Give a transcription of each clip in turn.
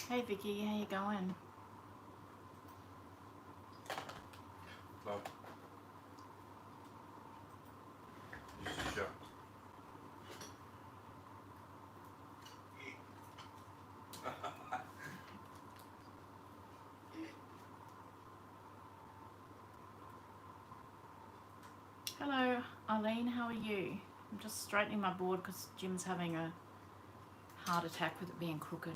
Hey Vicky, how you going? Love. This is shut. Hello, Arlene, how are you? I'm just straightening my board because Jim's having a heart attack with it being crooked.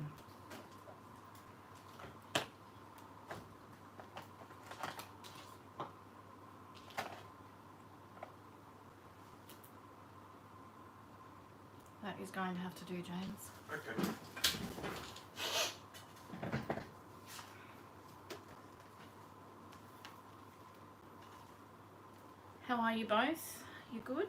That is going to have to do, James. Okay. How are you both? You good?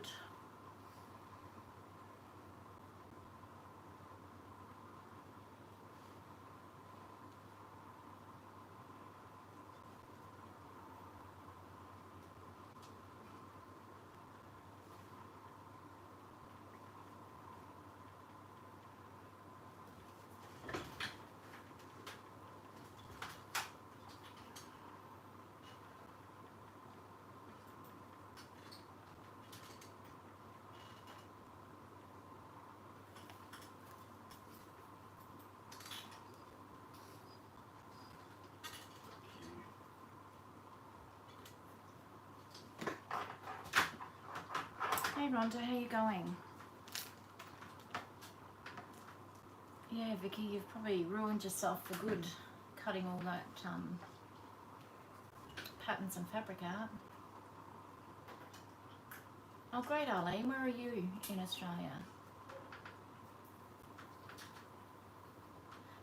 Hey Rhonda, how you going? Yeah, Vicky, you've probably ruined yourself for good cutting all that patterns and fabric out. Oh great, Arlene, where are you in Australia?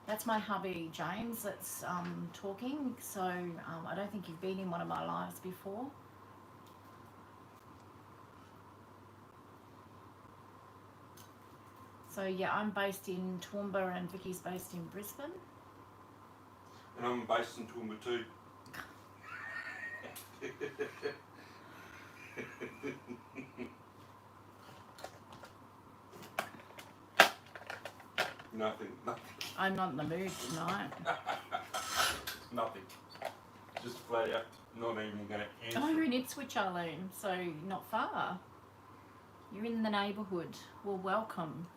That's my hubby James that's talking, so I don't think you've been in one of my lives before. So yeah, I'm based in Toowoomba and Vicky's based in Brisbane. And I'm based in Toowoomba too. Nothing. I'm not in the mood tonight. Nothing. Just flat out not even going to answer. Oh, you're in Ipswich, Arlene, so not far. You're in the neighbourhood. Well, welcome.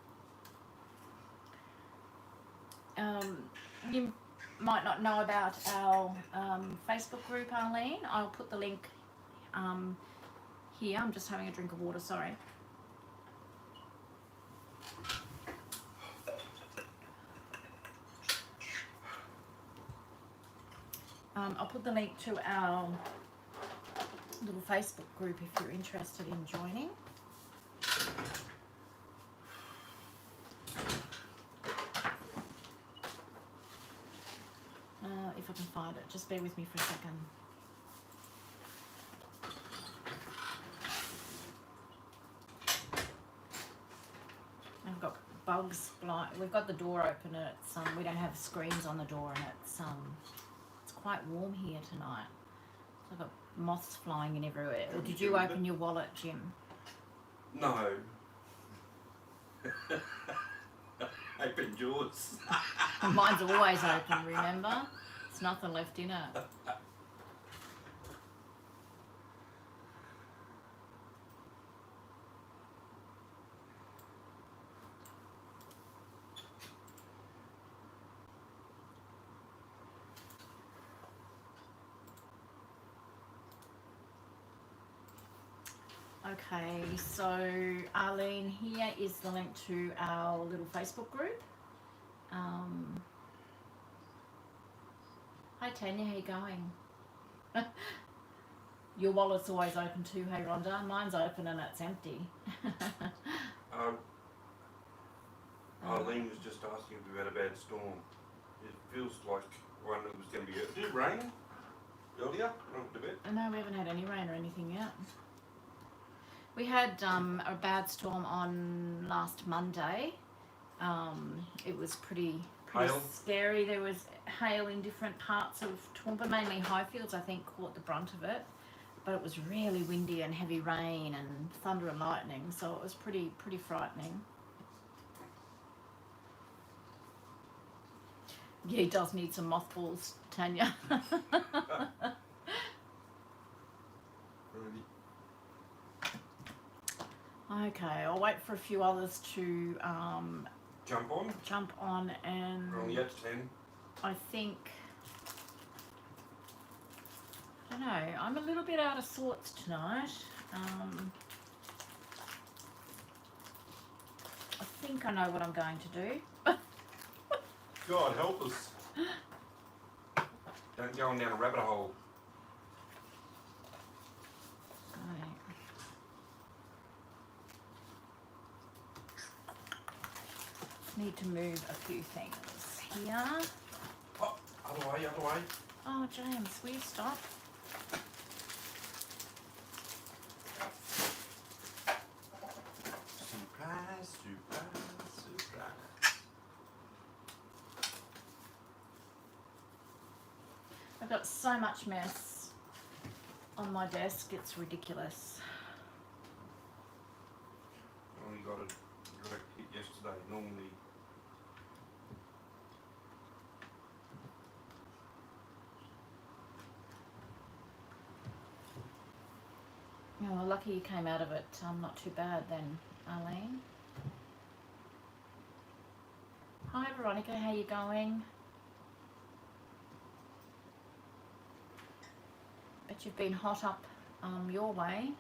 You might not know about our Facebook group, Arlene. I'll put the link here. I'm just having a drink of water, sorry. I'll put the link to our little Facebook group if you're interested in joining. If I can find it, just bear with me for a second. I've got bugs, we've got the door open and it's we don't have screens on the door and it's quite warm here tonight. So I've got moths flying in everywhere. Or did you open your wallet, Jim? No. Open yours. Mine's always open, remember? There's nothing left in it. Okay, so Arlene, here is the link to our little Facebook group. Hi Tanya, how you going? Your wallet's always open too, hey Rhonda? Mine's open and it's empty. Arlene was just asking if we've had a bad storm. It feels like one that was going to be... Did it rain earlier? No, we haven't had any rain or anything yet. We had a bad storm on last Monday. It was pretty scary. There was hail in different parts of Toowoomba, mainly Highfields I think caught the brunt of it. But it was really windy and heavy rain and thunder and lightning, so it was pretty frightening. Yeah, he does need some mothballs, Tanya. Really. Okay, I'll wait for a few others to Jump on. and We're only at 10. I think, I don't know, I'm a little bit out of sorts tonight. I think I know what I'm going to do. God help us. Don't go on down a rabbit hole. Need to move a few things here. Oh, other way, other way. Oh, James, will you stop? Surprise, surprise, surprise. I've got so much mess on my desk, it's ridiculous. Only got it hit yesterday. Normally. Oh, well, lucky you came out of it not too bad then, Arlene. Hi Veronica, how you going? Bet you've been hot up your way.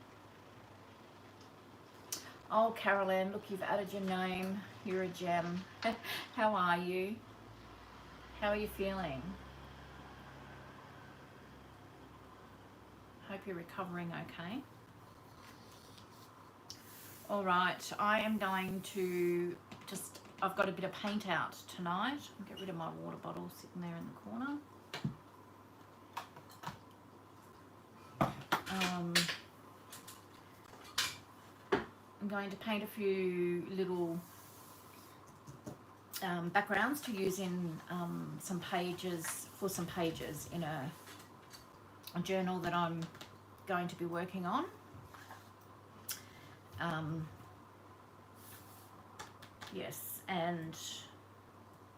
Oh, Carolyn, look, you've added your name. You're a gem. How are you? How are you feeling? Hope you're recovering okay. All right, I am going to just, I've got a bit of paint out tonight. I'll get rid of my water bottle sitting there in the corner. I'm going to paint a few little backgrounds to use in some pages in a journal that I'm going to be working on. Yes, and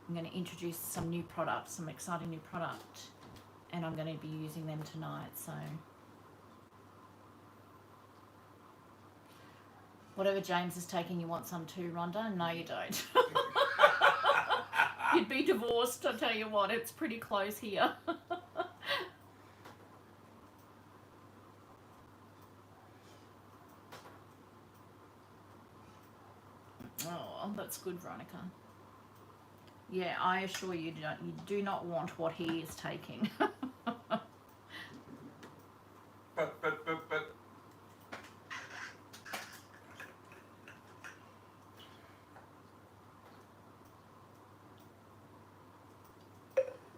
I'm going to introduce some new products, some exciting new product, and I'm going to be using them tonight. So whatever James is taking, you want some too, Rhonda? No, you don't. You'd be divorced, I tell you what. It's pretty close here. Oh, that's good, Veronica. Yeah, I assure you, you do not want what he is taking. But.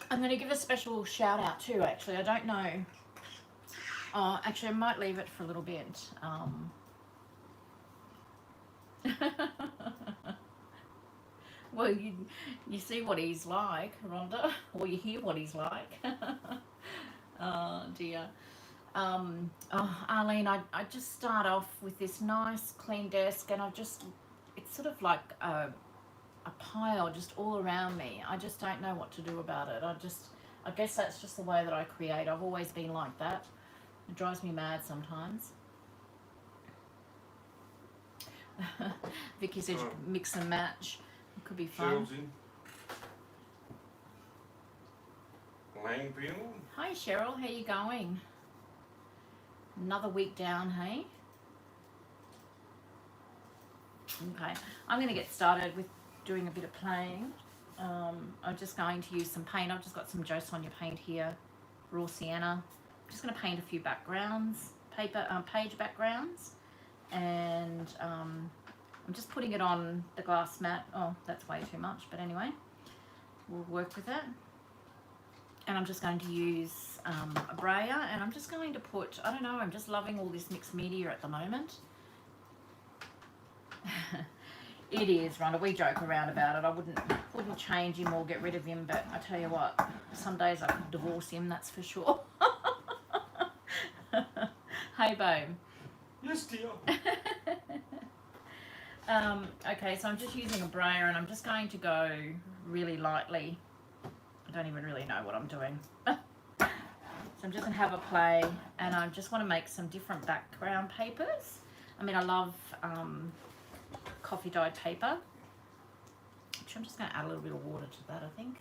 I'm going to give a special shout out too, actually. I don't know. Oh, actually, I might leave it for a little bit. Well, you see what he's like, Rhonda, or you hear what he's like. Oh, dear. Oh, Arlene, I just start off with this nice, clean desk, and it's sort of like a pile just all around me. I just don't know what to do about it. I guess that's just the way that I create. I've always been like that. It drives me mad sometimes. Vicky said you could mix and match. It could be fun. Langfield. Hi Cheryl, how you going? Another week down, hey? Okay, I'm going to get started with doing a bit of playing. I'm just going to use some paint. I've just got some Joe Sonia paint here, raw sienna. I'm just going to paint a few backgrounds, page backgrounds, and I'm just putting it on the glass mat. Oh, that's way too much, but anyway, we'll work with it. And I'm just going to use a brayer, and I'm just going to put, I don't know, I'm just loving all this mixed media at the moment. It is, Rhonda. We joke around about it. I wouldn't change him or get rid of him, but I tell you what, some days I could divorce him, that's for sure. Hey, babe. Yes, dear. Okay, so I'm just using a brayer, and I'm just going to go really lightly I don't even really know what I'm doing. So I'm just going to have a play, and I just want to make some different background papers. I mean, I love coffee dyed paper, which I'm just going to add a little bit of water to that, I think.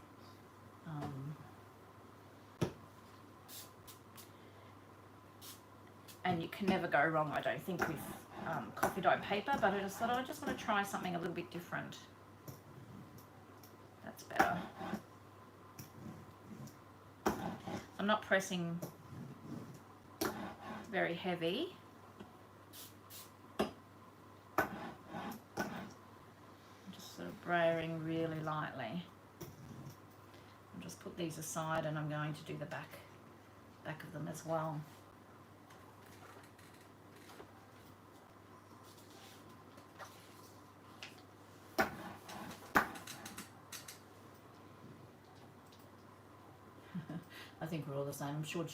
And you can never go wrong, I don't think, with coffee dyed paper, but I just thought I just want to try something a little bit different. That's better. I'm not pressing very heavy. I'm just sort of braying really lightly. I'll just put these aside, and I'm going to do the back of them as well. I think we're all the same. I'm sure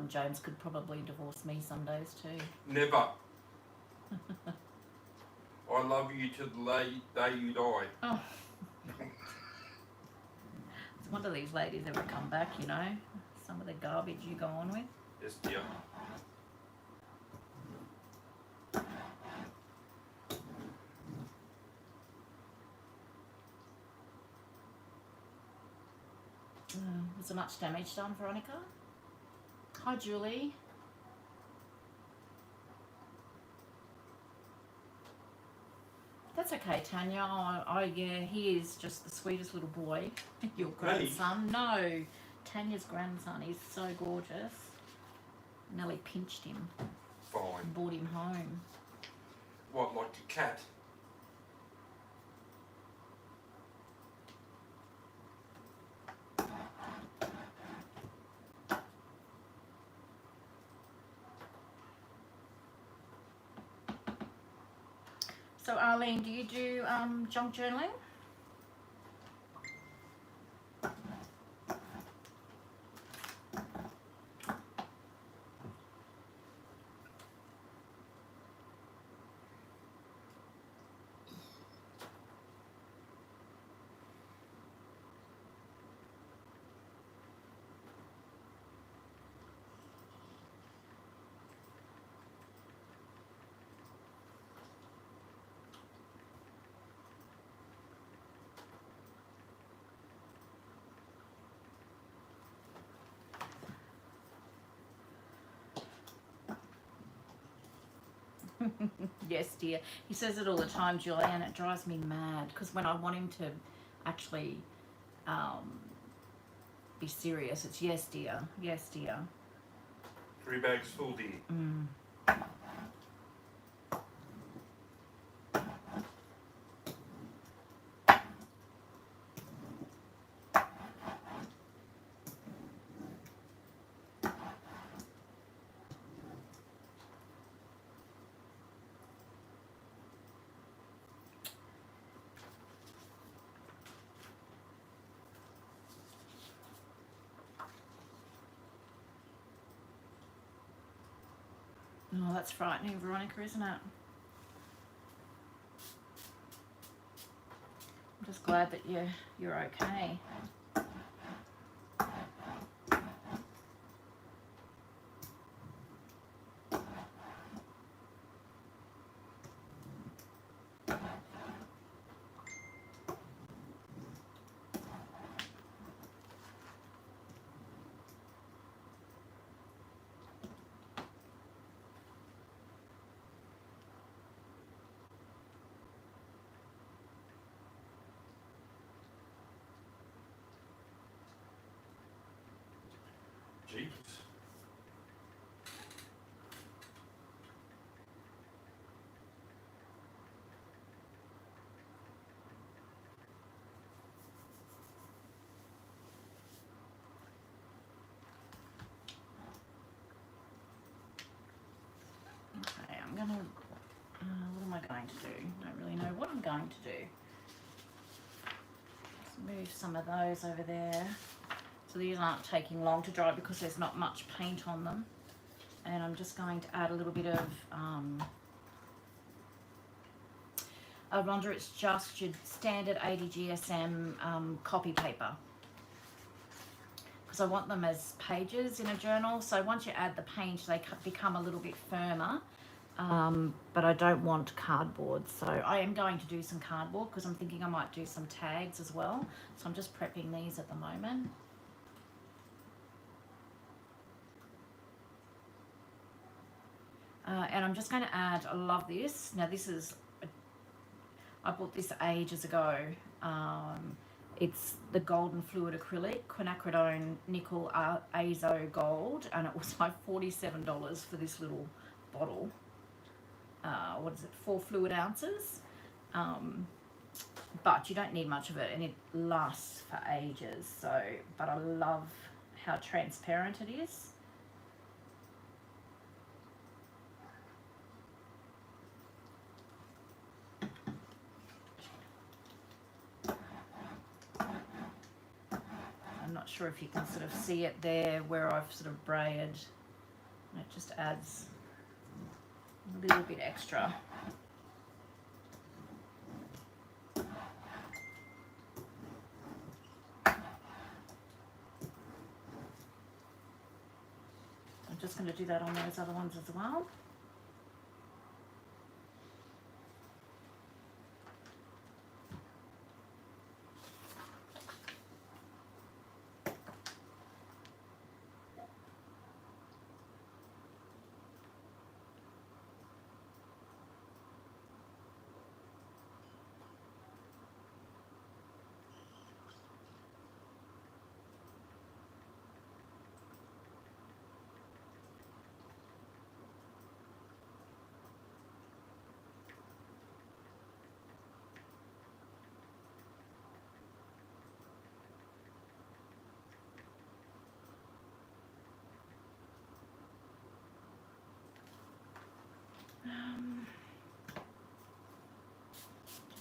James could probably divorce me some days too. Never. I love you to the day you die. Oh. It's one of these ladies ever come back, you know? Some of the garbage you go on with. Yes, dear. Was there much damage done, Veronica? Hi, Julie. That's okay, Tanya. Yeah, he is just the sweetest little boy. Your grandson. No, Tanya's grandson. He's so gorgeous. Nelly pinched him. Fine. And brought him home. What, like a cat? So, Arlene, do you do junk journaling? Yes, dear. He says it all the time, Julie, and it drives me mad because when I want him to actually be serious, it's yes, dear. Yes, dear. 3 bags full, dear. Oh, that's frightening, Veronica, isn't it? I'm just glad that you're okay. Jeez. Okay, I'm gonna. What am I going to do? I don't really know what I'm going to do. Let's move some of those over there. So these aren't taking long to dry because there's not much paint on them. And I'm just going to add a little bit of, I wonder it's just your standard 80 GSM copy paper. because I want them as pages in a journal. So once you add the paint, they become a little bit firmer. But I don't want cardboard, so I am going to do some cardboard because I'm thinking I might do some tags as well. So I'm just prepping these at the moment. And I'm just going to add, I love this. Now this is, I bought this ages ago. It's the golden fluid acrylic, quinacridone nickel azo gold, and it was like $47 for this little bottle. What is it, 4 fluid ounces? But you don't need much of it, and it lasts for ages. So, but I love how transparent it is. I'm not sure if you can sort of see it there where I've sort of braided. It just adds a little bit extra. I'm just going to do that on those other ones as well.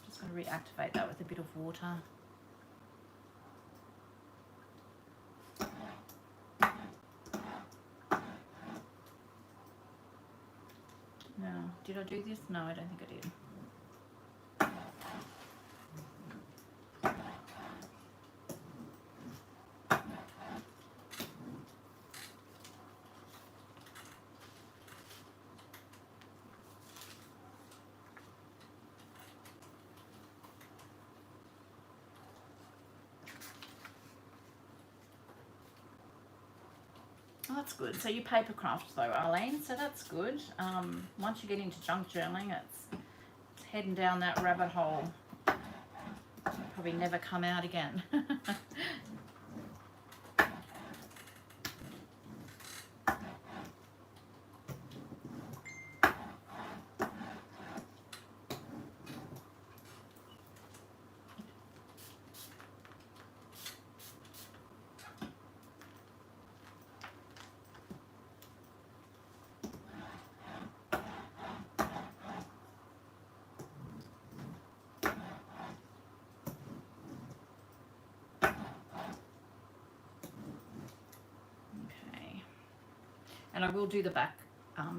Just going to reactivate that with a bit of water. Now, did I do this? No, I don't think I did. Oh, that's good. So you paper craft though, Arlene, so that's good. Once you get into junk journaling, it's heading down that rabbit hole. You'll probably never come out again. And I will do the back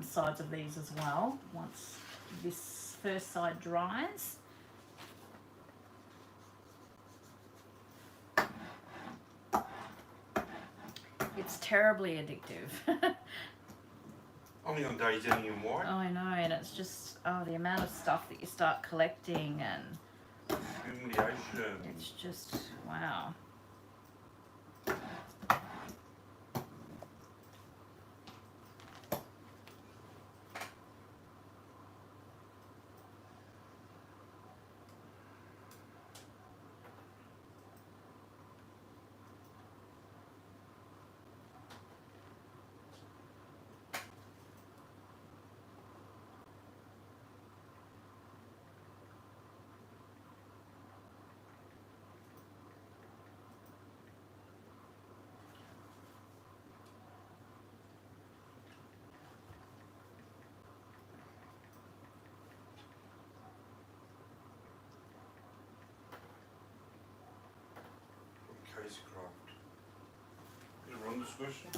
sides of these as well once this first side dries. It's terribly addictive. Only on days any and white. Oh, I know, and it's just, oh, the amount of stuff that you start collecting and Humiliation. it's just, wow. Case craft. Is it on discussion?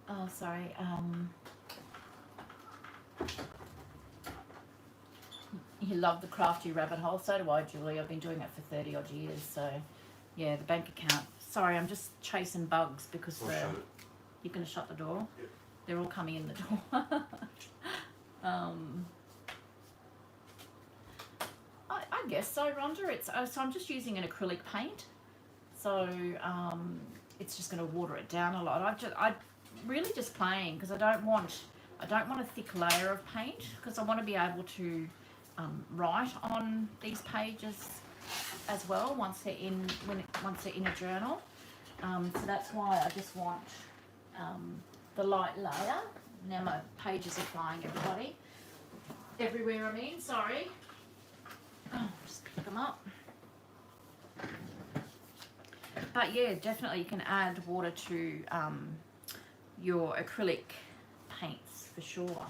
Oh, sorry. You love the crafty rabbit hole. So do I, Julie. I've been doing it for 30 odd years. So Yeah, the bank account. Sorry, I'm just chasing bugs because I'll shut it. you're going to shut the door? Yep. They're all coming in the door. I guess so, Rhonda. So I'm just using an acrylic paint. So it's just going to water it down a lot. I really just playing because I don't want a thick layer of paint because I want to be able to write on these pages as well once they're in a journal. So that's why I just want the light layer. Now my pages are flying, everywhere. I mean, sorry. Just pick them up. But yeah, definitely you can add water to your acrylic paints for sure.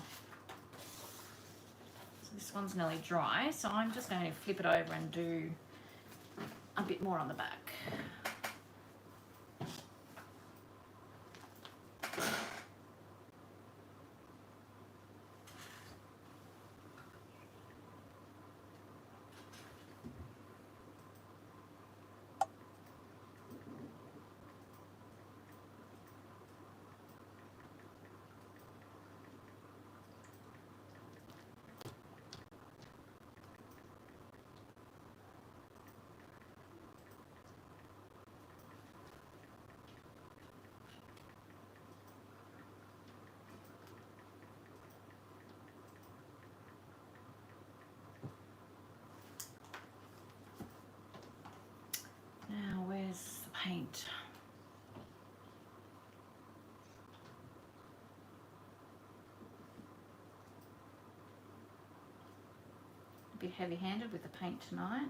So this one's nearly dry, so I'm just going to flip it over and do a bit more on the back. Now, where's the paint? A bit heavy-handed with the paint tonight.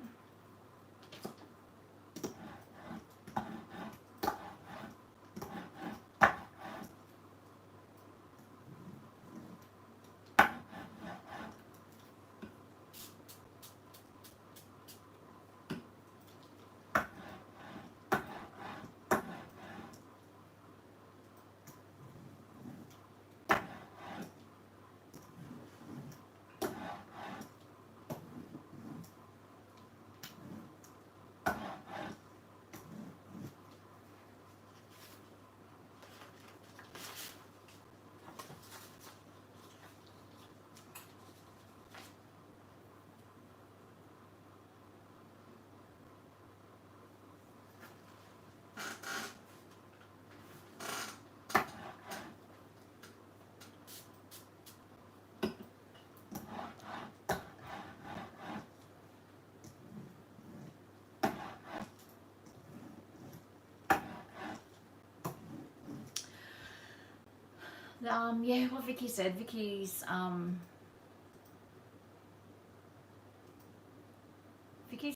Yeah, what Vicky said. Vicky's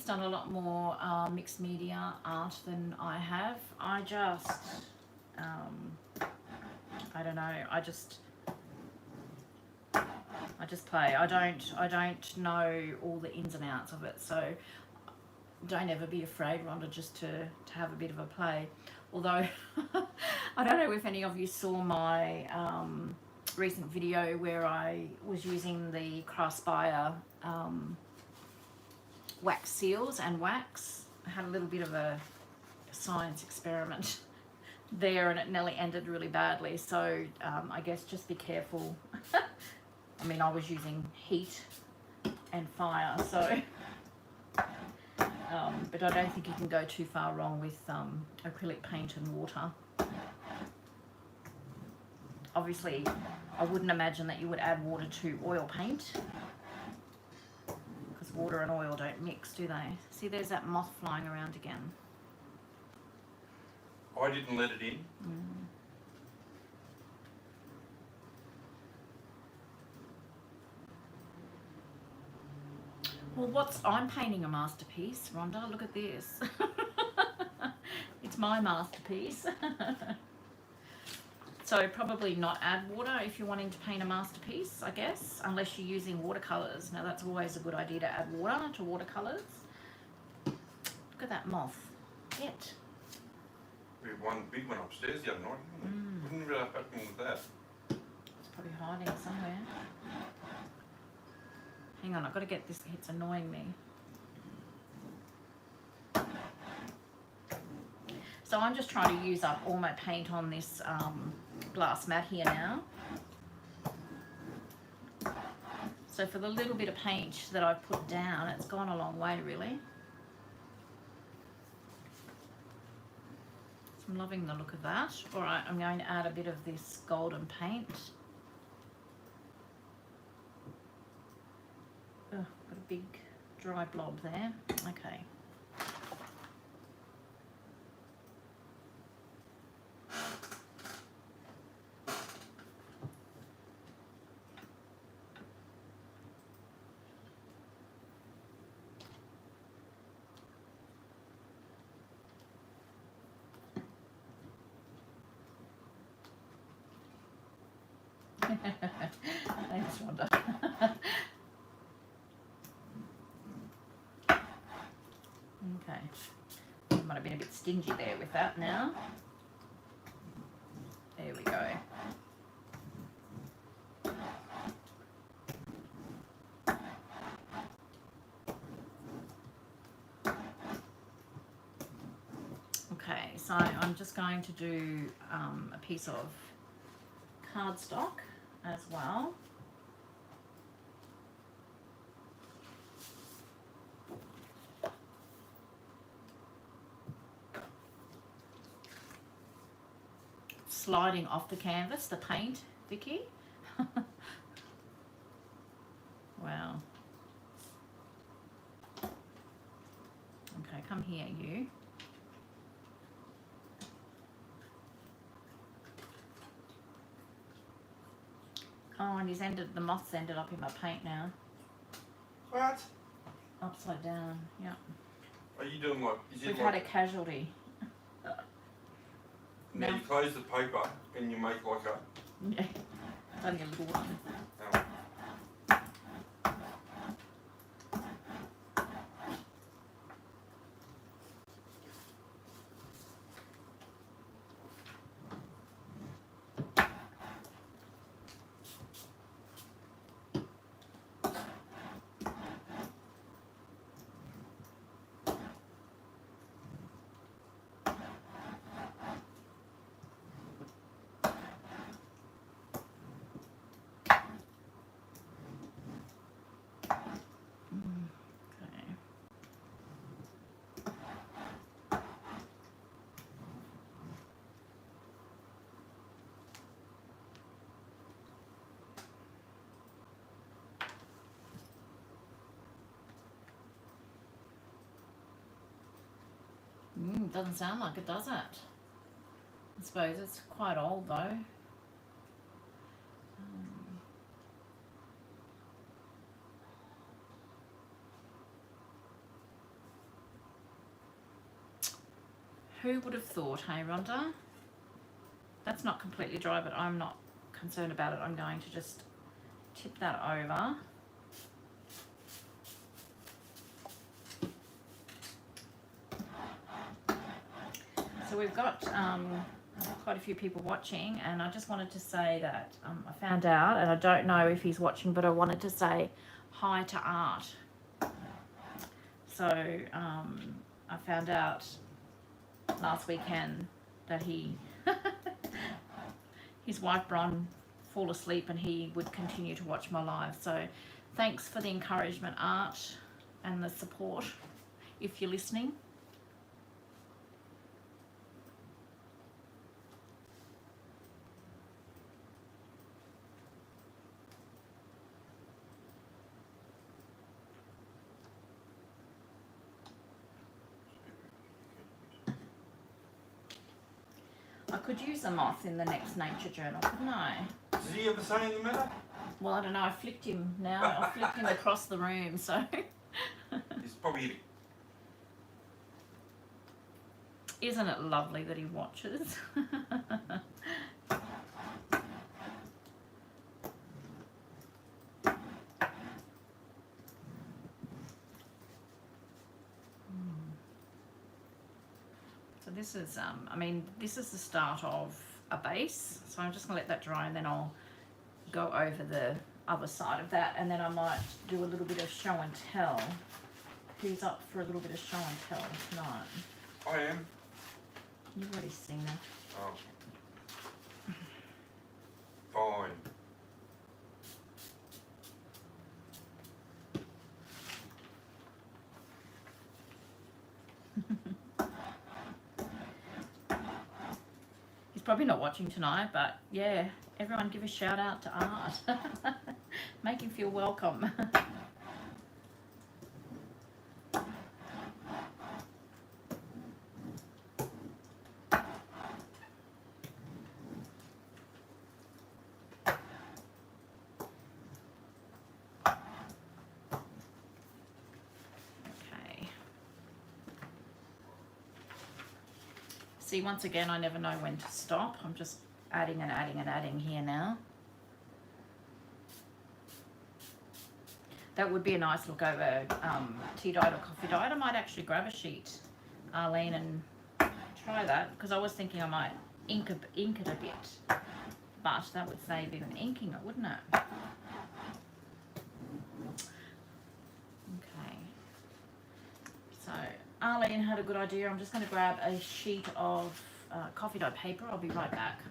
done a lot more mixed media art than I have. I just, I don't know. I just play. I don't know all the ins and outs of it. So don't ever be afraid, Rhonda, just to have a bit of a play. Although, I don't know if any of you saw my recent video where I was using the Craftsbuyer wax seals and wax. I had a little bit of a science experiment there and it nearly ended really badly. So I guess just be careful. I mean, I was using heat and fire, so... but I don't think you can go too far wrong with acrylic paint and water. Obviously, I wouldn't imagine that you would add water to oil paint because water and oil don't mix, do they? See, there's that moth flying around again. I didn't let it in. Well, I'm painting a masterpiece, Rhonda. Look at this. It's my masterpiece. So probably not add water if you're wanting to paint a masterpiece, I guess, unless you're using watercolours. Now that's always a good idea to add water to watercolours. Look at that moth. Get. We had one big one upstairs the other night. Wouldn't really have happened with that. It's probably hiding somewhere. Hang on, I've got to get this. It's annoying me. So I'm just trying to use up all my paint on this glass mat here now. So for the little bit of paint that I've put down, it's gone a long way really. So I'm loving the look of that. All right, I'm going to add a bit of this golden paint. Oh, got a big dry blob there. Okay. Thanks, Rhonda. Okay. I might have been a bit stingy there with that now. There we go. Okay, so I'm just going to do a piece of cardstock as well. Sliding off the canvas, the paint, Vicky. Wow. Okay, come here, you. Oh, and the moth's ended up in my paint now. What? Upside down, yeah. Are you doing like... We've had a casualty. Now you close the paper and you make like a... Yeah, it's only a little one. Oh. Doesn't sound like it, does it? I suppose it's quite old though. Who would have thought, hey Rhonda? That's not completely dry, but I'm not concerned about it. I'm going to just tip that over. So we've got quite a few people watching, and I just wanted to say that I found out, and I don't know if he's watching, but I wanted to say hi to Art. So I found out last weekend that his wife Bron fall asleep and he would continue to watch my live. So thanks for the encouragement, Art, and the support, if you're listening. I could use a moth in the next nature journal, couldn't I? Does he ever say in the matter? Well, I don't know. I flicked him now. I flicked him across the room, so... He's probably... Isn't it lovely that he watches? So this is, I mean, this is the start of a base. So I'm just going to let that dry, and then I'll go over the other side of that, and then I might do a little bit of show and tell. Who's up for a little bit of show and tell tonight? I am. You've already seen that. Oh. Fine. He's probably not watching tonight, but yeah, everyone give a shout out to Art. Make him feel welcome. See, once again, I never know when to stop. I'm just adding and adding and adding here now. That would be a nice look over tea dyed or coffee dyed. I might actually grab a sheet, Arlene, and try that, because I was thinking I might ink it a bit, but that would save even inking it, wouldn't it? Okay. So Arlene had a good idea. I'm just going to grab a sheet of coffee dye paper. I'll be right back.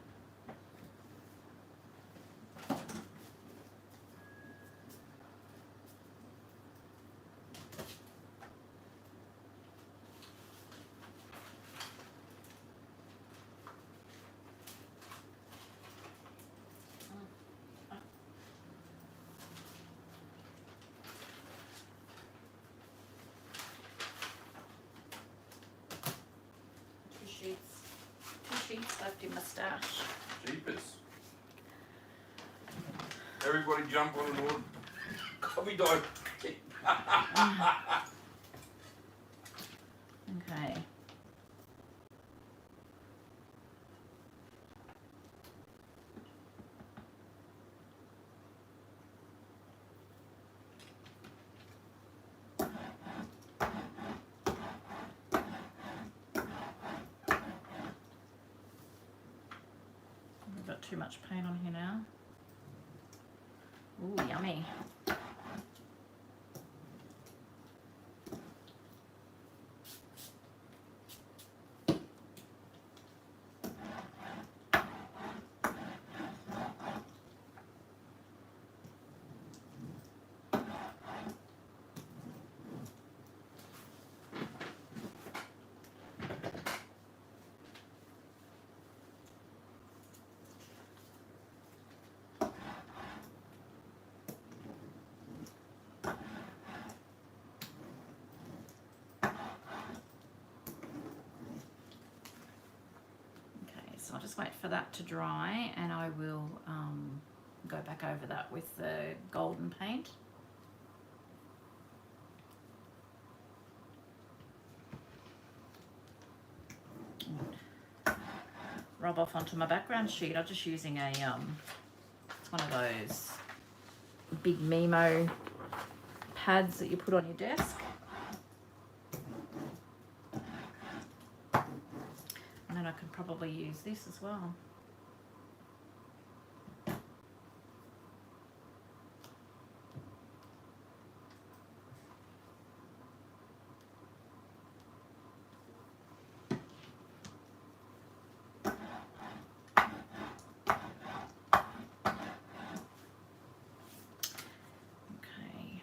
Two sheets left in my stash. Jeepers. Everybody jump on an order. Coffee dye. Okay. We've got too much paint on here now. Ooh, yummy. So I'll just wait for that to dry, and I will go back over that with the golden paint. Rub off onto my background sheet. I'm just using a it's one of those big Memo pads that you put on your desk. I can probably use this as well. Okay.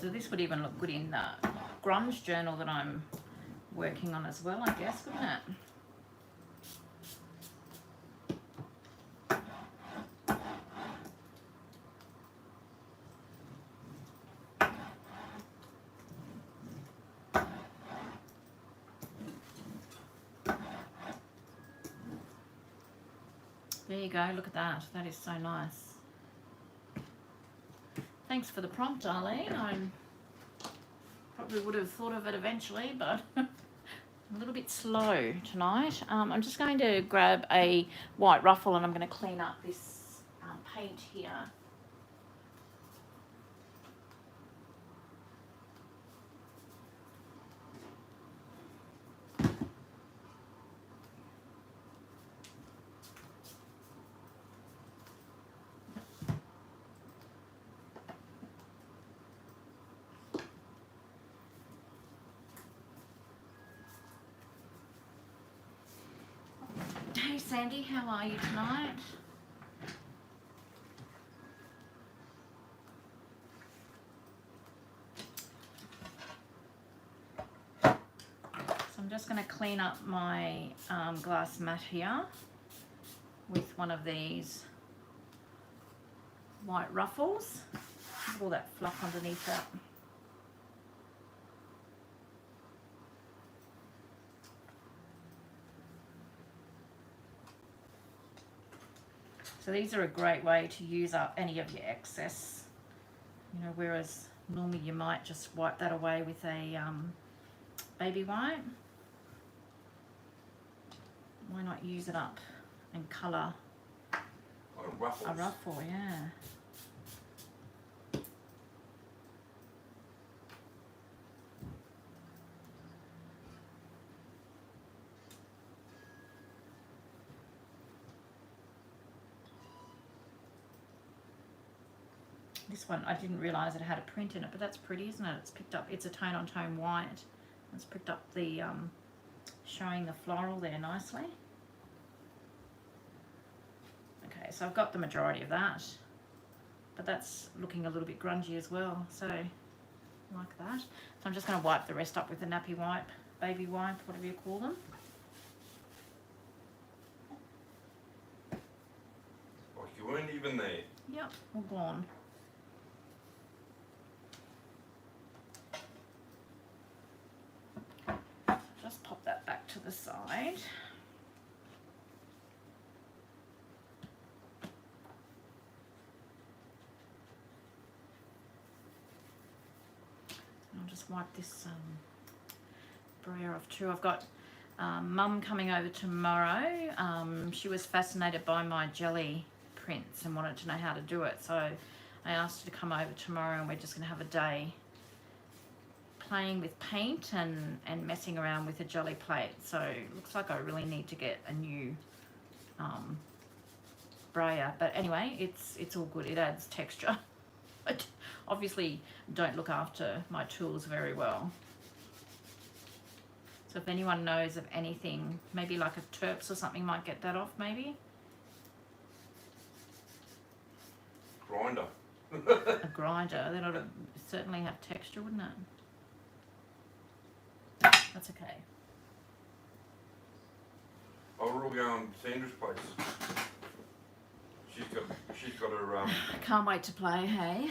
So this would even look good in the grunge journal that I'm working on as well, I guess, wouldn't it? There you go, look at that. That is so nice. Thanks for the prompt, Arlene. I probably would have thought of it eventually, but a little bit slow tonight. I'm just going to grab a white ruffle and I'm going to clean up this paint here. Hey Sandy, how are you tonight? So I'm just going to clean up my glass mat here with one of these white ruffles. Look at all that fluff underneath that. So these are a great way to use up any of your excess, you know, whereas normally you might just wipe that away with a baby wipe. Why not use it up and colour A ruffle, yeah. This one, I didn't realise it had a print in it, but that's pretty, isn't it? It's picked up, it's a tone on tone white. It's picked up the, showing the floral there nicely. Okay, so I've got the majority of that, but that's looking a little bit grungy as well, so like that. So I'm just going to wipe the rest up with the nappy wipe, baby wipe, whatever you call them. Like you weren't even there. Yep, all gone. Just pop that back to the side. And I'll just wipe this brayer off too. I've got Mum coming over tomorrow. She was fascinated by my jelly prints and wanted to know how to do it, so I asked her to come over tomorrow, and we're just going to have a day playing with paint and messing around with a jelly plate. So it looks like I really need to get a new brayer, but anyway, it's all good. It adds texture. I obviously don't look after my tools very well, so if anyone knows of anything, maybe like a Terps or something might get that off, maybe. Grinder. A grinder, that ought to certainly have texture, wouldn't it? That's okay. Oh, we're all going to Sandra's place. She's got her I can't wait to play, hey?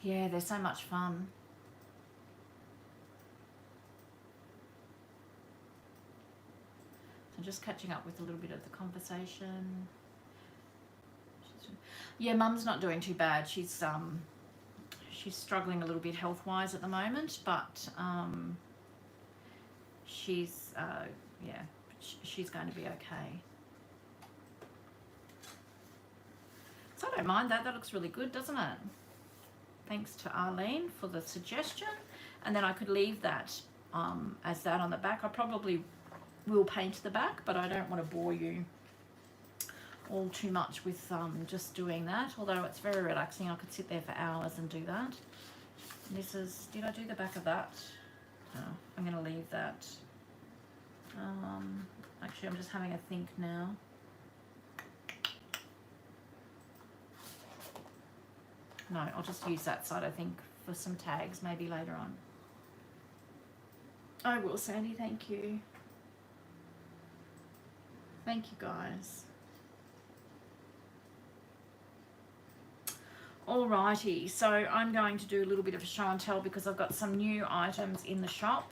Yeah, they're so much fun. So just catching up with a little bit of the conversation. Yeah, Mum's not doing too bad. She's struggling a little bit health-wise at the moment, but she's yeah, she's going to be okay. So I don't mind that. That looks really good, doesn't it? Thanks to Arlene for the suggestion. And then I could leave that as that on the back. I probably will paint the back, but I don't want to bore you all too much with just doing that, although it's very relaxing. I could sit there for hours and do that. And this is, did I do the back of that? No, I'm going to leave that. Actually, I'm just having a think now. No, I'll just use that side, I think, for some tags maybe later on. I will, Sandy, thank you. Thank you, guys. Alrighty, so I'm going to do a little bit of a show and tell because I've got some new items in the shop,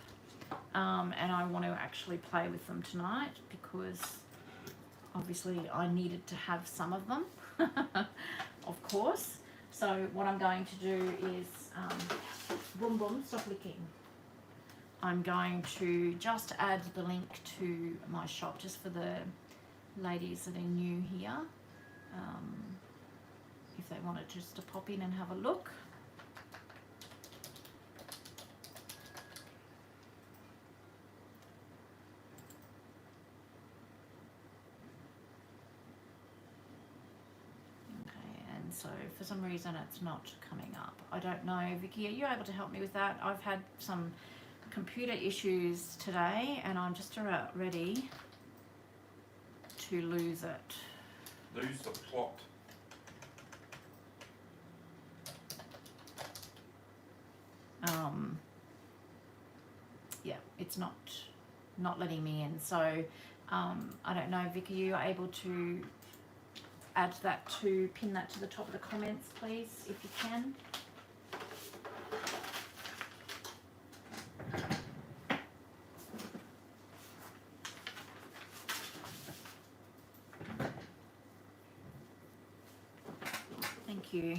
and I want to actually play with them tonight because obviously I needed to have some of them, of course. So what I'm going to do is, boom boom, stop licking. I'm going to just add the link to my shop just for the ladies that are new here. If they wanted just to pop in and have a look. Okay, and so for some reason it's not coming up. I don't know, Vicky, are you able to help me with that? I've had some computer issues today and I'm just about ready to lose it. Lose the plot. Yeah, it's not letting me in. So I don't know, Vicky, you are able to add that pin that to the top of the comments, please, if you can. Thank you.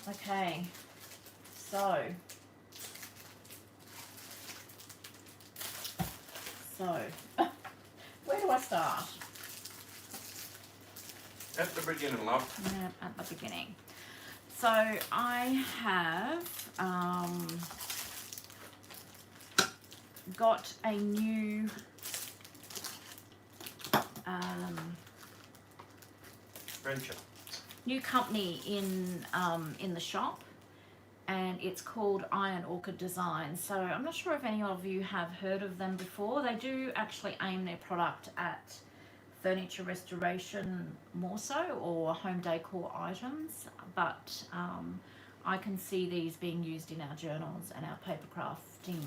Okay, so where do I start? At the beginning, love. Yeah, at the beginning. So I have got a new Venture. new company in the shop, and it's called Iron Orchid Design. So I'm not sure if any of you have heard of them before. They do actually aim their product at furniture restoration more so, or home decor items, but I can see these being used in our journals and our paper crafting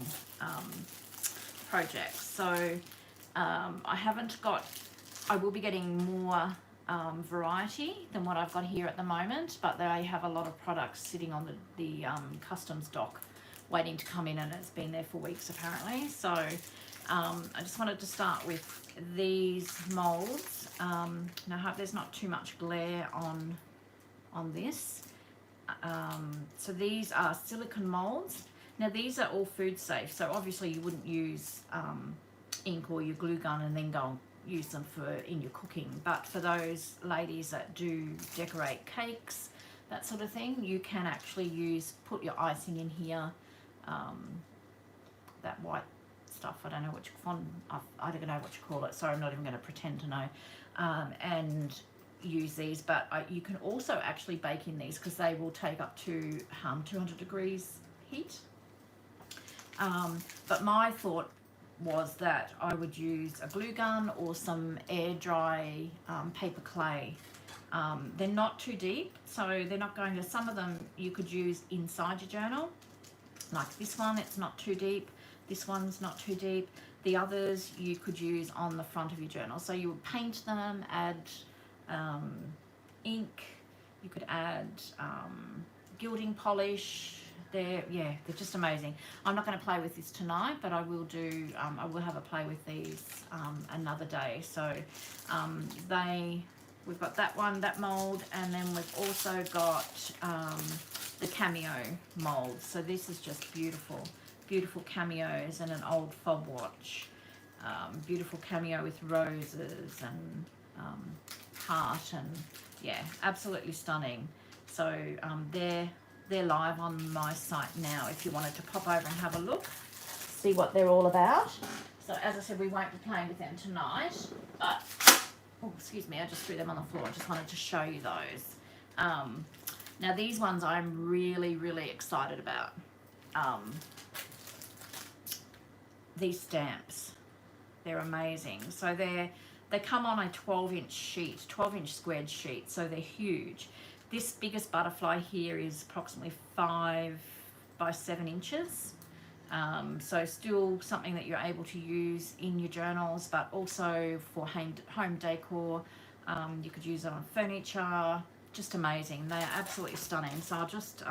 projects. So I will be getting more variety than what I've got here at the moment, but they have a lot of products sitting on the customs dock waiting to come in, and it's been there for weeks apparently. So I just wanted to start with these molds. Now I hope there's not too much glare on this. So these are silicone molds. Now these are all food safe, so obviously you wouldn't use ink or your glue gun and then go and use them in your cooking, but for those ladies that do decorate cakes, that sort of thing, you can actually put your icing in here, that white stuff, I don't know which font, I don't know what you call it, sorry, I'm not even going to pretend to know, and use these. But you can also actually bake in these because they will take up to 200 degrees heat. But my thought was that I would use a glue gun or some air dry paper clay. They're not too deep, so they're not going to, some of them you could use inside your journal, like this one, it's not too deep, this one's not too deep. The others you could use on the front of your journal, so you would paint them, add ink, you could add gilding polish. They're just amazing. I'm not going to play with this tonight, but I will have a play with these another day. So we've got that mold, and then we've also got the Cameo Molds. So this is just beautiful cameos and an old fob watch. Beautiful cameo with roses and heart, and yeah, absolutely stunning. So they're live on my site now if you wanted to pop over and have a look, see what they're all about. So as I said, we won't be playing with them tonight, but oh, excuse me, I just threw them on the floor. I just wanted to show you those. Now these ones I'm really, really excited about. These stamps, they're amazing. So they come on a 12-inch sheet, 12-inch squared sheet, so they're huge. This biggest butterfly here is approximately 5 by 7 inches. So still something that you're able to use in your journals, but also for home decor. You could use it on furniture. Just amazing. They are absolutely stunning. So I'll just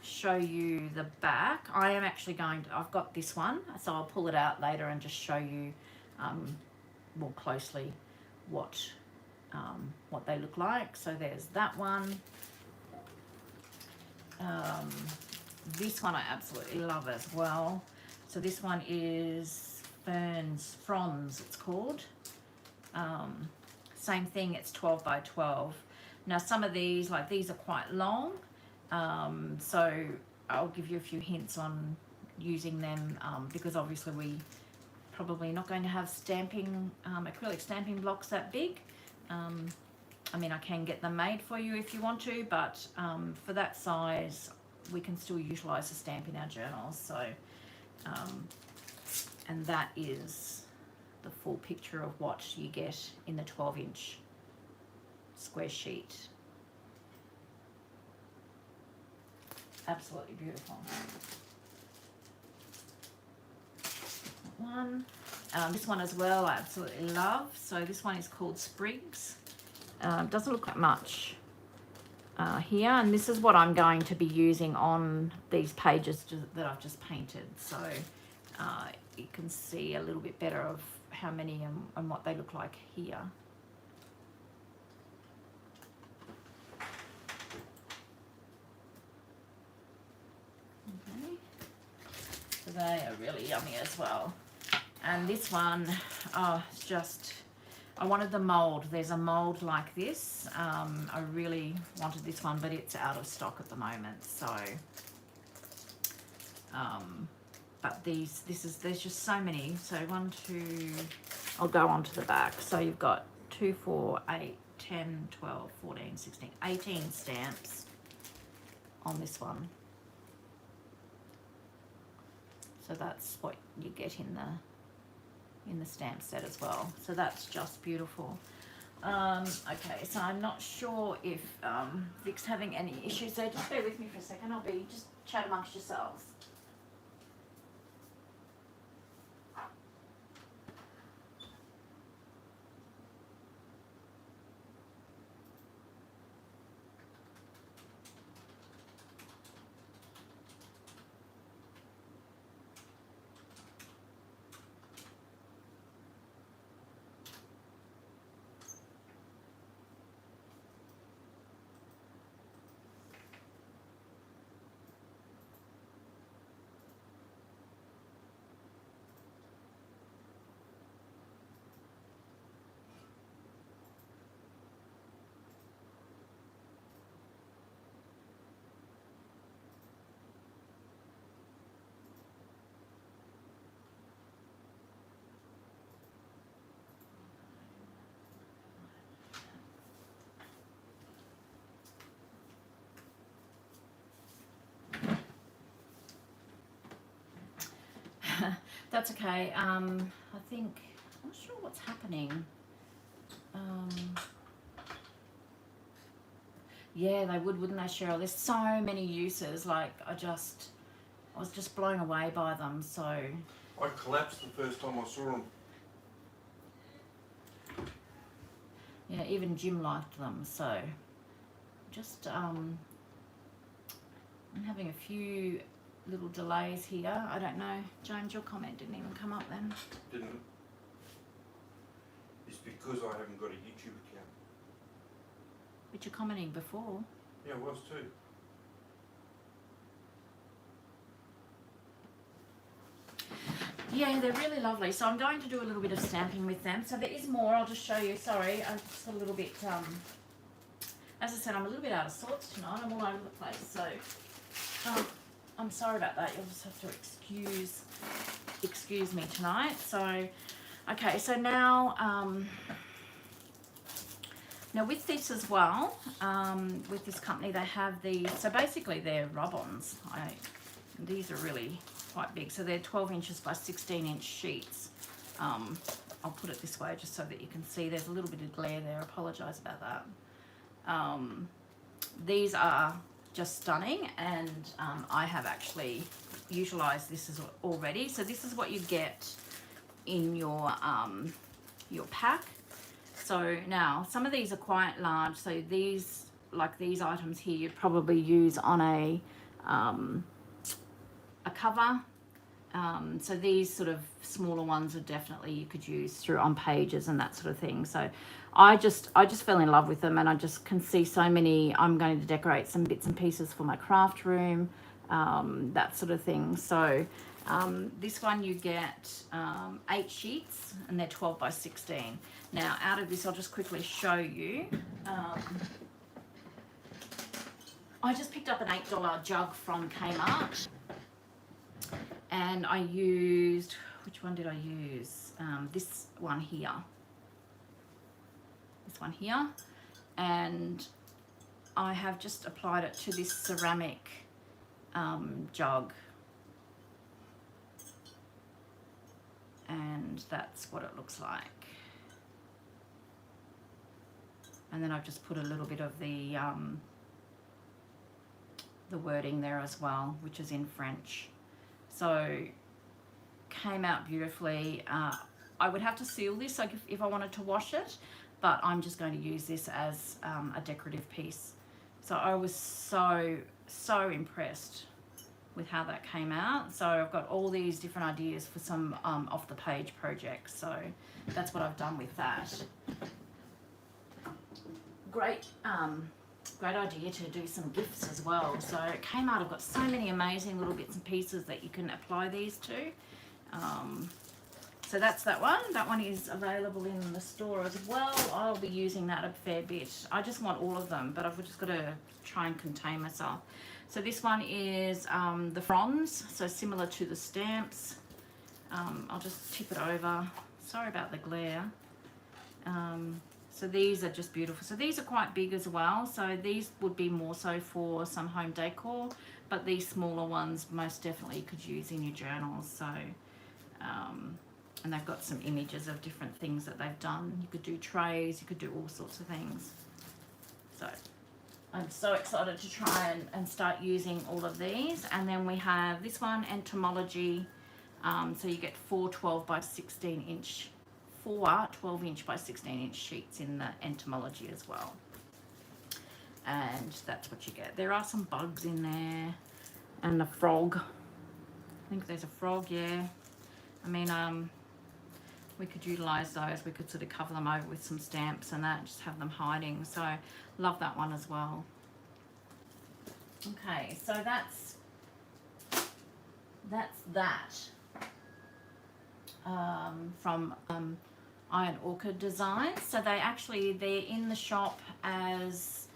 show you the back. I am actually I've got this one, so I'll pull it out later and just show you more closely what they look like. So there's that one. This one I absolutely love as well. So this one is Fronds it's called. Same thing, it's 12 by 12. Now some of these, like these, are quite long, so I'll give you a few hints on using them, because obviously we probably not going to have acrylic stamping blocks that big. I mean, I can get them made for you if you want to, but for that size we can still utilize the stamp in our journals. So and that is the full picture of what you get in the 12-inch square sheet. Absolutely beautiful. One. This one as well I absolutely love. So this one is called Sprigs. Doesn't look like much here, and this is what I'm going to be using on these pages that I've just painted. So you can see a little bit better of how many and what they look like here. Okay. So they are really yummy as well. And this one, oh, it's just, I wanted the mold. There's a mold like this. I really wanted this one, but it's out of stock at the moment. So, but there's just so many. So 1, 2, I'll go on to the back. So you've got 2, 4, 8, 10, 12, 14, 16, 18 stamps on this one. So that's what you get in the stamp set as well. So that's just beautiful. Okay, so I'm not sure if Vic's having any issues, so just bear with me for a second. I'll be just chat amongst yourselves. That's okay. I think, I'm not sure what's happening. Yeah, they would, wouldn't they, Cheryl? There's so many uses. Like, I was just blown away by them. So I collapsed the first time I saw them. yeah, even Jim liked them. So just I'm having a few little delays here. I don't know. James, your comment didn't even come up then. Didn't it? It's because I haven't got a YouTube account. But you're commenting before. Yeah, I was too. Yeah, they're really lovely. So I'm going to do a little bit of stamping with them. So there is more. I'll just show you. Sorry, I'm just a little bit, as I said, I'm a little bit out of sorts tonight. I'm all over the place. So I'm sorry about that. You'll just have to excuse me tonight. So, okay. So now, now with this as well, with this company, they have these. So basically, they're rub-ons. These are really quite big. So they're 12 inches by 16-inch sheets. I'll put it this way just so that you can see. There's a little bit of glare there. I apologise about that. These are just stunning, and I have actually utilised this as already. So this is what you get in your pack. So now some of these are quite large. So these, like these items here, you'd probably use on a cover. So these sort of smaller ones are definitely you could use through on pages and that sort of thing. So I just fell in love with them, and I just can see so many. I'm going to decorate some bits and pieces for my craft room, that sort of thing. So this one you get 8 sheets, and they're 12 by 16. Now out of this, I'll just quickly show you. I just picked up an $8 jug from Kmart, and I used, which one did I use? This one here. This one here. And I have just applied it to this ceramic jug. and that's what it looks like. And then I've just put a little bit of the wording there as well, which is in French. So came out beautifully. I would have to seal this like if I wanted to wash it, but I'm just going to use this as a decorative piece. So I was so impressed with how that came out. So I've got all these different ideas for some off the page projects. So that's what I've done with that. Great idea to do some gifts as well. So it came out, I've got so many amazing little bits and pieces that you can apply these to. So that's that one. That one is available in the store as well. I'll be using that a fair bit. I just want all of them, but I've just got to try and contain myself. So this one is the fronds, so similar to the stamps. I'll just tip it over. Sorry about the glare. So these are just beautiful. So these are quite big as well. So these would be more so for some home decor, but these smaller ones most definitely you could use in your journals. So, and they've got some images of different things that they've done. You could do trays, you could do all sorts of things. So I'm so excited to try and start using all of these. And then we have this one, Entomology. So you get 4 12 by 16 inch 12-inch by 16-inch sheets in the Entomology as well. And that's what you get. There are some bugs in there and a frog. I think there's a frog, yeah. I mean, we could utilize those. We could sort of cover them over with some stamps and that, just have them hiding. So love that one as well. Okay, so that's that. From Iron Orchid Designs. So they're in the shop as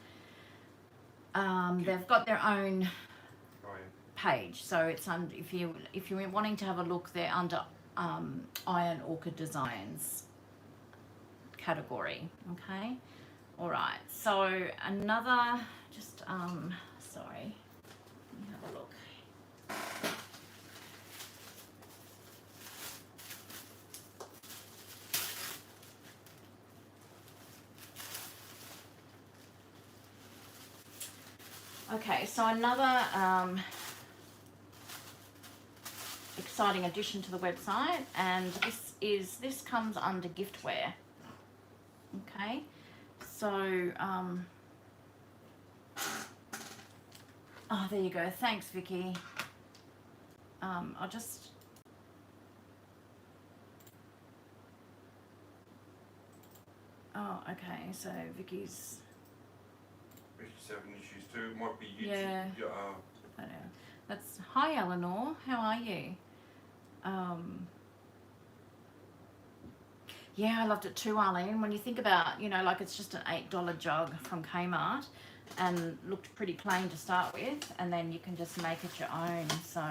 they've got their own page. So it's under, if you're wanting to have a look, they're under Iron Orchid Designs category. Okay, all right. So another, just sorry, let me have a look. Okay, so another exciting addition to the website, and this comes under giftware. Okay, so oh, there you go. Thanks, Vicky. I'll just okay. So Vicky's. 57 issues too. It might be YouTube. Yeah. I know. That's hi, Eleanor. How are you? Yeah, I loved it too, Arlene. When you think about, like it's just an $8 jug from Kmart, and looked pretty plain to start with, and then you can just make it your own. So,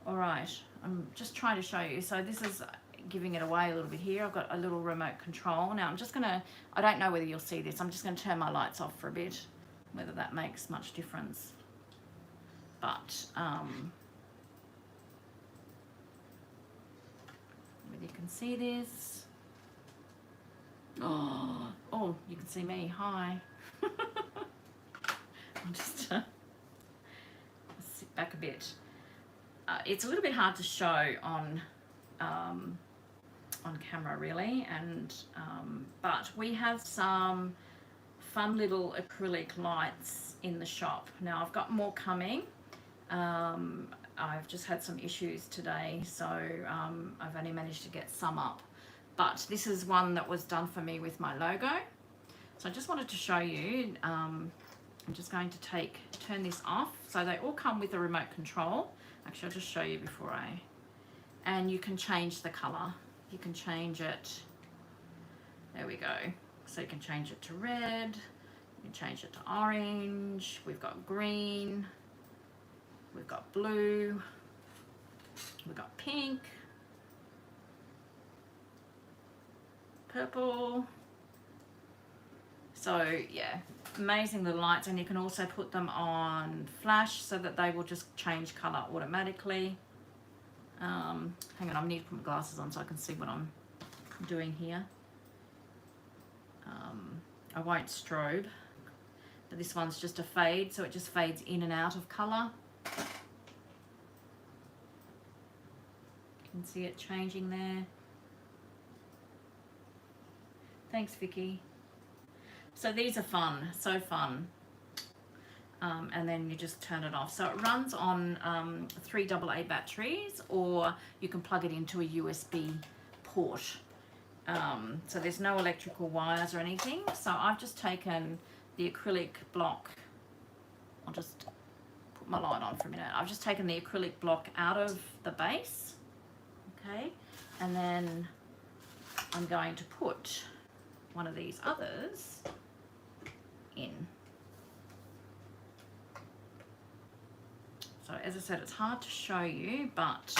all right, I'm just trying to show you. So this is giving it away a little bit here. I've got a little remote control. Now I'm just gonna, I don't know whether you'll see this, I'm just gonna turn my lights off for a bit, whether that makes much difference. But whether you can see this. Oh, you can see me. Hi. I'll just sit back a bit. It's a little bit hard to show on camera really, and but we have some fun little acrylic lights in the shop. Now I've got more coming. I've just had some issues today, so I've only managed to get some up, but this is one that was done for me with my logo. So I just wanted to show you. I'm just going to turn this off. So they all come with a remote control. Actually, I'll just show you before and you can change the color. You can change it, there we go. So you can change it to red, you can change it to orange, we've got green, we've got blue, we've got pink, purple. So yeah, amazing little lights, and you can also put them on flash so that they will just change color automatically. Hang on, I need to put my glasses on so I can see what I'm doing here. I won't strobe, but this one's just a fade, so it just fades in and out of colour. You can see it changing there. Thanks, Vicky. So these are fun, so fun. And then you just turn it off. So it runs on 3 AA batteries, or you can plug it into a USB port. So there's no electrical wires or anything. So I've just taken the acrylic block. I'll just put my light on for a minute. I've just taken the acrylic block out of the base, okay? And then I'm going to put one of these others in. So as I said, it's hard to show you, but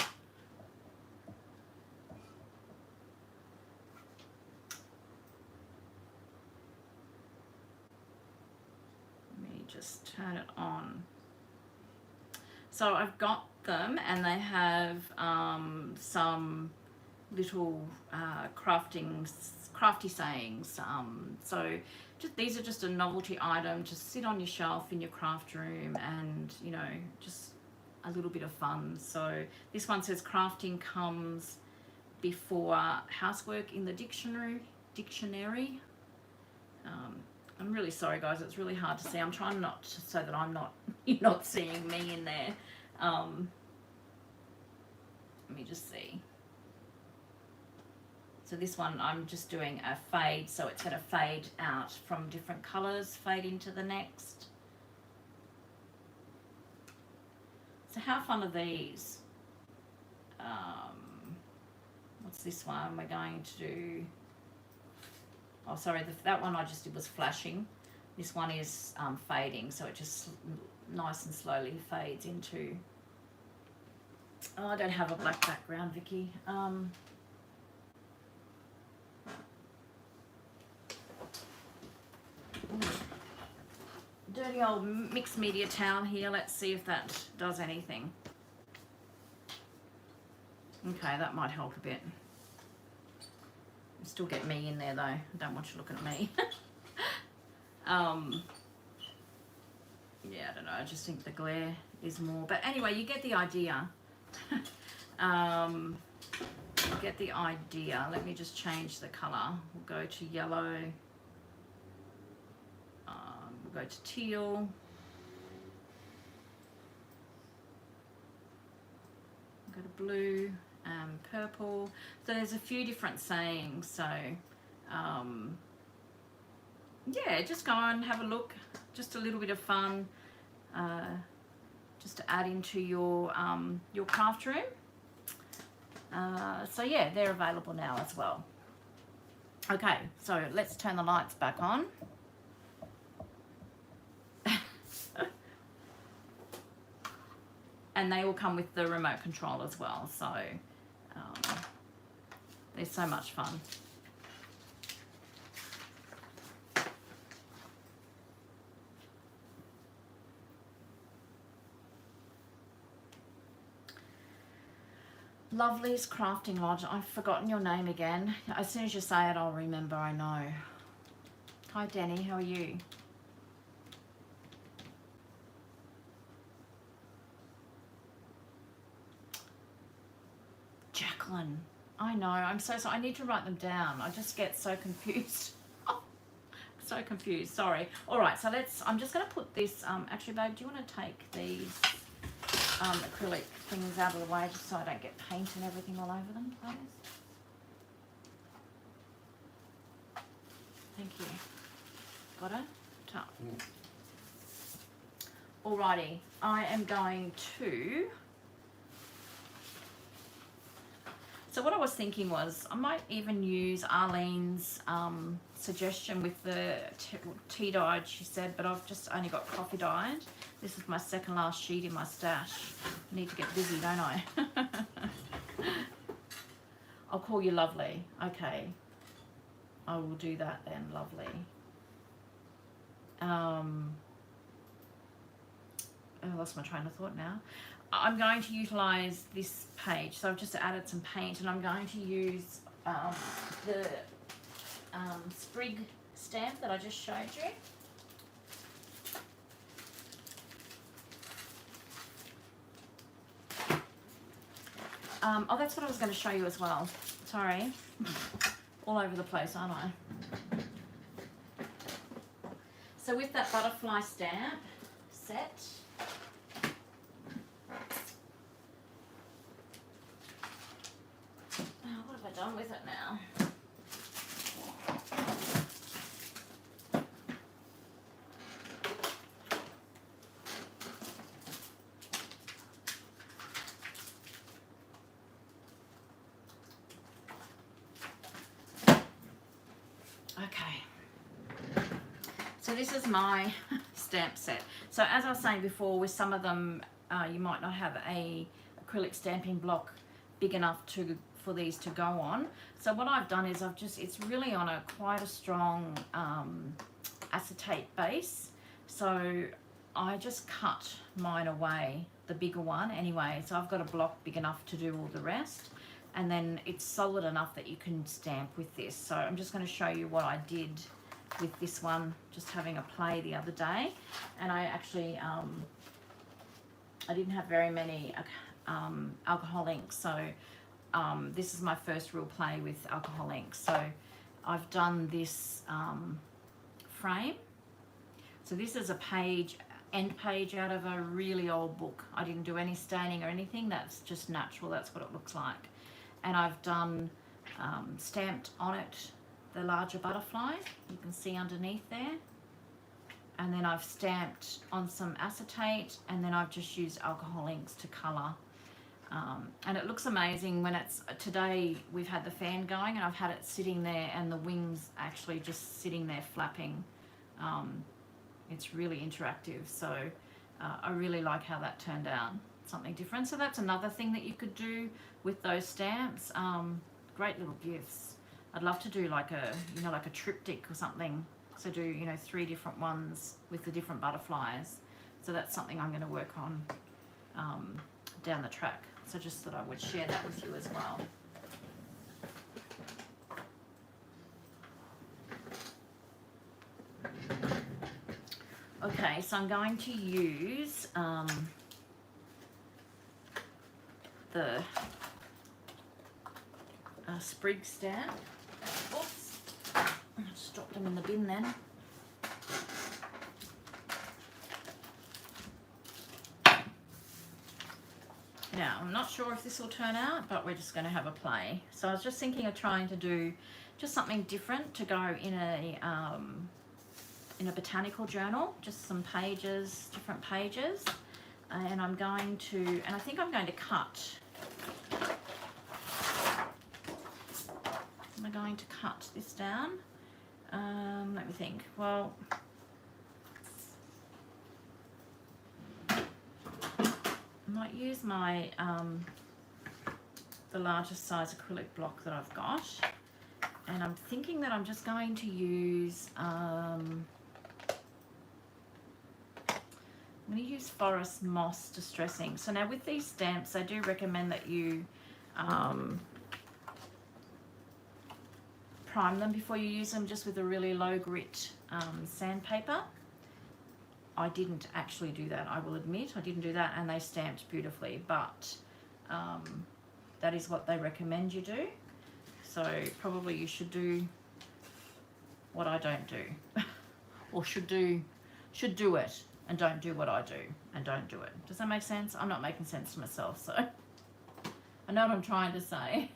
let me just turn it on. So I've got them, and they have some little crafty sayings. So these are just a novelty item to sit on your shelf in your craft room, and you know, just a little bit of fun. So this one says crafting comes before housework in the dictionary. I'm really sorry guys, it's really hard to see. I'm trying not to, so that I'm not, you're not seeing me in there. Let me just see. So this one I'm just doing a fade, so it's going to fade out from different colours, fade into the next. So how fun are these? What's this one? We're going to do, oh sorry, that one I just did was flashing. This one is fading, so it just nice and slowly fades into, oh, I don't have a black background, Vicky. Dirty old mixed media towel here. Let's see if that does anything. Okay, that might help a bit. You still get me in there though. I don't want you looking at me. Yeah, I don't know. I just think the glare is more. But anyway, you get the idea. You get the idea. Let me just change the colour. We'll go to yellow. We'll go to teal. We'll go to blue and purple. So there's a few different sayings. So yeah, just go and have a look. Just a little bit of fun, just to add into your craft room. So yeah, they're available now as well. Okay, so let's turn the lights back on. And they all come with the remote control as well, so they're so much fun. Lovely's Crafting Lodge. I've forgotten your name again. As soon as you say it, I'll remember, I know. Hi, Danny. How are you? Jacqueline. I know. I'm so sorry. I need to write them down. I just get so confused. So confused. Sorry. All right. So I'm just going to put this. Actually, babe, do you want to take these acrylic things out of the way just so I don't get paint and everything all over them, please? Thank you. Got it? Tough. Alrighty, I am going to, so what I was thinking was I might even use Arlene's suggestion with the tea dyed, she said, but I've just only got coffee dyed. This is my second last sheet in my stash. I need to get busy, don't I? I'll call you Lovely. Okay. I will do that then, Lovely. I lost my train of thought now. I'm going to utilize this page. So I've just added some paint, and I'm going to use the sprig stamp that I just showed you. Oh, that's what I was going to show you as well. Sorry. All over the place, aren't I? So with that butterfly stamp set, what have I done with it now? Okay, so this is my stamp set. So as I was saying before, with some of them you might not have a acrylic stamping block big enough for these to go on. So what I've done is it's really on quite a strong acetate base. So I just cut mine away, the bigger one anyway. So I've got a block big enough to do all the rest. And then it's solid enough that you can stamp with this. So I'm just going to show you what I did with this one, just having a play the other day. And I actually, I didn't have very many alcohol inks, so this is my first real play with alcohol ink. So I've done this frame. So this is a end page out of a really old book. I didn't do any staining or anything, that's just natural, that's what it looks like. And I've done stamped on it the larger butterfly, you can see underneath there. And then I've stamped on some acetate, and then I've just used alcohol inks to colour. And it looks amazing when today we've had the fan going and I've had it sitting there and the wings actually just sitting there flapping. It's really interactive, so I really like how that turned out. Something different. So that's another thing that you could do with those stamps. Great little gifts. I'd love to do like a triptych or something. So do 3 different ones with the different butterflies. So that's something I'm going to work on down the track. So just thought I would share that with you as well. Okay, so I'm going to use the sprig stamp. Oops, I just dropped them in the bin then. Now, I'm not sure if this will turn out, but we're just going to have a play. So I was just thinking of trying to do just something different to go in a botanical journal, just some pages, different pages. And I'm going to, and I think I'm going to cut. Am I going to cut this down? Let me think. Well, I might use my the largest size acrylic block that I've got, and I'm thinking that I'm just going to use I'm going to use Forest Moss Distressing. So now with these stamps, I do recommend that you prime them before you use them, just with a really low grit sandpaper. I didn't actually do that, I will admit. I didn't do that, and they stamped beautifully, but that is what they recommend you do. So probably you should do what I don't do, or should do it and don't do what I do and don't do it. Does that make sense? I'm not making sense to myself, so I know what I'm trying to say.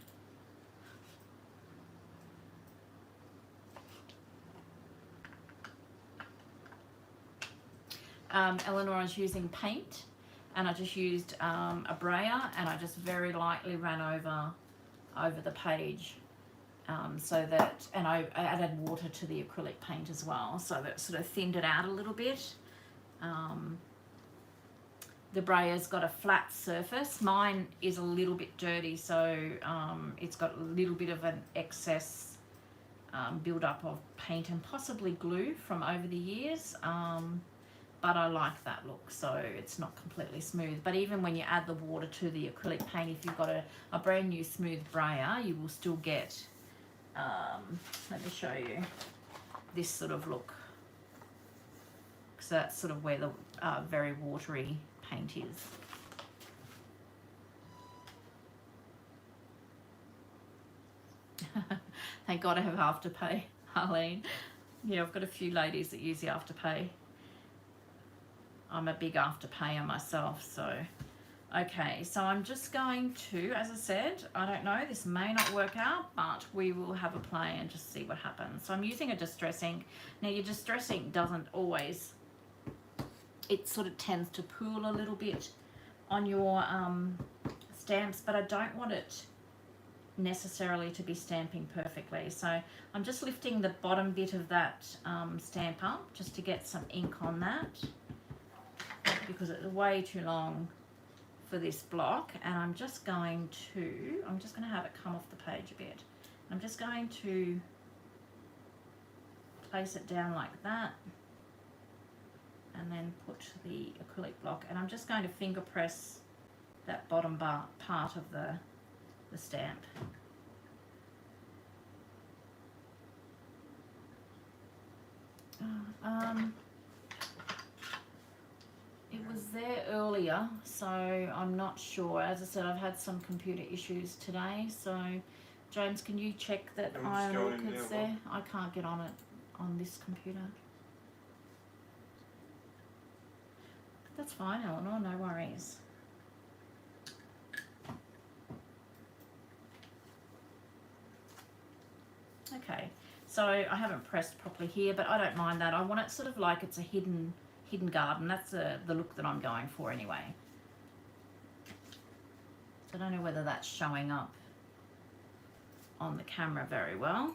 Eleanor is using paint, and I just used a brayer, and I just very lightly ran over the page, so that, and I added water to the acrylic paint as well, so that sort of thinned it out a little bit. The brayer's got a flat surface. Mine is a little bit dirty, so it's got a little bit of an excess build-up of paint and possibly glue from over the years. but I like that look, so it's not completely smooth. But even when you add the water to the acrylic paint, if you've got a brand new smooth brayer, you will still get, let me show you, this sort of look. So that's sort of where the very watery paint is. Thank God I have Afterpay, Arlene. Yeah, I've got a few ladies that use the Afterpay. I'm a big Afterpayer myself, so. Okay, so I'm just going to, as I said, I don't know, this may not work out, but we will have a play and just see what happens. So I'm using a distress ink. Now your distress ink doesn't always, it sort of tends to pool a little bit on your stamps, but I don't want it necessarily to be stamping perfectly. So I'm just lifting the bottom bit of that stamp up just to get some ink on that, because it's way too long for this block. And I'm just going to have it come off the page a bit. I'm just going to place it down like that and then put the acrylic block, and I'm just going to finger press that bottom part of the stamp. It was there earlier, so I'm not sure. As I said, I've had some computer issues today, so James, can you check that Iron Orchid's there? I can't get on it on this computer. That's fine, Eleanor, no worries. Okay, so I haven't pressed properly here, but I don't mind that. I want it sort of like it's a hidden garden. That's the look that I'm going for anyway. So I don't know whether that's showing up on the camera very well.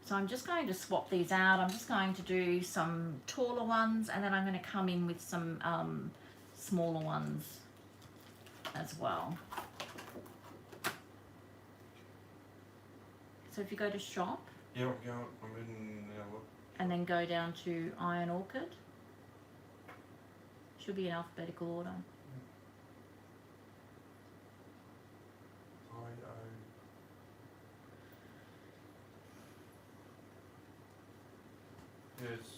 So I'm just going to swap these out. I'm just going to do some taller ones, and then I'm going to come in with some smaller ones as well. So if you go to shop, yeah, I'm in now. And then go down to Iron Orchid, should be in alphabetical order. Yes.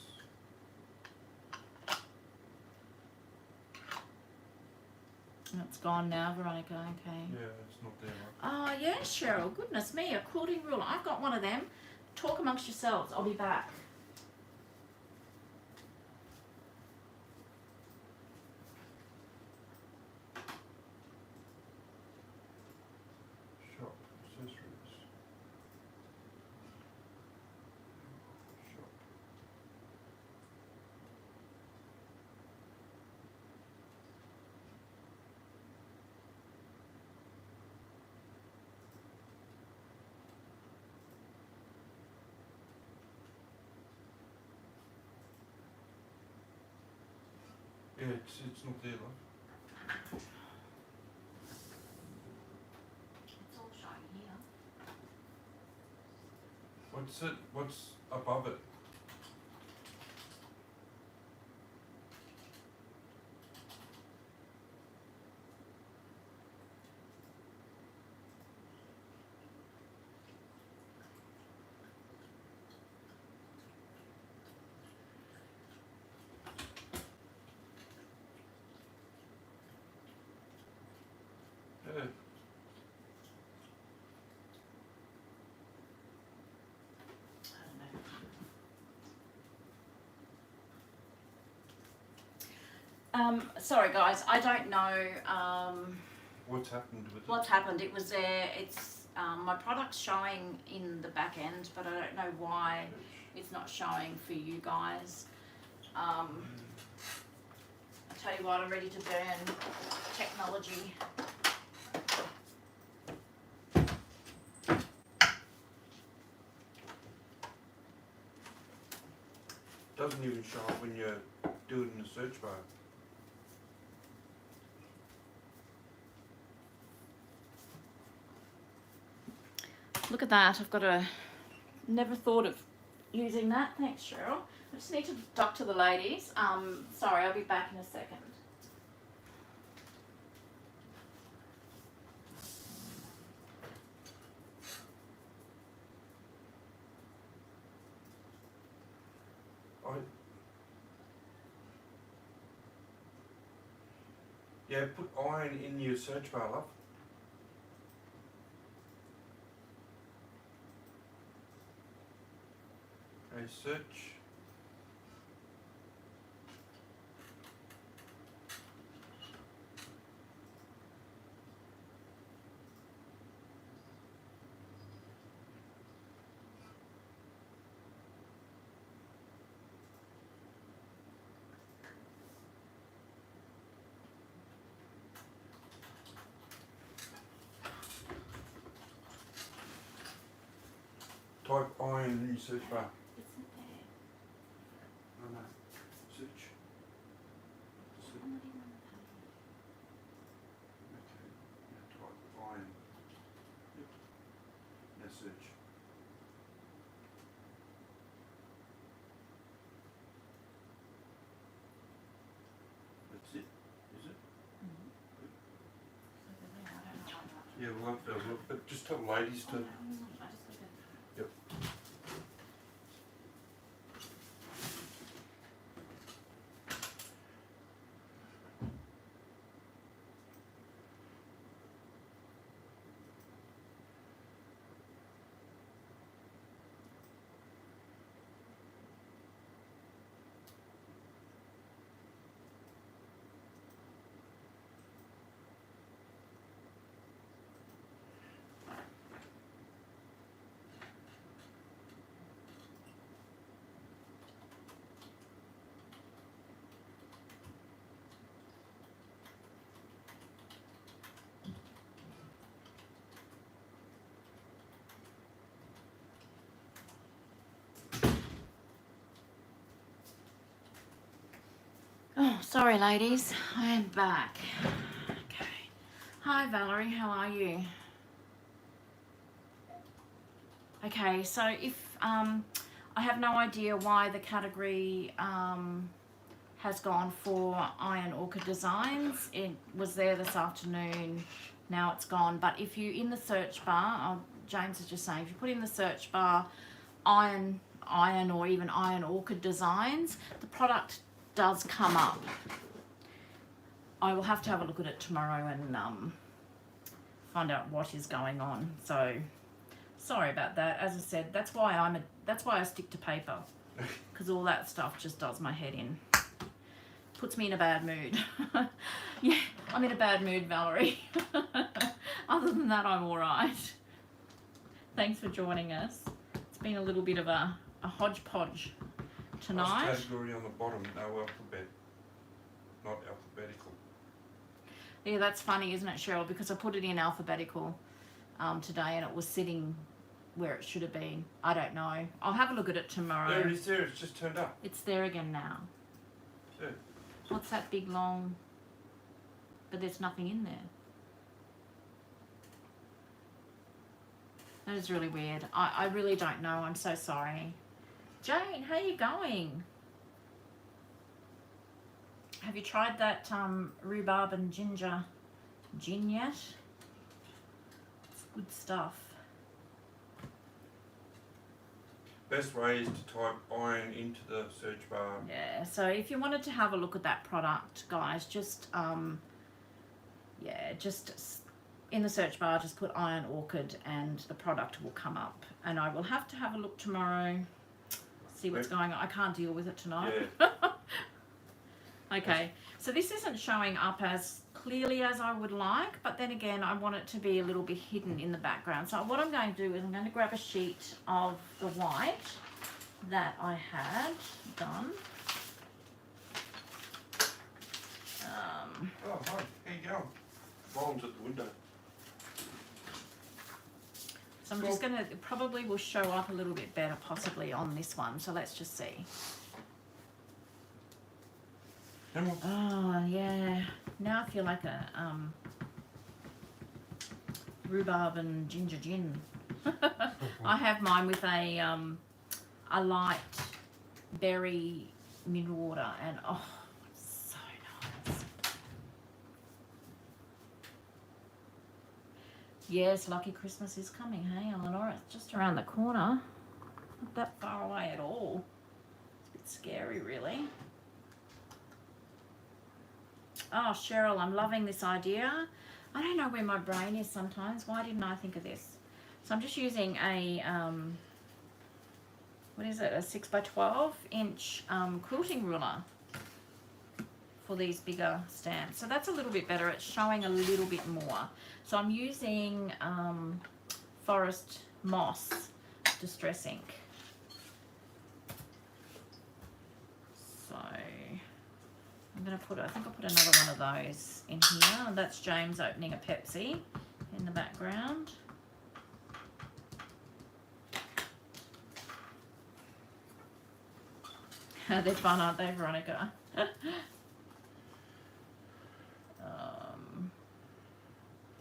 And it's gone now, Veronica, okay. Yeah, it's not there. Oh, yeah, Cheryl, goodness me, a quilting ruler. I've got one of them. Talk amongst yourselves, I'll be back. Shop accessories. Shop. Yeah, it's not there, love. It's all showing here. What's it? What's above it? Yeah. Sorry guys, I don't know What's happened with it? what's happened. It was there, it's my product's showing in the back end, but I don't know why it's not showing for you guys. I tell you what, I'm ready to burn technology. Doesn't even show up when you do it in the search bar. Look at that, I've got a, never thought of using that. Thanks, Cheryl. I just need to talk to the ladies. Sorry, I'll be back in a second. Yeah, put iron in your search bar, love. Okay, search. Type iron in your search bar. It's not there. No. Search. I'm not even on the page. Okay. Now type iron. Yep. Now search. That's it. Is it? Yeah, we'll have to have a look. But just tell the ladies to. Yep. Oh, sorry, ladies. I am back. Okay. Hi, Valerie. How are you? Okay, so if I have no idea why the category has gone for Iron Orchid Designs. It was there this afternoon. Now it's gone. But if you in the search bar, James is just saying, if you put in the search bar iron or even Iron Orchid Designs, the product does come up. I will have to have a look at it tomorrow and find out what is going on. So sorry about that. As I said, that's why I stick to paper, because all that stuff just does my head in. Puts me in a bad mood. Yeah, I'm in a bad mood, Valerie. Other than that, I'm all right. Thanks for joining us. It's been a little bit of a hodgepodge tonight. Last category on the bottom, no alphabet, not alphabetical. Yeah, that's funny, isn't it, Cheryl? Because I put it in alphabetical today and it was sitting where it should have been. I don't know. I'll have a look at it tomorrow. There it is there, it's just turned up. It's there again now. Yeah. What's that big long... But there's nothing in there. That is really weird. I really don't know. I'm so sorry. Jane, how you going? Have you tried that rhubarb and ginger gin yet? It's good stuff. Best way is to type iron into the search bar. Yeah, so if you wanted to have a look at that product, guys, just just in the search bar, just put Iron Orchid and the product will come up. And I will have to have a look tomorrow, see what's going on. I can't deal with it tonight. Yeah. Okay, so this isn't showing up as clearly as I would like, but then again, I want it to be a little bit hidden in the background. So what I'm going to do is I'm going to grab a sheet of the white that I had done. Oh, hi, how you going? Rollins at the window. So I'm just going to, it probably will show up a little bit better possibly on this one. So let's just see. Oh, yeah. Now I feel like a rhubarb and ginger gin. I have mine with a a light berry mineral water, and oh, it's so nice. Yes, Lucky Christmas is coming, hey Eleanor? It's just around the corner. Not that far away at all. It's a bit scary, really. Oh, Cheryl, I'm loving this idea. I don't know where my brain is sometimes. Why didn't I think of this? So I'm just using a, what is it, a 6x12 inch quilting ruler for these bigger stamps. So that's a little bit better. It's showing a little bit more. So I'm using Forest Moss Distress Ink. So I'm going to put, I think I'll put another one of those in here. And that's James opening a Pepsi in the background. They're fun, aren't they, Veronica?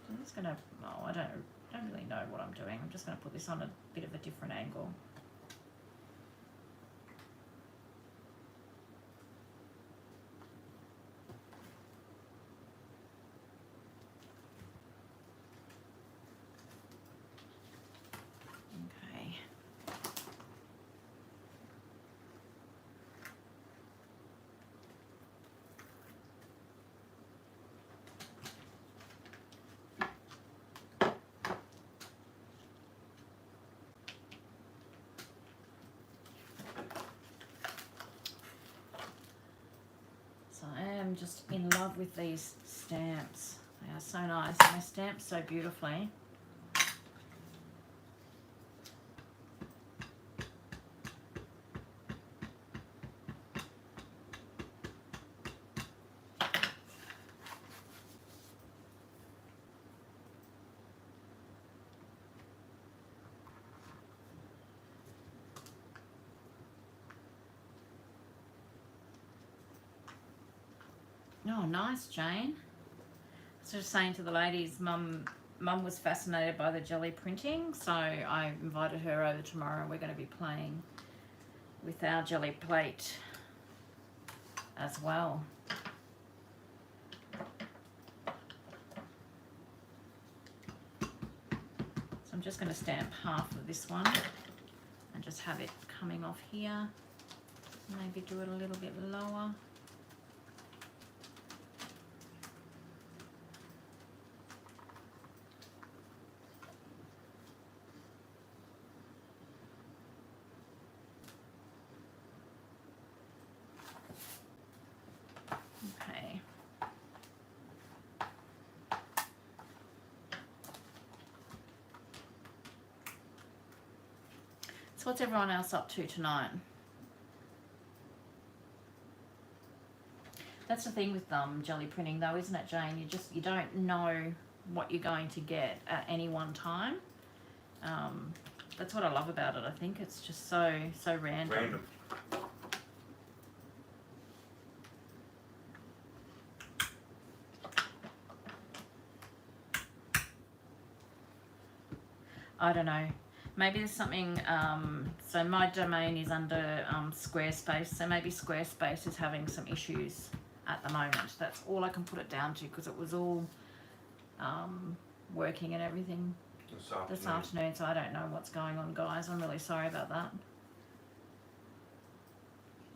I'm just going to, oh, I don't really know what I'm doing. I'm just going to put this on a bit of a different angle. Okay. So I am just in love with these stamps. They are so nice and they stamp so beautifully. Oh, nice, Jane. So just saying to the ladies, Mum was fascinated by the jelly printing, so I invited her over tomorrow and we're going to be playing with our jelly plate as well. So I'm just going to stamp half of this one and just have it coming off here. Maybe do it a little bit lower. Okay. So what's everyone else up to tonight? That's the thing with jelly printing though, isn't it, Jane? You don't know what you're going to get at any one time. That's what I love about it. I think it's just so random. I don't know. Maybe there's something, so my domain is under Squarespace, so maybe Squarespace is having some issues at the moment. That's all I can put it down to, because it was all working and everything this afternoon, so I don't know what's going on, guys. I'm really sorry about that.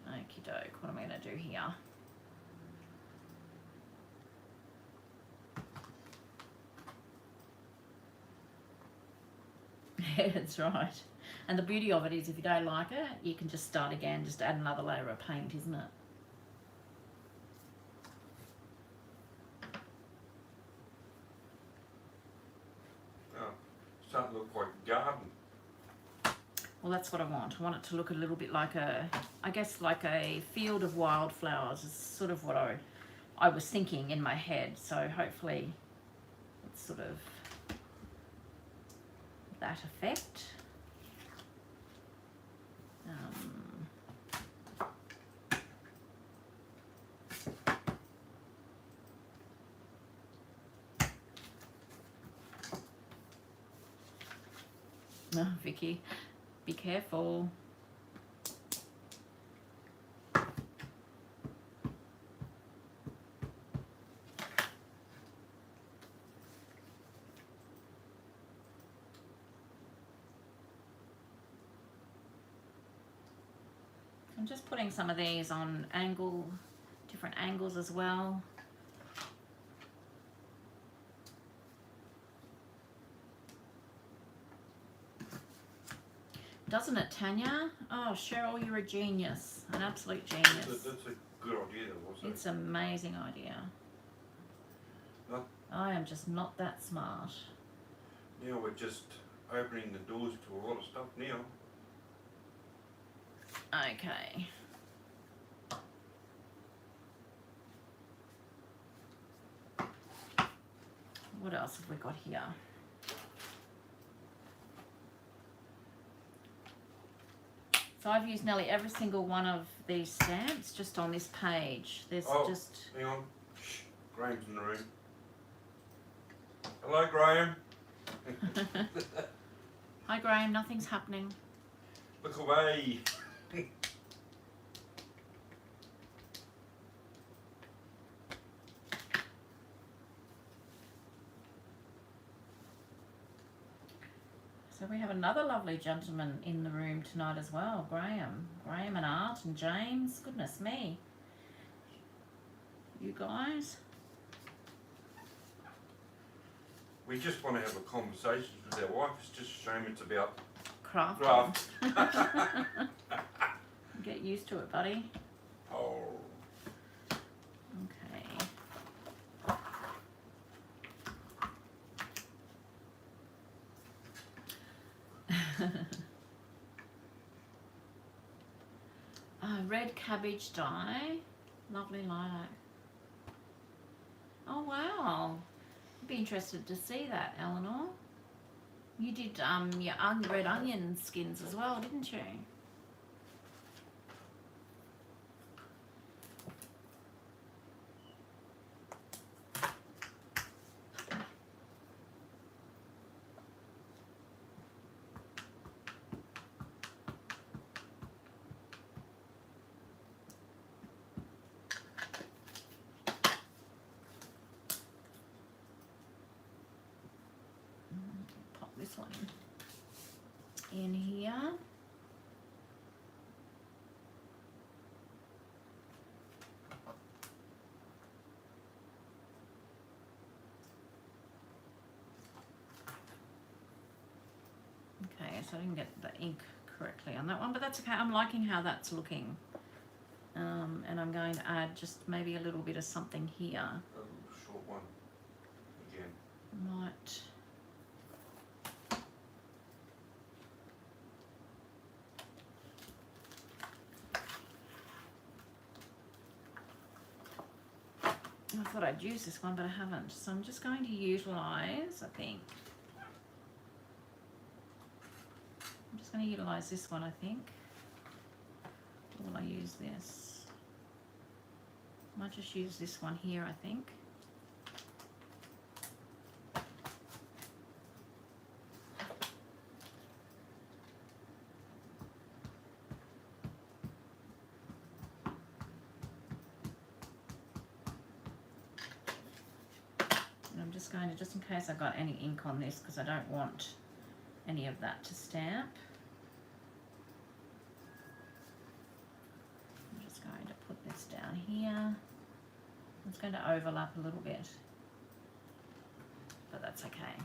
Okie doke, what am I going to do here? Yeah, that's right. And the beauty of it is if you don't like it, you can just start again, just add another layer of paint, isn't it? Oh, starting to look like a garden. Well, that's what I want. I want it to look a little bit like I guess like a field of wildflowers is sort of what I was thinking in my head. So hopefully it's sort of that effect. Oh, Vicky, be careful. I'm just putting some of these on different angles as well. Doesn't it, Tanya? Oh, Cheryl, you're a genius. An absolute genius. That's a good idea, though, wasn't it? It's an amazing idea. No. I am just not that smart. Now we're just opening the doors to a lot of stuff now. Okay. What else have we got here? So I've used nearly every single one of these stamps just on this page. There's just... Hang on. Shh. Graham's in the room. Hello, Graham. Hi, Graham. Nothing's happening. Look away. So we have another lovely gentleman in the room tonight as well, Graham. Graham and Art and James. Goodness me. You guys. We just want to have a conversation with our wife. It's just a shame it's about Craft. Get used to it, buddy. Oh. Okay. Red cabbage dye. Lovely lilac. Oh wow. I'd be interested to see that, Eleanor. You did your red onion skins as well, didn't you? Pop this one in here. Okay, so I didn't get the ink correctly on that one, but that's okay. I'm liking how that's looking. And I'm going to add just maybe a little bit of something here. A short one again. Might. I thought I'd use this one, but I haven't. So I'm just going to utilise, I think. I'm just going to utilise this one, I think. Or will I use this? I might just use this one here, I think. And I'm just going to, just in case I've got any ink on this, because I don't want any of that to stamp. I'm just going to put this down here. It's going to overlap a little bit, but that's okay.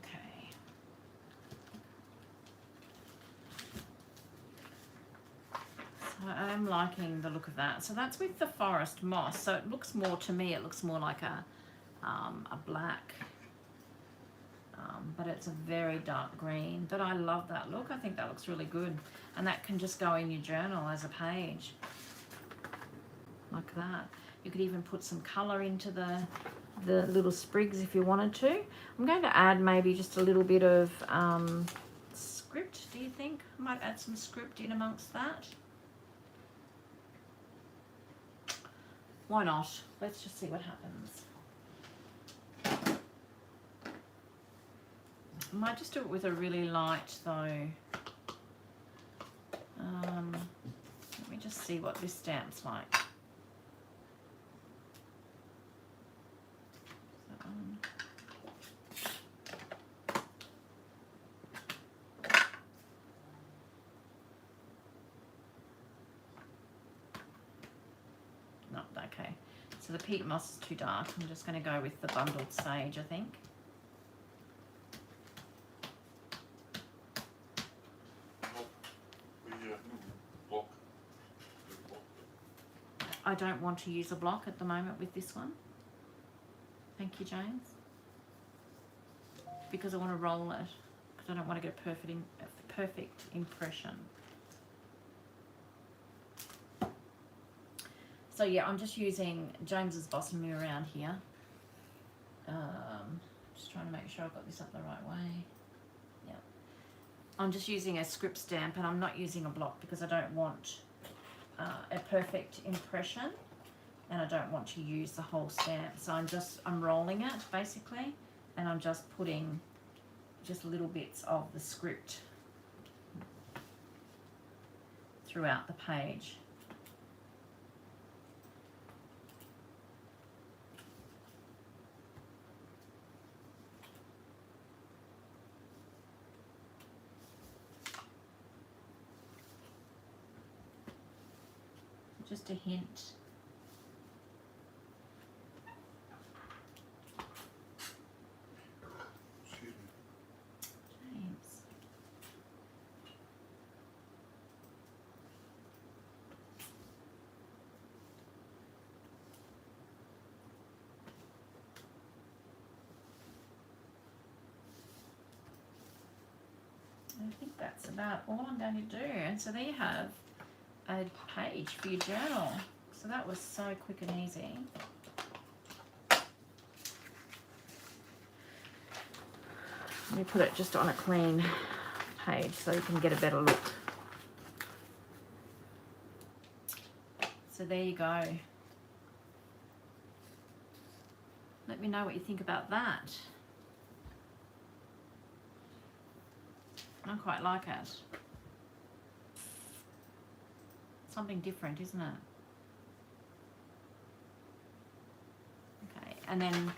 Okay. So I am liking the look of that. So that's with the forest moss. So it looks more, to me, it looks more like a black, but it's a very dark green. But I love that look. I think that looks really good. And that can just go in your journal as a page. Like that. You could even put some colour into the little sprigs if you wanted to. I'm going to add maybe just a little bit of script, do you think? I might add some script in amongst that. Why not? Let's just see what happens. I might just do it with a really light though. Let me just see what this stamp's like. No, okay. So the peat moss is too dark. I'm just going to go with the bundled sage, I think. I don't want to use a block at the moment with this one. Thank you, James. Because I want to roll it. Because I don't want to get a perfect impression. So yeah, I'm just using James's bossing me around here. Just trying to make sure I've got this up the right way. Yeah. I'm just using a script stamp and I'm not using a block because I don't want a perfect impression and I don't want to use the whole stamp. So I'm rolling it basically and I'm just putting just little bits of the script throughout the page. Just a hint. Excuse me. James. I think that's about all I'm going to do. And so there you have a page for your journal. So that was so quick and easy. Let me put it just on a clean page so you can get a better look. So there you go. Let me know what you think about that. I quite like it. Something different, isn't it? Okay, and then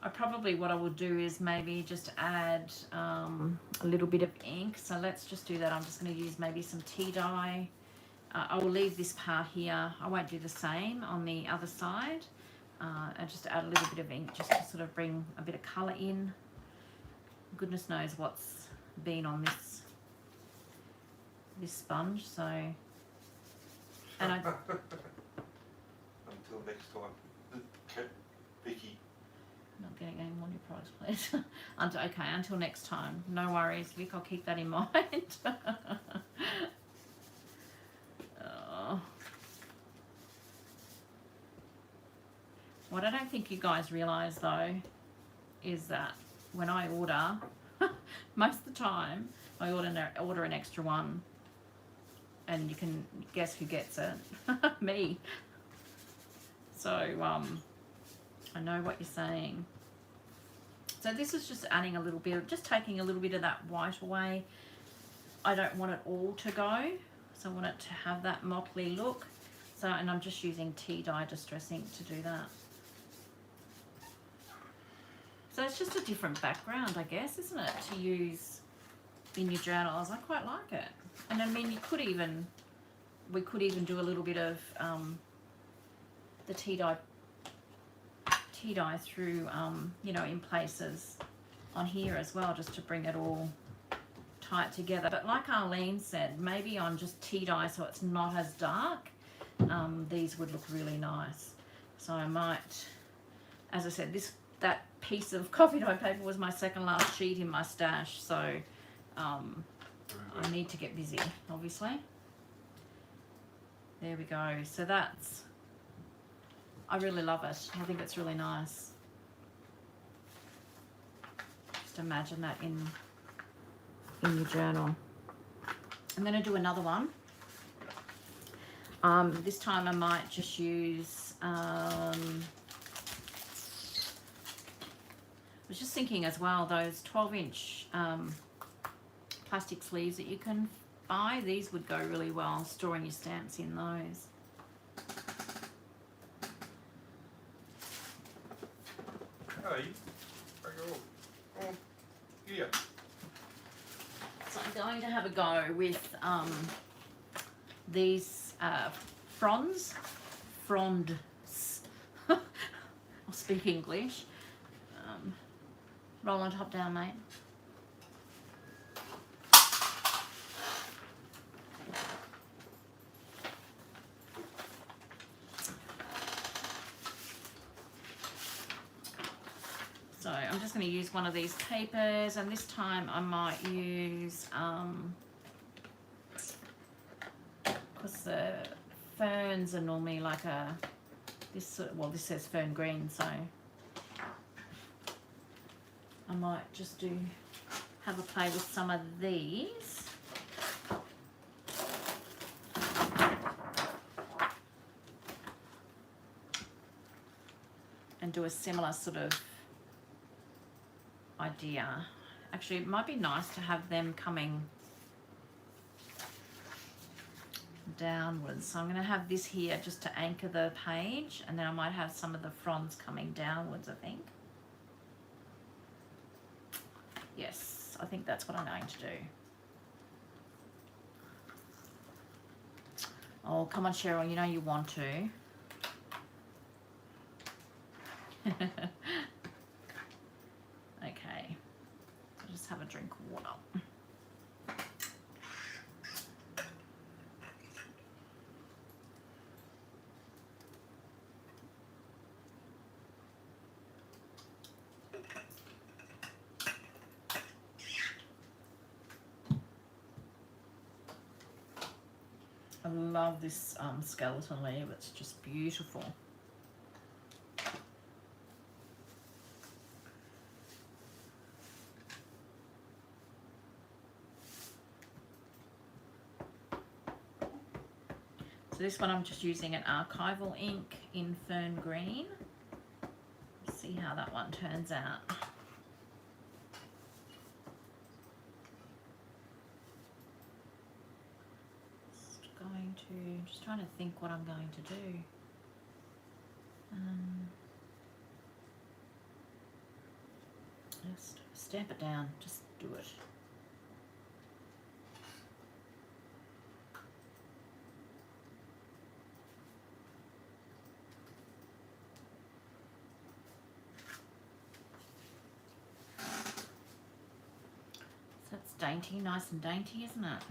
what I will do is maybe just add a little bit of ink. So let's just do that. I'm just going to use maybe some tea dye. I will leave this part here. I won't do the same on the other side. And just add a little bit of ink just to sort of bring a bit of colour in. Goodness knows what's been on this sponge. So, and Until next time. Vicky. Not getting any more new products, please. Okay, until next time. No worries, Vic, I'll keep that in mind. Oh. What I don't think you guys realise though is that when I order, most of the time I order an extra one, and you can guess who gets it. Me. So I know what you're saying. So this is just adding a little bit, just taking a little bit of that white away. I don't want it all to go, so I want it to have that motley look. So, and I'm just using tea dye distress ink to do that. So it's just a different background, I guess, isn't it, to use in your journals. I quite like it. And I mean, we could even do a little bit of the tea dye through, you know, in places on here as well, just to bring it all tight together. But like Arlene said, maybe on just tea dye so it's not as dark, these would look really nice. So I might, as I said, that piece of coffee dye paper was my second last sheet in my stash, so I need to get busy, obviously. There we go. So that's, I really love it. I think it's really nice. Just imagine that in your journal. I'm going to do another one. This time I might just use was just thinking as well, those 12-inch plastic sleeves that you can buy, these would go really well, storing your stamps in those. Hey, bring it all. Oh, yeah. So I'm going to have a go with these fronds. I'll speak English. Roll on top down, mate. So I'm just going to use one of these papers, and this time I might use, because the ferns are normally like a, this says fern green, so I might just have a play with some of these. And do a similar sort of idea. Actually, it might be nice to have them coming downwards. So I'm going to have this here just to anchor the page, and then I might have some of the fronds coming downwards, I think. Yes, I think that's what I'm going to do. Oh, come on, Cheryl, you know you want to. Okay, I'll just have a drink of water. I love this skeleton leaf, it's just beautiful. So this one I'm just using an archival ink in fern green. Let's see how that one turns out. Just trying to think what I'm going to do. Just stamp it down, just do it. So that's dainty, nice and dainty, isn't it?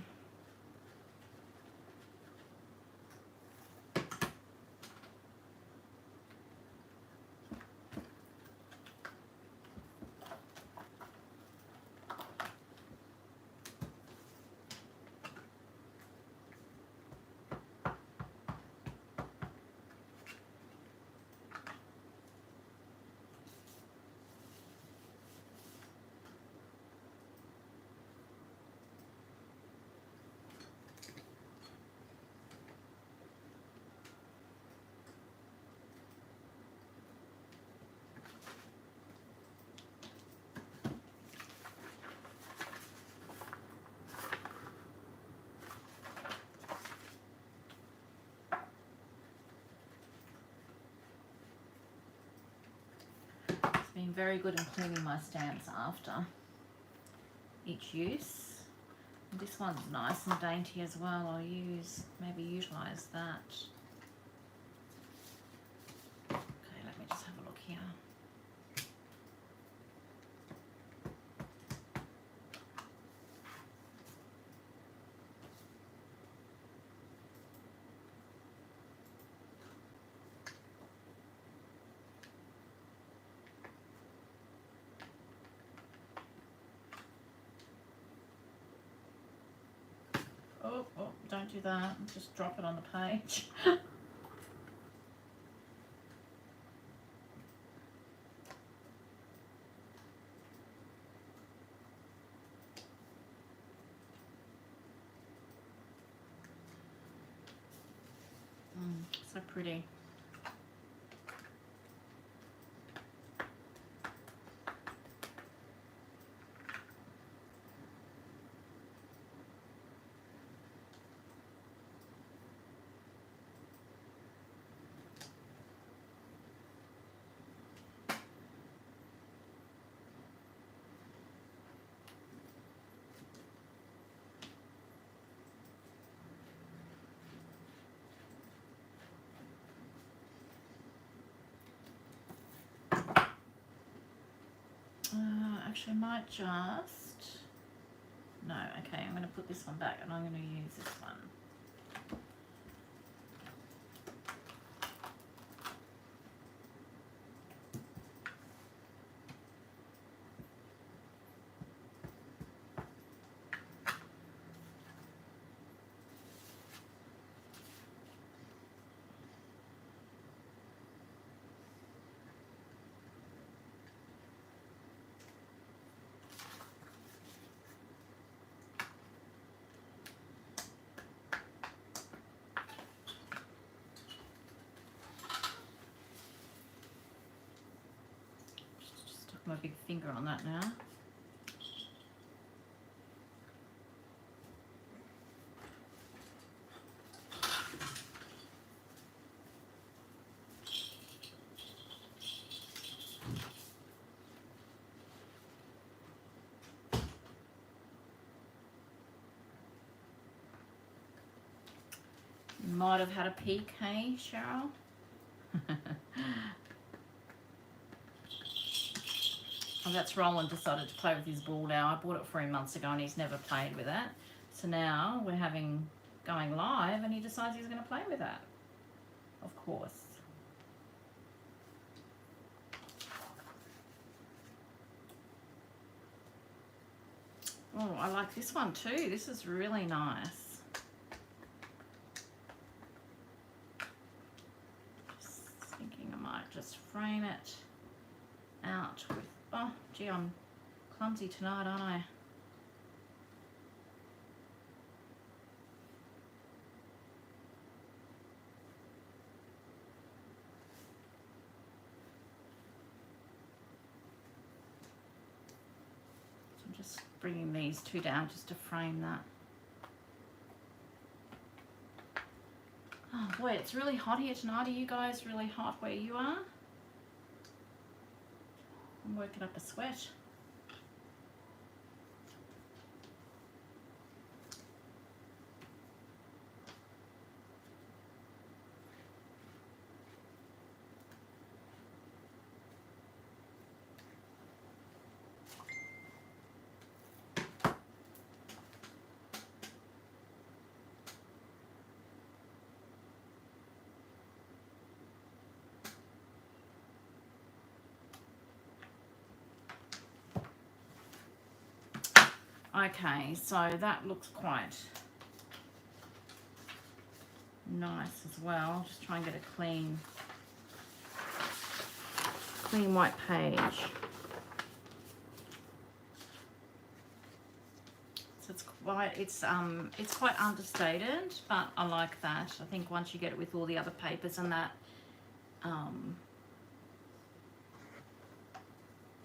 Been very good in cleaning my stamps after each use. And this one's nice and dainty as well. I'll maybe utilize that. Okay, let me just have a look here. Oh, don't do that. Just drop it on the page. So pretty. actually might just, no, okay, I'm going to put this one back and I'm going to use this one. Just stuck my big finger on that now. Might have had a peek, hey, Cheryl? Oh, that's Roland decided to play with his ball now. I bought it 3 months ago and he's never played with it. So now we're going live and he decides he's going to play with that. Of course. Oh, I like this one too. This is really nice. Just frame it out with, oh gee, I'm clumsy tonight, aren't I? So I'm just bringing these two down just to frame that. Oh boy, it's really hot here tonight. Are you guys really hot where you are? I'm working up a sweat. Okay, so that looks quite nice as well. Just try and get a clean white page. So it's quite understated, but I like that. I think once you get it with all the other papers and that,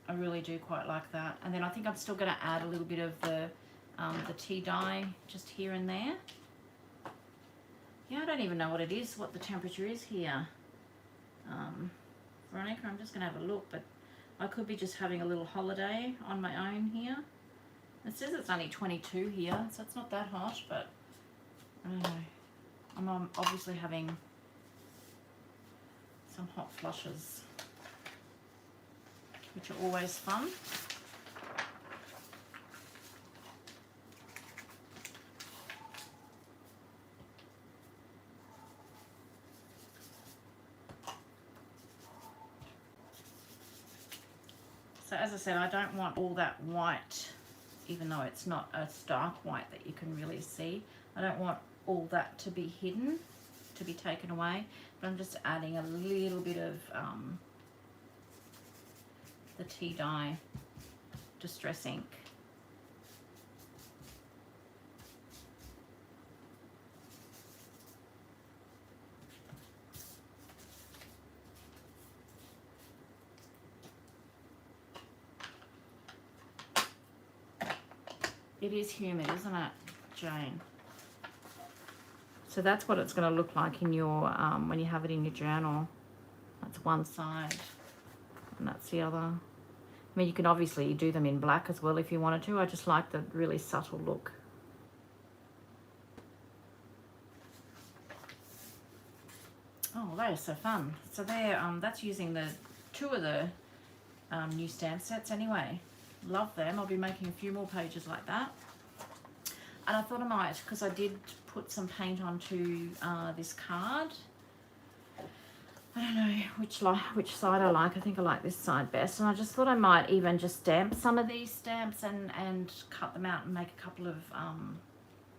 I really do quite like that. And then I think I'm still going to add a little bit of the tea dye just here and there. Yeah, I don't even know what it is, what the temperature is here. Veronica, I'm just going to have a look, but I could be just having a little holiday on my own here. It says it's only 22 here, so it's not that hot, but I don't know. I'm obviously having some hot flushes, which are always fun. So as I said, I don't want all that white, even though it's not a stark white that you can really see. I don't want all that to be hidden, to be taken away, but I'm just adding a little bit of the tea dye distress ink. It is humid, isn't it, Jane? So that's what it's going to look like in your when you have it in your journal. That's one side and that's the other. I mean, you can obviously do them in black as well if you wanted to. I just like the really subtle look. Oh, they're so fun. So they're that's using the two of the new stamp sets anyway. Love them. I'll be making a few more pages like that. And I thought I might, because I did put some paint onto this card. I don't know which side I like. I think I like this side best. And I just thought I might even just stamp some of these stamps and cut them out and make a couple of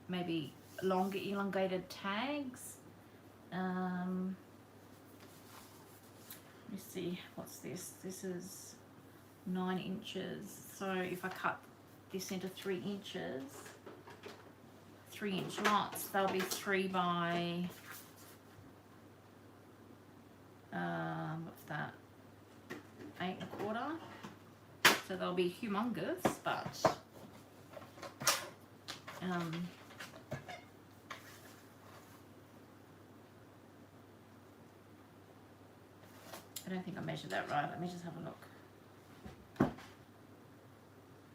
maybe longer elongated tags. Let me see, what's this? This is 9 inches. So if I cut this into 3 inches, 3-inch lots, they'll be 3 by, what's that, 8 1/4. So they'll be humongous, but I don't think I measured that right. Let me just have a look.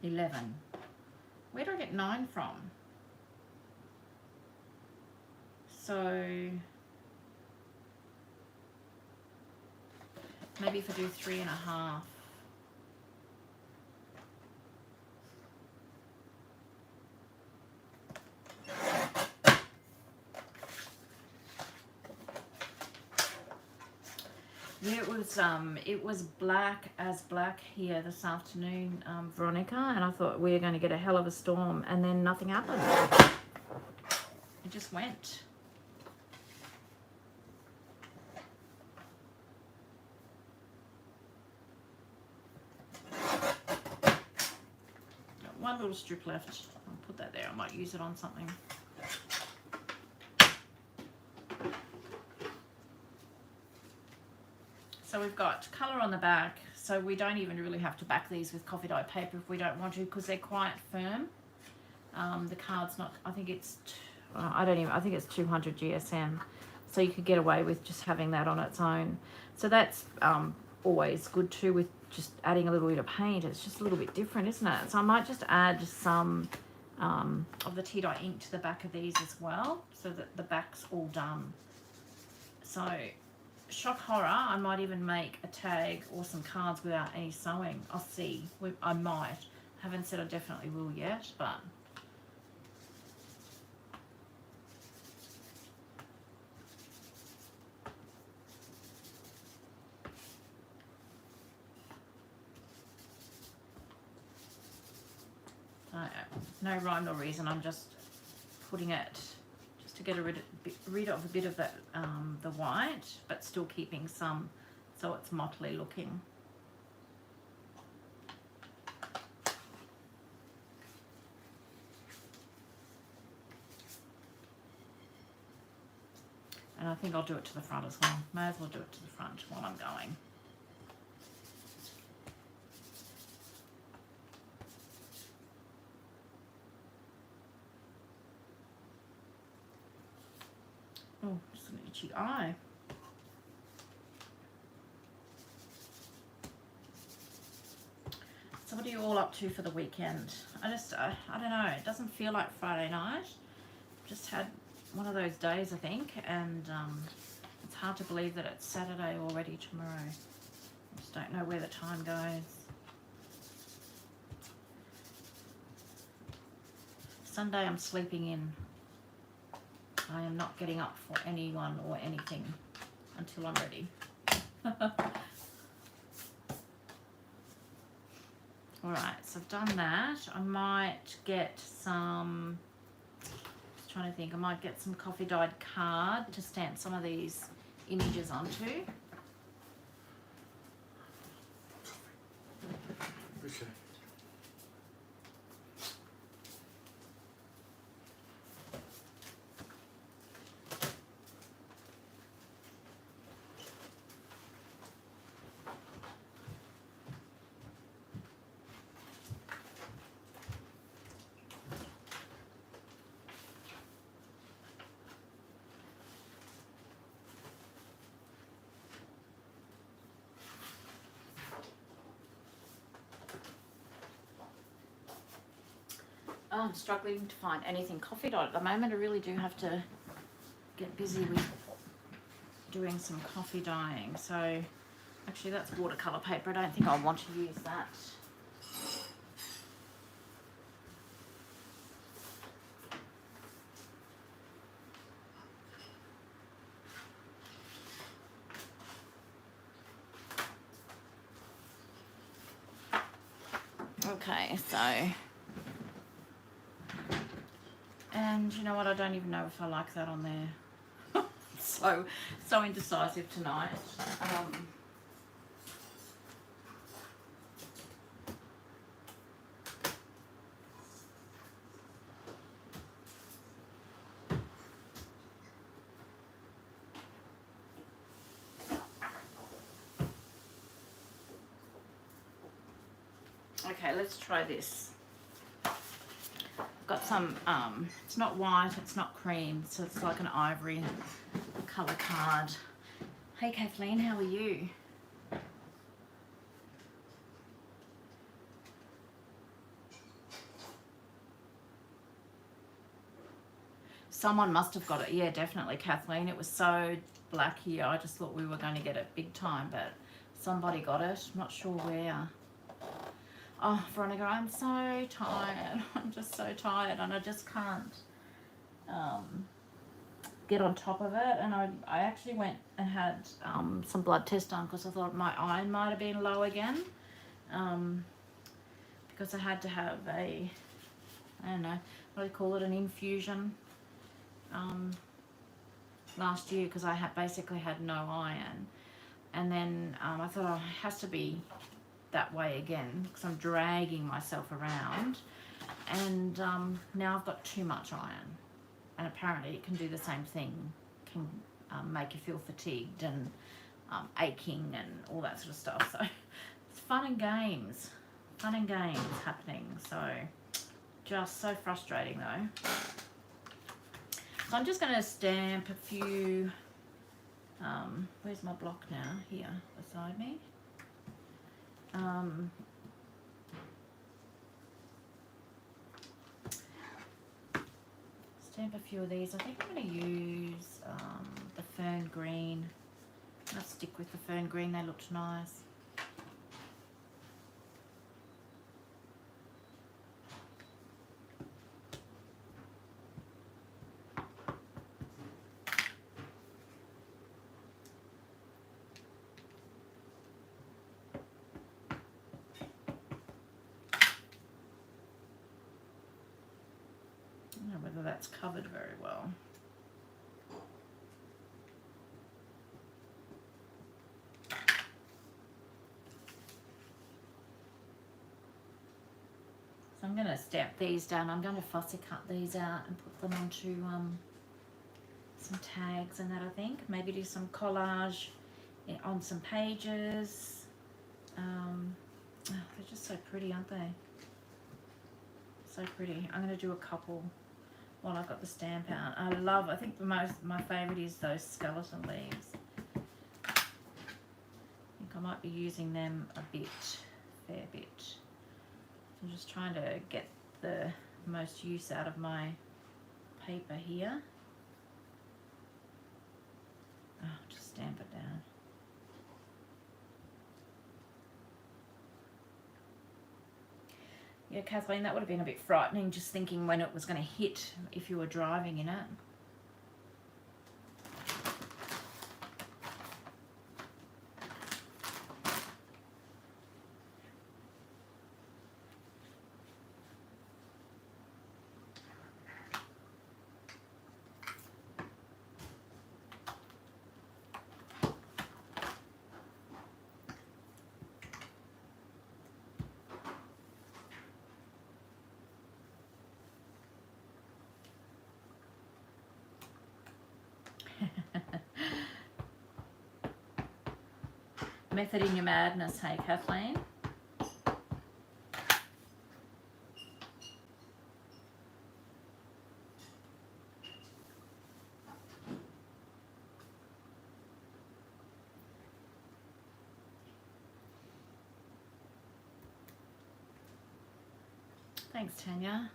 11. Where do I get 9 from? So maybe if I do 3.5. It was black as black here this afternoon, Veronica, and I thought we were going to get a hell of a storm, and then nothing happened. It just went. Got one little strip left. I'll put that there. I might use it on something. So we've got colour on the back, so we don't even really have to back these with coffee dye paper if we don't want to, because they're quite firm. The card's not, I think it's, I think it's 200 GSM, so you could get away with just having that on its own. So that's always good too, with just adding a little bit of paint. It's just a little bit different, isn't it? So I might just add some of the tea dye ink to the back of these as well, so that the back's all done. So shock horror, I might even make a tag or some cards without any sewing. I'll see. I might. Haven't said I definitely will yet, but no rhyme or reason. I'm just putting it just to get rid of a bit of that the white, but still keeping some, so it's motley looking. And I think I'll do it to the front as well. May as well do it to the front while I'm going. Oh, just an itchy eye. So what are you all up to for the weekend? I don't know. It doesn't feel like Friday night. Just had one of those days, I think, and it's hard to believe that it's Saturday already tomorrow. I just don't know where the time goes. Sunday I'm sleeping in. I am not getting up for anyone or anything until I'm ready. Alright, so I've done that. I might get some, just trying to think, I might get some coffee dyed card to stamp some of these images onto. Okay. Oh, I'm struggling to find anything coffee dyed at the moment. I really do have to get busy with doing some coffee dyeing. So actually that's watercolour paper. I don't think I want to use that. Okay, so, and you know what? I don't even know if I like that on there. So indecisive tonight. Okay, let's try this. Got some, it's not white, it's not cream, so it's like an ivory colour card. Hey Kathleen, how are you? Someone must have got it. Yeah, definitely, Kathleen. It was so black here. I just thought we were going to get it big time, but somebody got it. I'm not sure where. Oh, Veronica, I'm so tired. I'm just so tired, and I just can't get on top of it. And I actually went and had some blood tests done because I thought my iron might have been low again. Because I had to have a, I don't know, what do they call it, an infusion last year because I basically had no iron. And then I thought, oh, it has to be that way again because I'm dragging myself around. And now I've got too much iron. And apparently it can do the same thing, can make you feel fatigued and aching and all that sort of stuff. So it's fun and games happening. So just so frustrating though. So I'm just going to stamp a few, where's my block now? Here beside me. Stamp a few of these. I think I'm going to use the fern green. I'll stick with the fern green, they looked nice. I don't know whether that's covered very well. So I'm going to stamp these down. I'm going to fussy cut these out and put them onto some tags and that, I think. Maybe do some collage on some pages. Oh, they're just so pretty, aren't they? So pretty. I'm going to do a couple while I've got the stamp out. I think my favourite is those skeleton leaves. I think I might be using them a fair bit. I'm just trying to get the most use out of my paper here. Oh, just stamp it down. Yeah, Kathleen, that would have been a bit frightening just thinking when it was going to hit if you were driving in it. Method in your madness, hey Kathleen. Thanks, Tanya.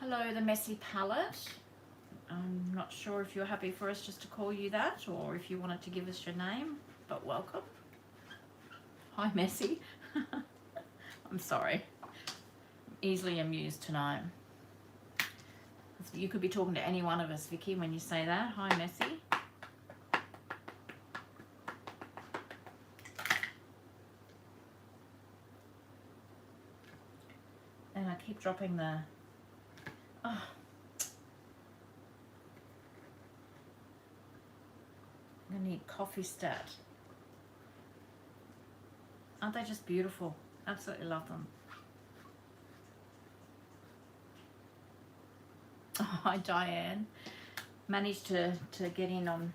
Hello, the messy palette. I'm not sure if you're happy for us just to call you that or if you wanted to give us your name, but welcome. Hi, Messy. I'm sorry. I'm easily amused tonight. You could be talking to any one of us, Vicky, when you say that. Hi, Messy. I keep dropping the... Oh. I'm going to need Coffee Stat. Aren't they just beautiful? Absolutely love them. Oh, hi Diane. Managed to get in on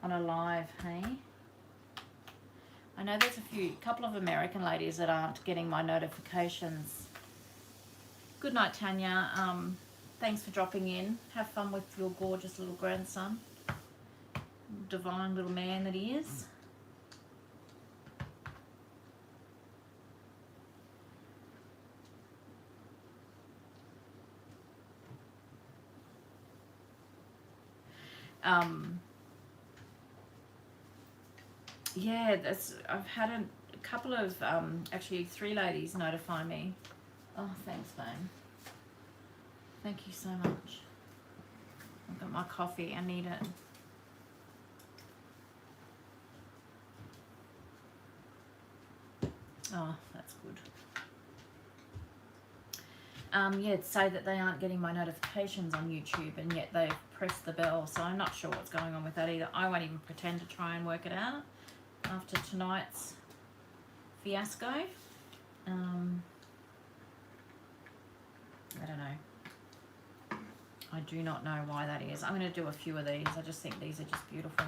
a live, hey? I know there's a couple of American ladies that aren't getting my notifications. Good night, Tanya. Thanks for dropping in. Have fun with your gorgeous little grandson. Divine little man that he is. Yeah, I've had a couple of, actually 3 ladies notify me. Oh, thanks, babe. Thank you so much. I've got my coffee, I need it. Oh, that's good. Yeah, say that they aren't getting my notifications on YouTube and yet they've pressed the bell, so I'm not sure what's going on with that either. I won't even pretend to try and work it out after tonight's fiasco. I don't know. I do not know why that is. I'm going to do a few of these. I just think these are just beautiful.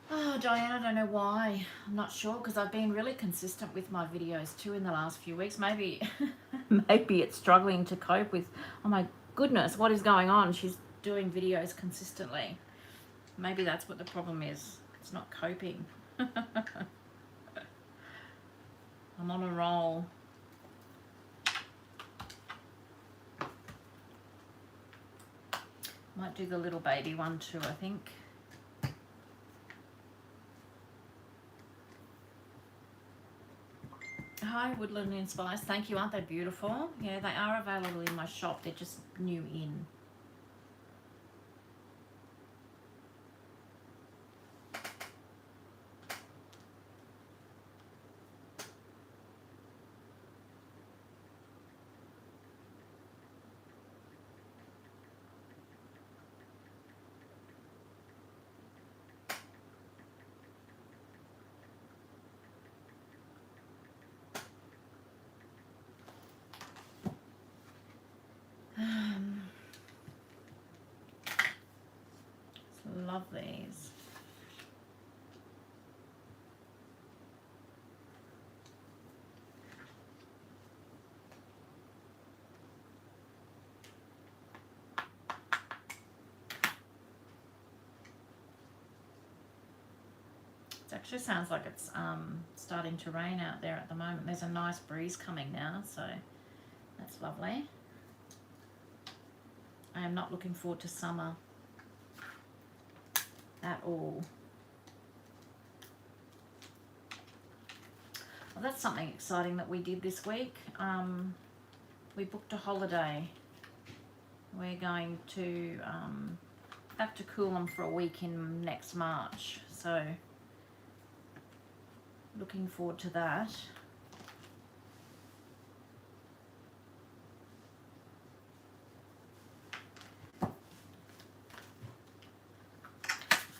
Oh, Diane, I don't know why. I'm not sure because I've been really consistent with my videos too in the last few weeks. Maybe, maybe it's struggling to cope with, oh my goodness, what is going on? She's doing videos consistently. Maybe that's what the problem is. It's not coping. I'm on a roll. Might do the little baby one too, I think. Hi, Woodland and Spice. Thank you. Aren't they beautiful? Yeah, they are available in my shop. They're just new in. Love these. It actually sounds like it's starting to rain out there at the moment. There's a nice breeze coming now, so that's lovely. I am not looking forward to summer at all. Well, that's something exciting that we did this week. We booked a holiday. We're going to back to Coolum for a week in next March, so looking forward to that.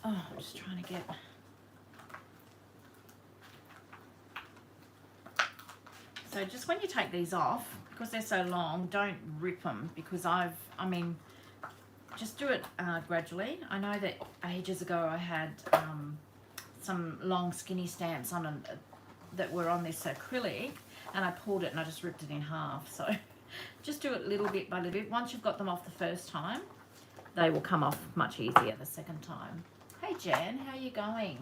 Oh, I'm just trying to get... So just when you take these off, because they're so long, don't rip them, because I mean, just do it gradually. I know that ages ago I had some long skinny stamps on that were on this acrylic, and I pulled it and I just ripped it in half. So just do it little bit by little bit. Once you've got them off the first time, they will come off much easier the second time. Hey Jan, how are you going?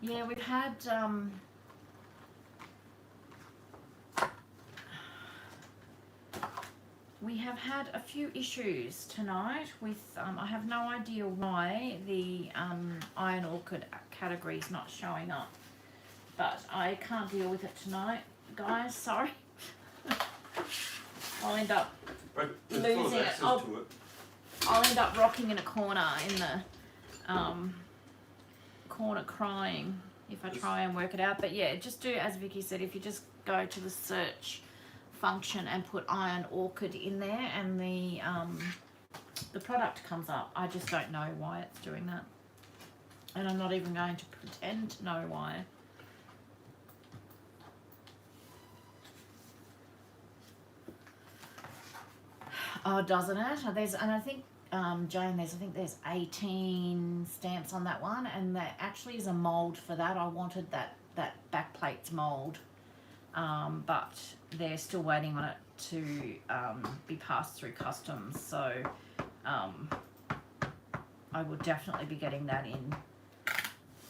Yeah, we've had we have had a few issues tonight with I have no idea why the Iron Orchid category is not showing up, but I can't deal with it tonight, guys. Sorry. I'll end up losing it. I'll end up rocking in a corner in the corner crying if I try and work it out. But yeah, just do as Vicky said. If you just go to the search function and put Iron Orchid in there, and the product comes up. I just don't know why it's doing that, and I'm not even going to pretend to know why. Oh, doesn't it? And I think Jane, there's 18 stamps on that one, and that actually is a mold for that. I wanted that back plates mold, but they're still waiting on it to be passed through customs. So I will definitely be getting that in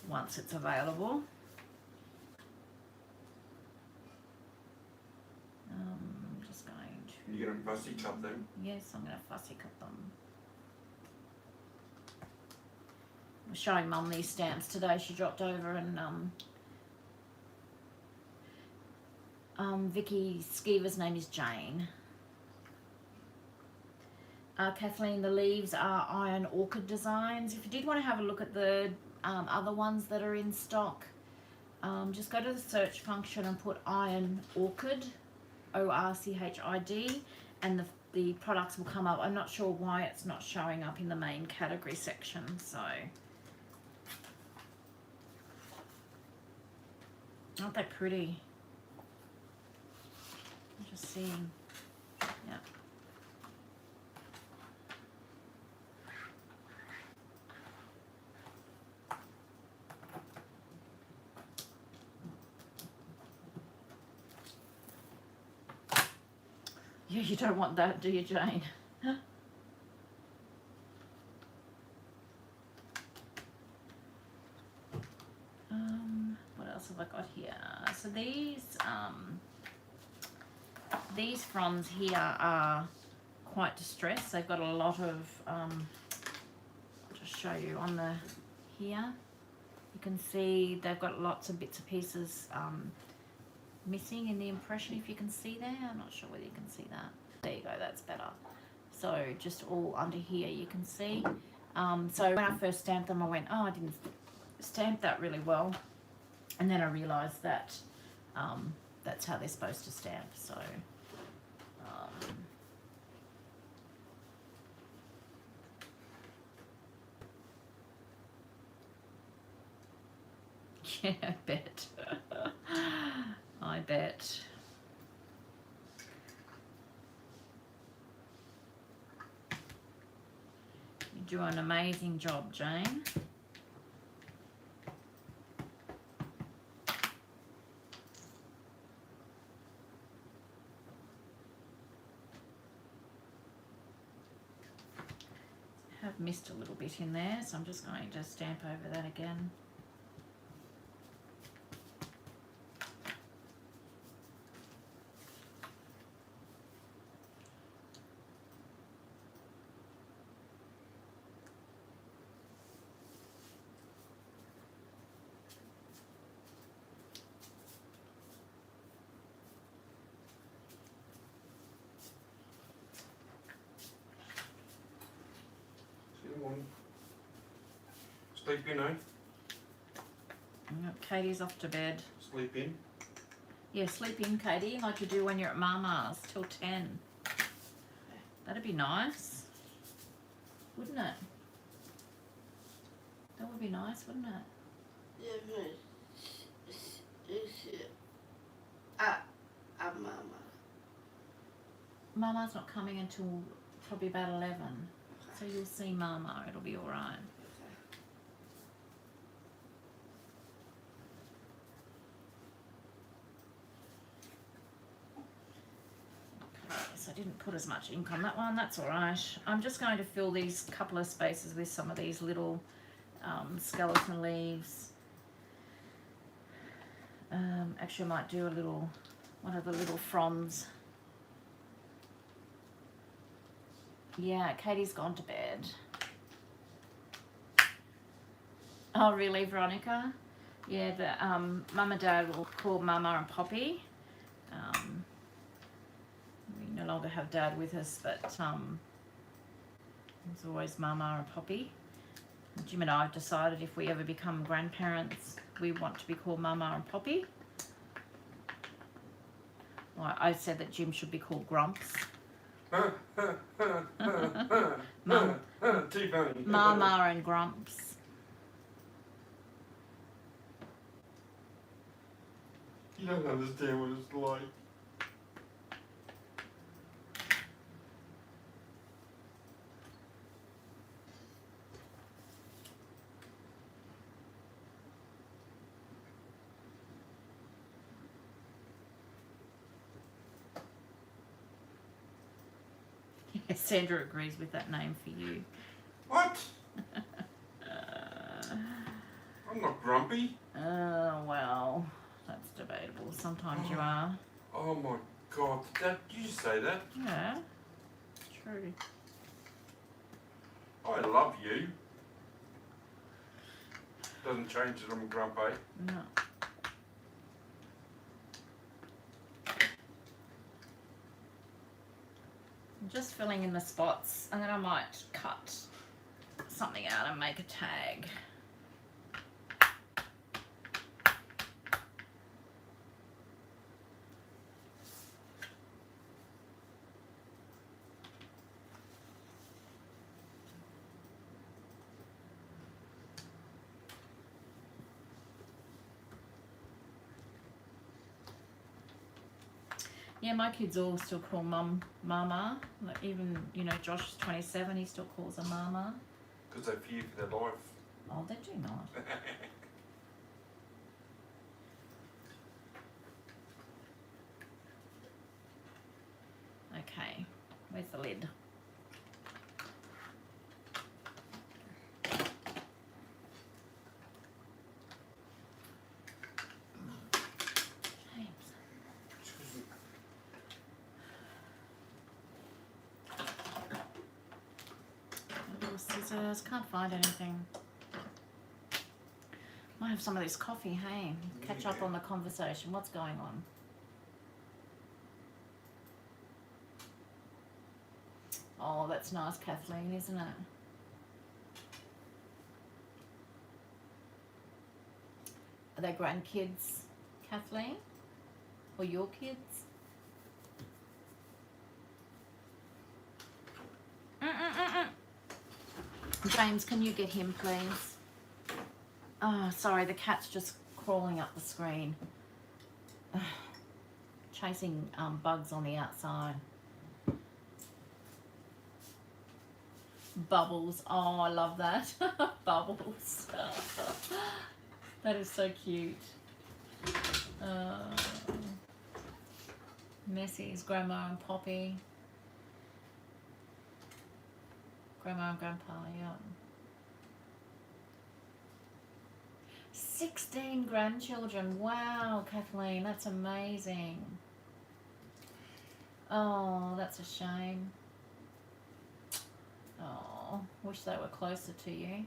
once it's available. I'm just going to. You're going to fussy cut them? Yes, I'm going to fussy cut them. I was showing Mum these stamps today. She dropped over, and Vicky Skeever's name is Jane. Kathleen, the leaves are Iron Orchid designs. If you did want to have a look at the other ones that are in stock, just go to the search function and put Iron Orchid, ORCHID, and the products will come up. I'm not sure why it's not showing up in the main category section, so. Aren't they pretty? I'm just seeing, yeah. Yeah, you don't want that, do you, Jane? What else have I got here? So these fronds here are quite distressed. They've got a lot of, I'll just show you on the here. You can see they've got lots of bits and pieces missing in the impression, if you can see there. I'm not sure whether you can see that. There you go, that's better. So just all under here you can see. So when I first stamped them, I went, oh, I didn't stamp that really well. And then I realised that that's how they're supposed to stamp. So yeah, I bet. I bet. You do an amazing job, Jane. I have missed a little bit in there, so I'm just going to stamp over that again. Sleep in, eh? Yep, Katie's off to bed. Sleep in. Yeah, sleep in, Katie, like you do when you're at Mama's till 10. That'd be nice, wouldn't it? That would be nice, wouldn't it? Mama. Mama's not coming until probably about 11. So you'll see Mama, it'll be alright. So I didn't put as much ink on that one, that's alright. I'm just going to fill these couple of spaces with some of these little skeleton leaves. Actually I might do a little, one of the little fronds. Yeah, Katie's gone to bed. Oh really, Veronica? Yeah, the Mum and Dad will call Mama and Poppy. We no longer have Dad with us, but it's always Mama and Poppy. Jim and I have decided if we ever become grandparents, we want to be called Mama and Poppy. Well, I said that Jim should be called Grumps. Mum, Too funny. Mama and Grumps. You don't understand what it's like. Yeah, Sandra agrees with that name for you. What? I'm not grumpy. Well, that's debatable. Sometimes you are. Oh my God, did you just say that? Yeah, true. I love you. Doesn't change that I'm grumpy. No. I'm just filling in the spots, and then I might cut something out and make a tag. Yeah, my kids all still call Mum Mama. Like even, Josh is 27, he still calls her Mama. Because they fear for their life. Oh, they do not. Okay, where's the lid? Scissors, can't find anything. Might have some of this coffee, hey? Catch up on the conversation. What's going on? Oh, that's nice, Kathleen, isn't it? Are they grandkids, Kathleen? Or your kids? James, can you get him, please? Oh, sorry, the cat's just crawling up the screen. Chasing bugs on the outside. Bubbles. Oh, I love that. Bubbles. That is so cute. Messy's Grandma and Poppy. Grandma and Grandpa, yeah. 16 grandchildren. Wow, Kathleen, that's amazing. Oh, that's a shame. Oh, wish they were closer to you.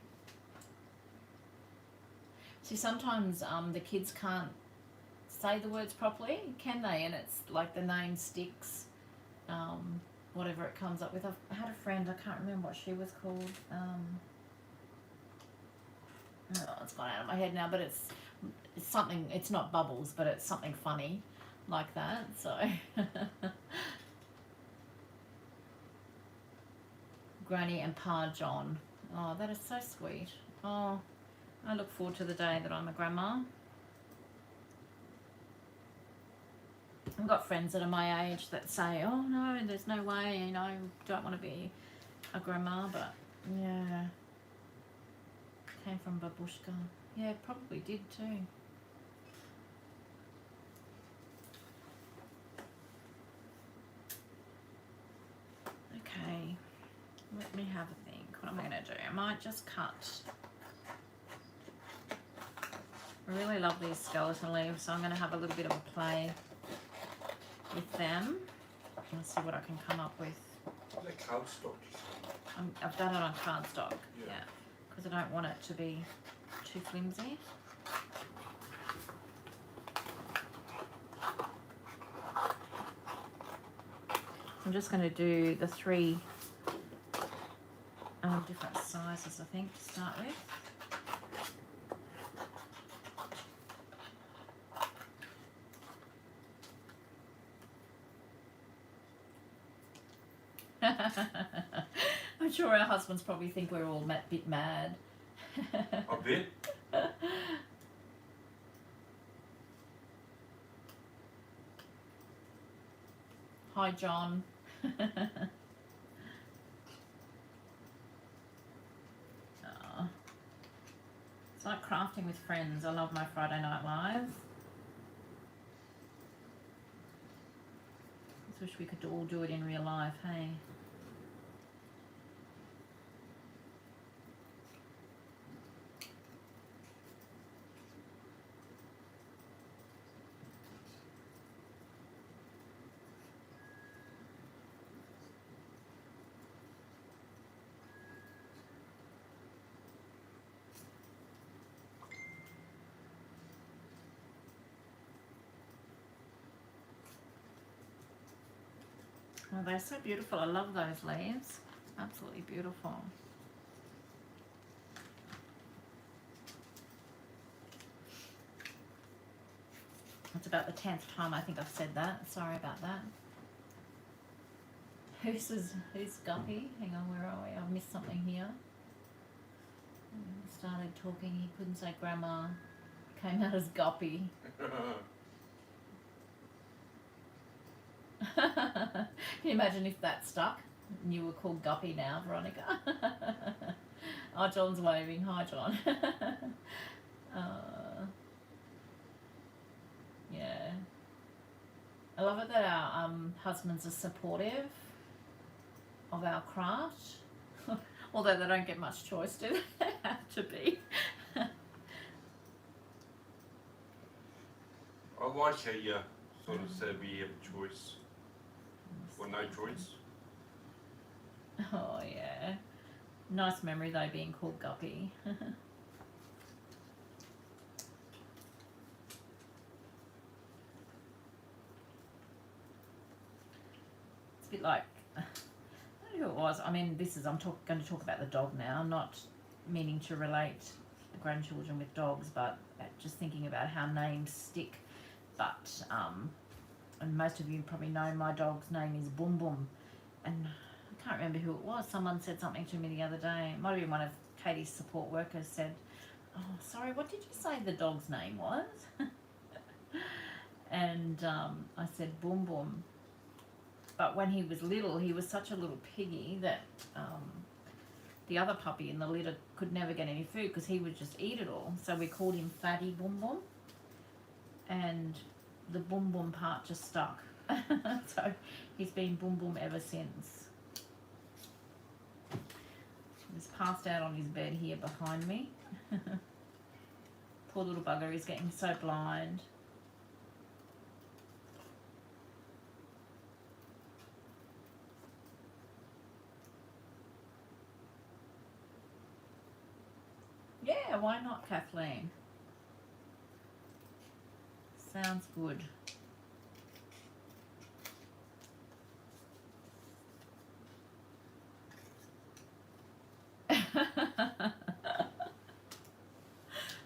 See, sometimes the kids can't say the words properly, can they? And it's like the name sticks. Whatever it comes up with. I had a friend, I can't remember what she was called. It's gone out of my head now, but it's something, it's not Bubbles, but it's something funny like that, so. Granny and Pa John. Oh, that is so sweet. Oh, I look forward to the day that I'm a grandma. I've got friends that are my age that say, oh no, there's no way, don't want to be a grandma, but yeah. Came from Babushka. Yeah, probably did too. Okay, let me have a think. What am I going to do? I might just cut. I really love these skeleton leaves, so I'm going to have a little bit of a play with them and see what I can come up with. Is that cardstock? I've done it on cardstock, Yeah. because I don't want it to be too flimsy. I'm just going to do the 3 different sizes, I think, to start with. I'm sure our husbands probably think we're all a bit mad. A bit? Hi, John. Oh. It's like crafting with friends. I love my Friday Night Lives. Just wish we could all do it in real life, hey? Oh, they're so beautiful. I love those leaves. Absolutely beautiful. It's about the 10th time I think I've said that. Sorry about that. Who's Guppy? Hang on, where are we? I've missed something here. Started talking, he couldn't say grandma. Came out as Guppy. Can you imagine if that stuck and you were called Guppy now, Veronica? Oh, John's waving. Hi, John. Yeah. I love it that our husbands are supportive of our craft. Although they don't get much choice, do they? They have to be. I like how you sort of said we have a choice. Or no choice. Oh, yeah. Nice memory, though, being called Guppy. It's a bit like, I don't know who it was. I mean, I'm going to talk about the dog now, not meaning to relate the grandchildren with dogs, but just thinking about how names stick. But, and most of you probably know my dog's name is Boom Boom. And I can't remember who it was. Someone said something to me the other day. It might have been one of Katie's support workers said, oh, sorry, what did you say the dog's name was? And I said Boom Boom. But when he was little, he was such a little piggy that the other puppy in the litter could never get any food because he would just eat it all. So we called him Fatty Boom Boom. And the Boom Boom part just stuck. So he's been Boom Boom ever since. He's passed out on his bed here behind me. Poor little bugger, he's getting so blind. Yeah, why not, Kathleen? Sounds good.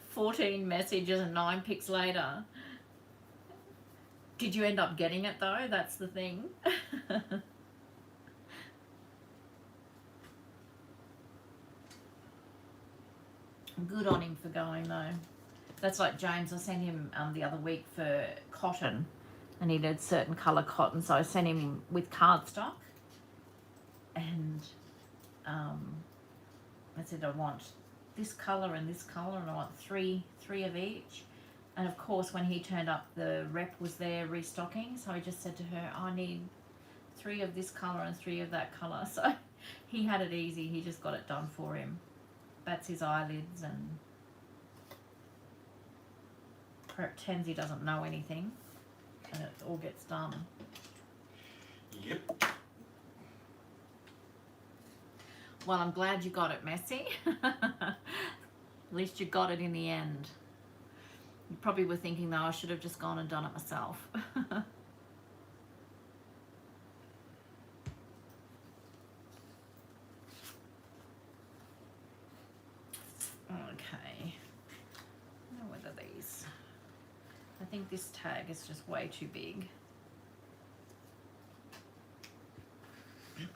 "14 messages and 9 pics later." Did you end up getting it though? That's the thing. Good on him for going though. That's like James. I sent him the other week for cotton. I needed certain colour cotton, so I sent him with cardstock. And I said I want this colour and this colour, and I want three of each. And of course, when he turned up, the rep was there restocking. So I just said to her, I need 3 of this colour and 3 of that colour. So he had it easy. He just got it done for him. Bats his eyelids and pretends he doesn't know anything, and it all gets done. Yep. Well, I'm glad you got it messy. At least you got it in the end. You probably were thinking, though, I should have just gone and done it myself. think this tag is just way too big.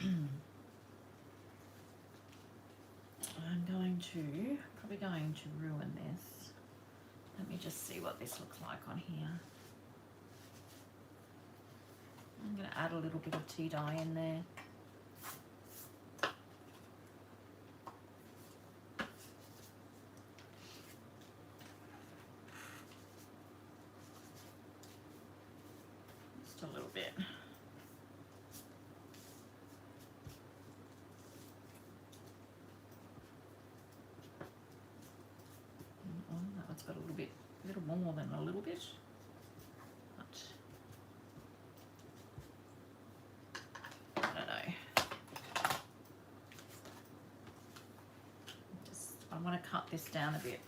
I'm probably going to ruin this. Let me just see what this looks like on here. I'm going to add a little bit of tea dye in there. Just a little bit. Oh, that one's got a little more than a little bit. But I don't know. I want to cut this down a bit.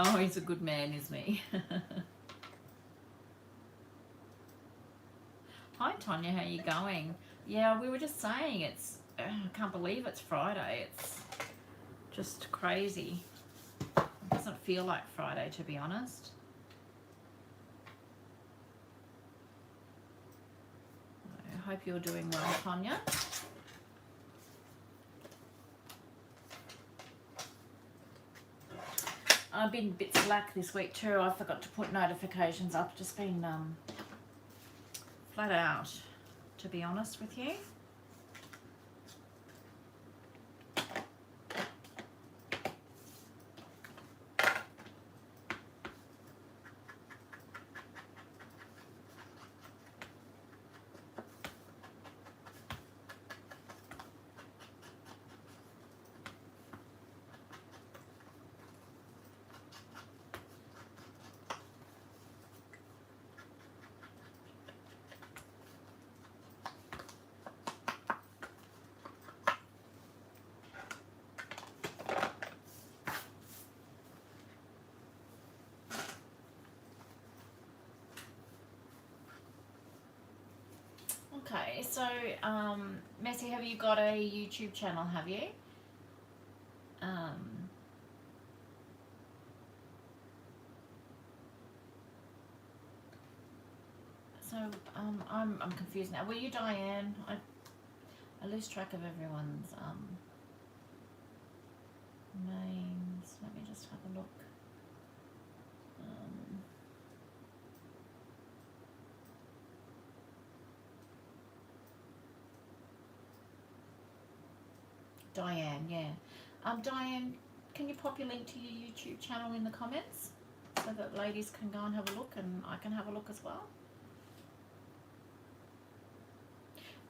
Oh, he's a good man, isn't he? Hi, Tonya, how you going? Yeah, we were just saying it's, I can't believe it's Friday. It's just crazy. It doesn't feel like Friday, to be honest. I hope you're doing well, Tonya. I've been a bit slack this week too. I forgot to put notifications up. Just been flat out, to be honest with you. Okay, so Messi, have you got a YouTube channel, have you? I'm confused now. Were you Diane? I lose track of everyone's names. Let me just have a look. Diane, yeah. Diane, can you pop your link to your YouTube channel in the comments so that ladies can go and have a look and I can have a look as well?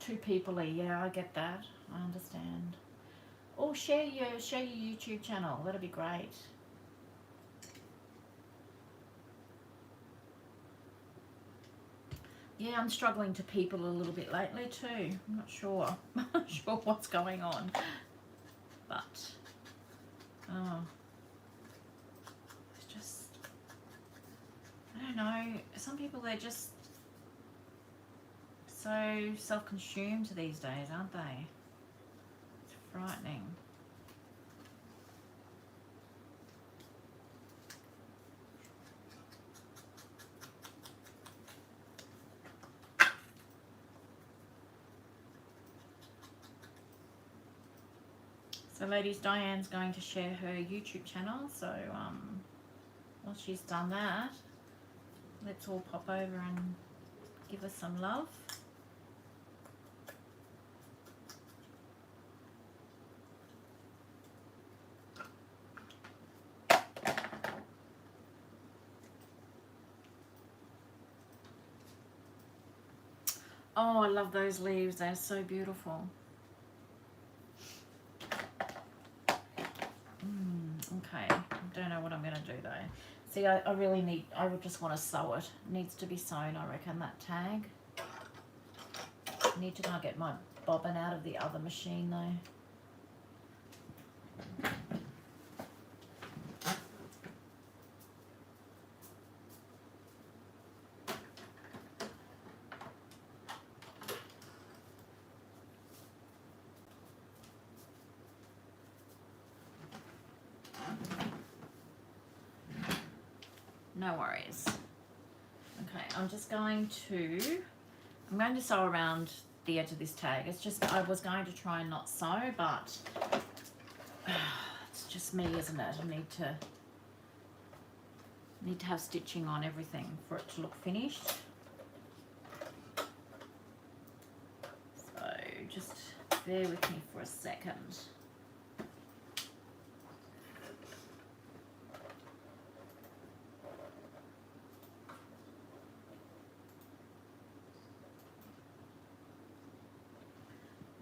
2 people, yeah, I get that. I understand. Oh, share your YouTube channel. That'd be great. Yeah, I'm struggling to people a little bit lately too. I'm not sure. I'm not sure what's going on. But, oh, it's just, I don't know. Some people, they're just so self-consumed these days, aren't they? It's frightening. So ladies, Diane's going to share her YouTube channel, so once she's done that, let's all pop over and give us some love. Oh, I love those leaves, they're so beautiful. Okay, I don't know what I'm going to do though. See, I really need, I would just want to sew it. It needs to be sewn, I reckon, that tag. I need to go and get my bobbin out of the other machine though. No worries. Okay, I'm going to sew around the edge of this tag. It's just, I was going to try and not sew, but it's just me, isn't it? I need to have stitching on everything for it to look finished. So just bear with me for a second.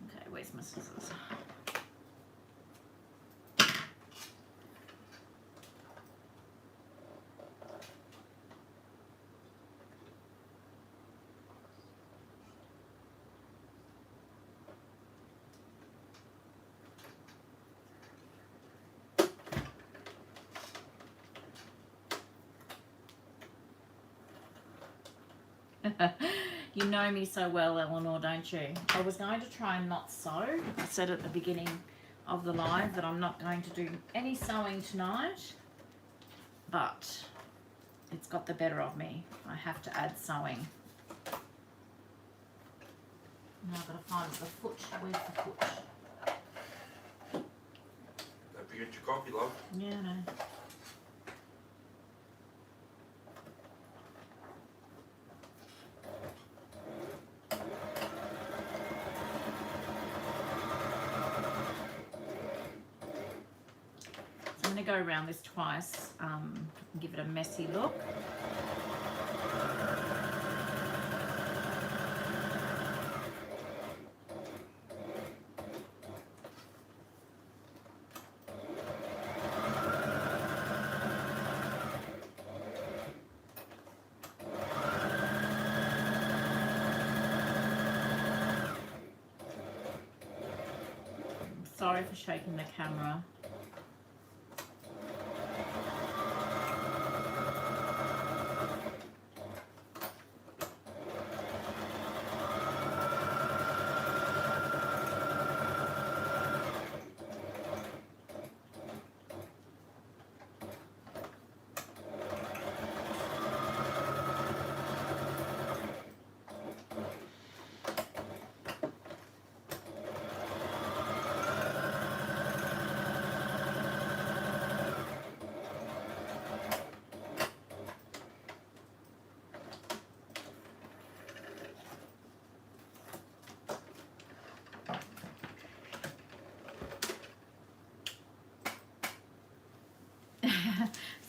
Okay, where's my scissors? You know me so well, Eleanor, don't you? I was going to try and not sew. I said at the beginning of the live that I'm not going to do any sewing tonight, but it's got the better of me. I have to add sewing. Now I've got to find the foot. Where's the foot? Don't forget your coffee, love. Yeah, no. I'm going to go around this twice and give it a messy look. Sorry for shaking the camera.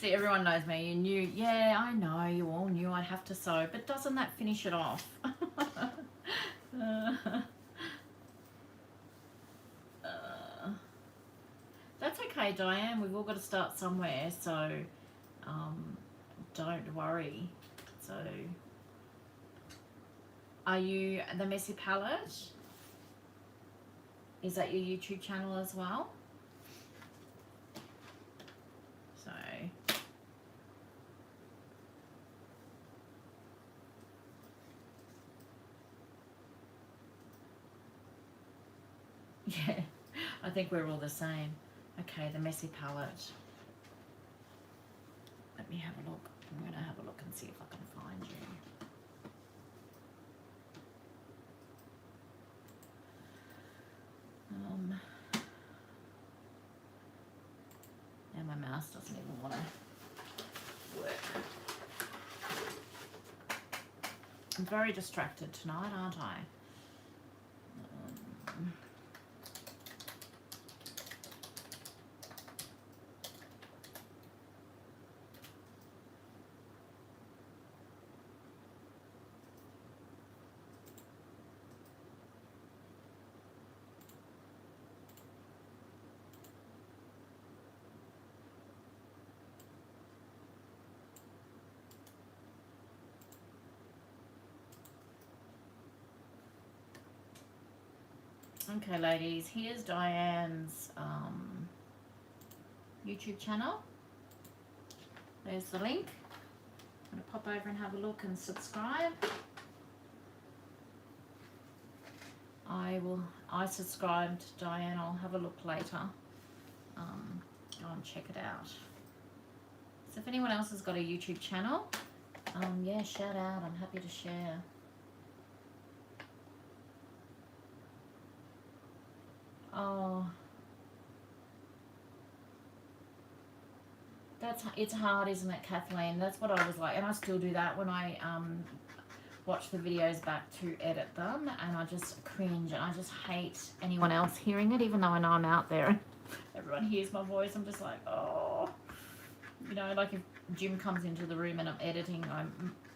See, everyone knows me. You knew, yeah, I know, you all knew I'd have to sew, but doesn't that finish it off? That's okay, Diane. We've all got to start somewhere, so don't worry. So, are you the Messy Palette? Is that your YouTube channel as well? So, yeah, I think we're all the same. Okay, the Messy Palette. Let me have a look. I'm going to have a look and see if I can find you. And my mouse doesn't even want to work. I'm very distracted tonight, aren't I? Okay, ladies, here's Diane's YouTube channel. There's the link. I'm going to pop over and have a look and subscribe. I subscribed, Diane. I'll have a look later. Go and check it out. So if anyone else has got a YouTube channel, yeah, shout out. I'm happy to share. Oh, it's hard, isn't it, Kathleen? That's what I was like, and I still do that when I watch the videos back to edit them, and I just cringe, and I just hate anyone else hearing it, even though I know I'm out there and everyone hears my voice. I'm just like, oh, you know, like if Jim comes into the room and I'm editing,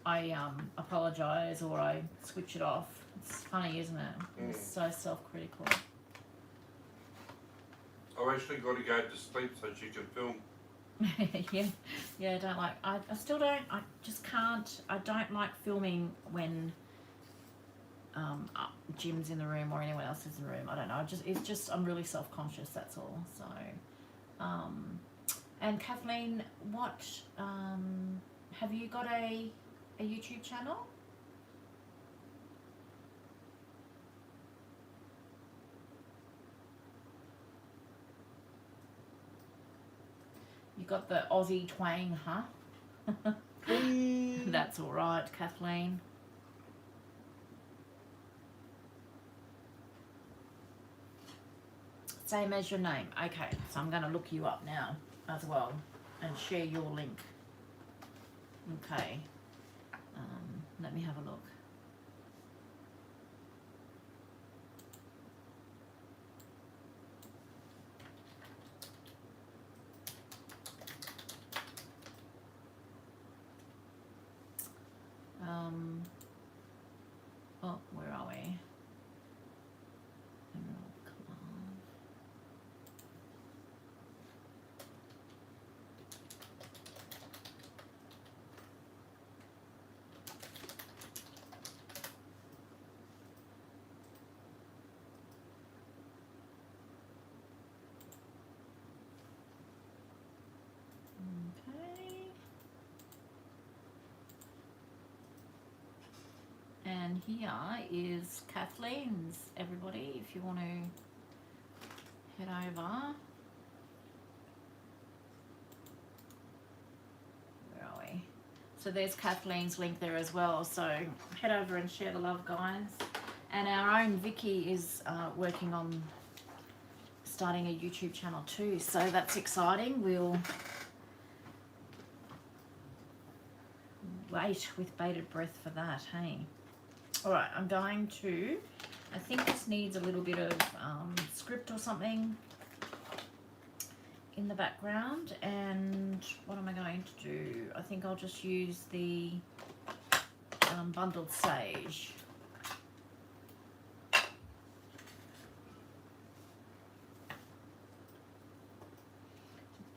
I apologize or I switch it off. It's funny, isn't it? It's so self-critical. I've actually got to go to sleep so she can film. yeah, I don't like, I still don't, I just can't, I don't like filming when Jim's in the room or anyone else is in the room. I don't know, it's just, I'm really self-conscious, that's all. So, and Kathleen, what, have you got a YouTube channel? You got the Aussie twang, huh? That's all right, Kathleen. Same as your name. Okay, so I'm going to look you up now as well and share your link. Okay. Let me have a look. Oh, where are we? Okay. And here is Kathleen's, everybody, if you want to head over. Where are we? So there's Kathleen's link there as well. So head over and share the love, guys. And our own Vicky is working on starting a YouTube channel too. So that's exciting. We'll wait with bated breath for that, hey? All right, I'm going to, I think this needs a little bit of script or something in the background. And what am I going to do? I think I'll just use the bundled sage.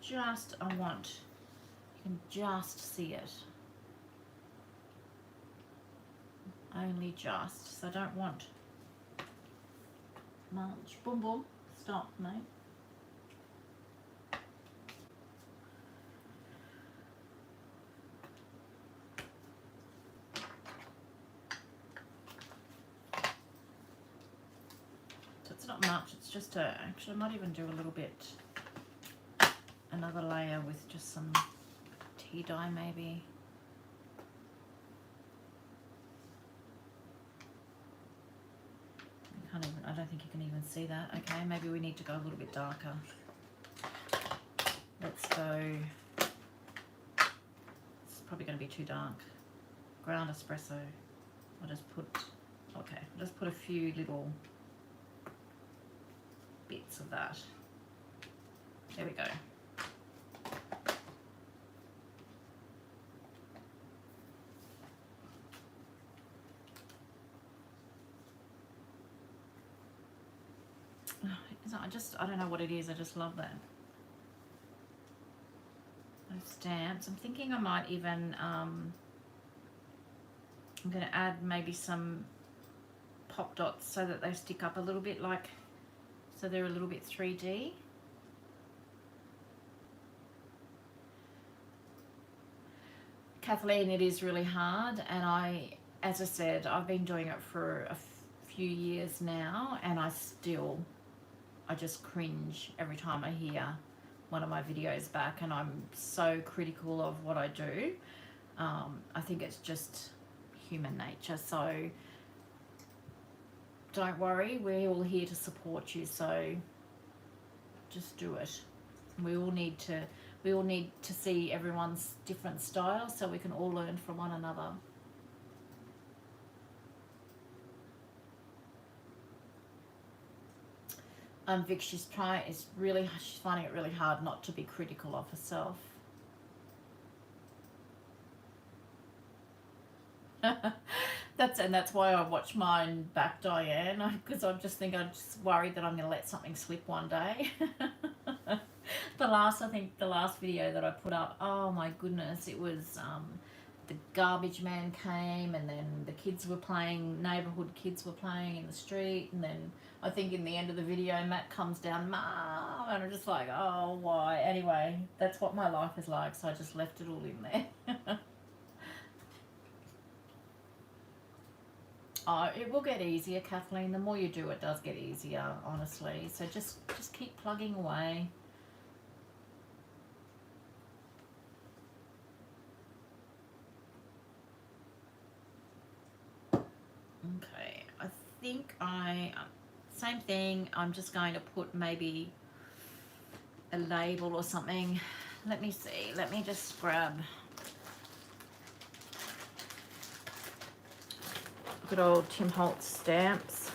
Just, I want, you can just see it. Only just, so I don't want much. Boom, boom, stop, mate. So it's not much, it's just a, actually I might even do a little bit, another layer with just some tea dye maybe. I don't think you can even see that. Okay, maybe we need to go a little bit darker. Let's go, it's probably going to be too dark. Ground espresso. I'll just put, okay, I'll just put a few little bits of that. There we go. I don't know what it is, I just love that. Those stamps. I'm thinking I might even, I'm going to add maybe some pop dots so that they stick up a little bit, like, so they're a little bit 3D. Kathleen, it is really hard, and as I said, I've been doing it for a few years now, and I just cringe every time I hear one of my videos back, and I'm so critical of what I do. I think it's just human nature. So don't worry, we're all here to support you. So just do it. We all need to see everyone's different style so we can all learn from one another. Vic, she's finding it really hard not to be critical of herself. That's why I watch mine back, Diane, because I'm just worried that I'm going to let something slip one day. The last video that I put up, oh my goodness, it was the garbage man came, and then the neighborhood kids were playing in the street, and then I think in the end of the video Matt comes down, Mom, and I'm just like, oh, why? Anyway, that's what my life is like, so I just left it all in there. Oh, it will get easier, Kathleen. The more you do, it does get easier, honestly. So just keep plugging away. Okay, I think same thing. I'm just going to put maybe a label or something. Let me see. Let me just grab good old Tim Holtz stamps.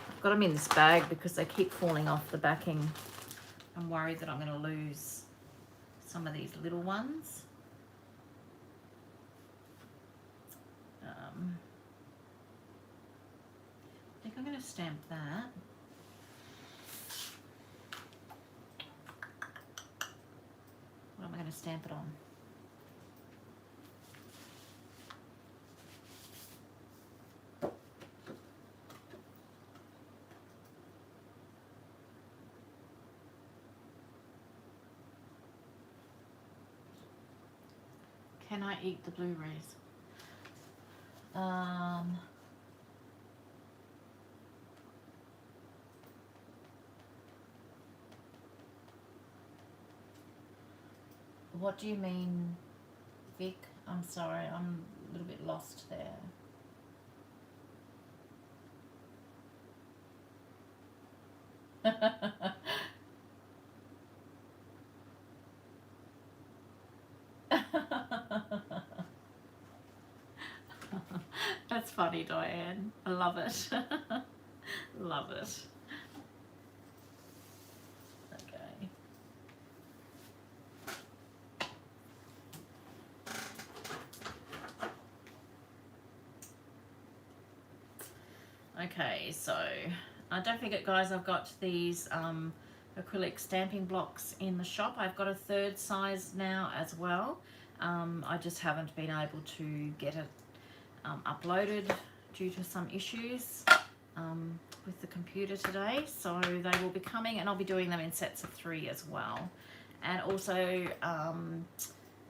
I've got them in this bag because they keep falling off the backing. I'm worried that I'm going to lose some of these little ones. I think I'm going to stamp that. What am I going to stamp it on? Can I eat the blueberries? What do you mean, Vic? I'm sorry, I'm a little bit lost there. That's funny, Diane. I love it. Love it. Okay. Okay, so don't forget, guys, I've got these acrylic stamping blocks in the shop. I've got a third size now as well. I just haven't been able to get it uploaded due to some issues with the computer today, so they will be coming, and I'll be doing them in sets of 3 as well. And also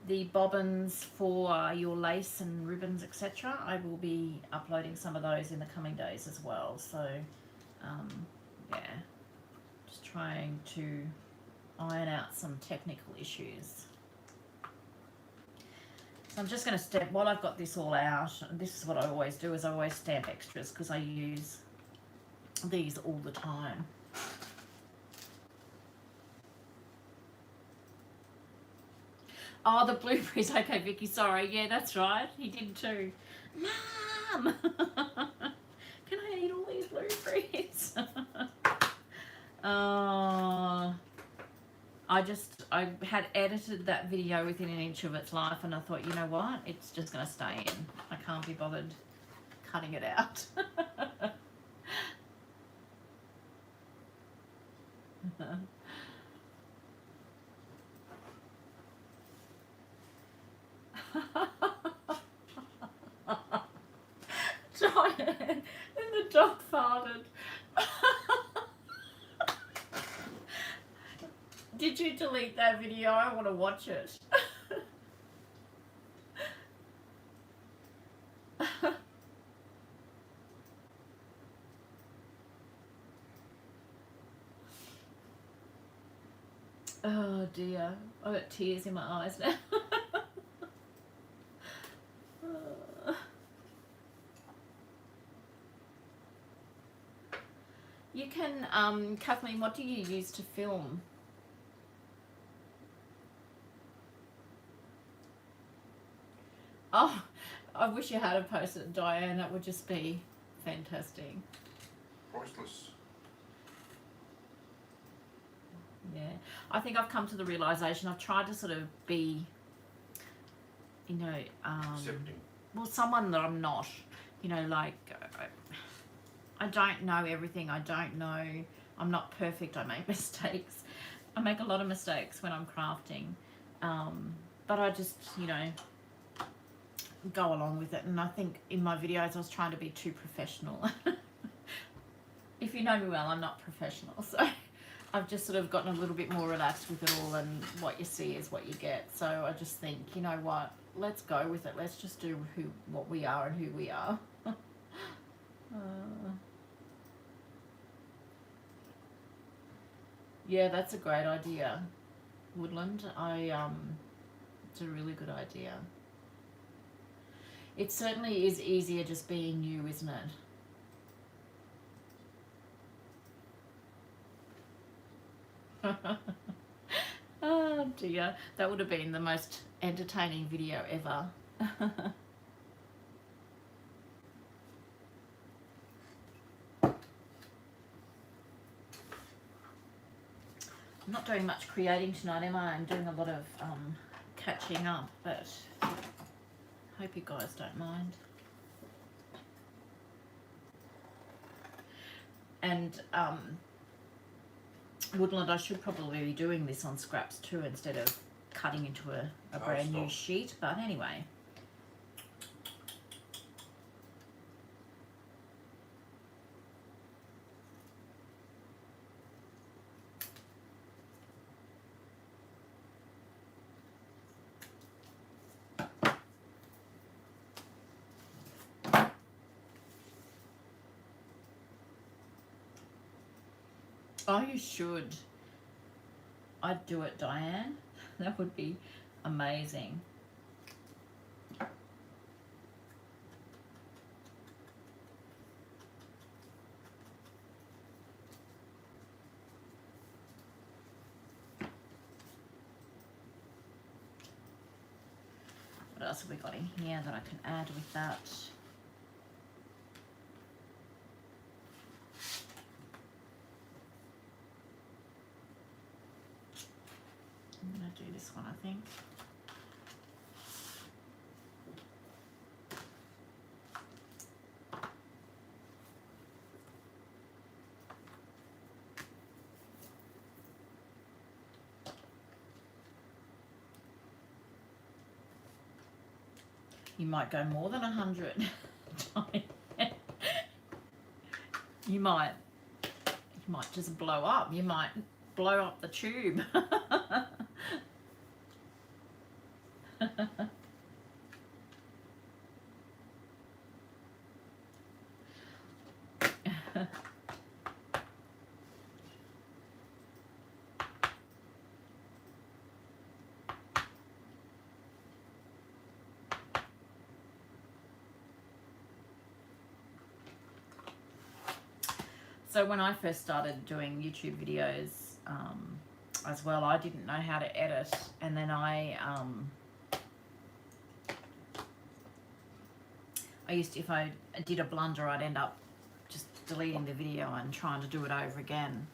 the bobbins for your lace and ribbons, etc. I will be uploading some of those in the coming days as well. So yeah, just trying to iron out some technical issues. So I'm just going to stamp, while I've got this all out, and this is what I always do, is I always stamp extras because I use these all the time. Oh, the blueberries. Okay, Vicky, sorry. Yeah, that's right. He did too. Mom! Can I eat all these blueberries? I had edited that video within an inch of its life, and I thought, you know what? It's just going to stay in. I can't be bothered cutting it out. Giant, and the dog farted. Did you delete that video? I want to watch it. Oh dear, I've got tears in my eyes now. You can, Kathleen, what do you use to film? Oh, I wish you had a posted, Diane. That would just be fantastic. Priceless. Yeah, I think I've come to the realization I've tried to sort of be, you know, Accepting. well, someone that I'm not. You know, like I don't know everything. I don't know. I'm not perfect. I make mistakes. I make a lot of mistakes when I'm crafting, but I just, you know, go along with it. And I think in my videos I was trying to be too professional. If you know me well, I'm not professional, so I've just sort of gotten a little bit more relaxed with it all, and what you see is what you get. So I just think, you know what, let's go with it. Let's just do what we are and who we are. Yeah, that's a great idea, Woodland. It's a really good idea. It certainly is easier just being you, isn't it? Oh dear, that would have been the most entertaining video ever. I'm not doing much creating tonight, am I? I'm doing a lot of catching up, but hope you guys don't mind. And Woodland, I should probably be doing this on scraps too, instead of cutting into a brand new sheet, but anyway. Oh, you should. I'd do it, Diane. That would be amazing. What else have we got in here that I can add with that? I'm going to do this one, I think. You might go more than 100. You might just blow up. You might blow up the tube. So when I first started doing YouTube videos as well, I didn't know how to edit, and then I used to, if I did a blunder, I'd end up just deleting the video and trying to do it over again.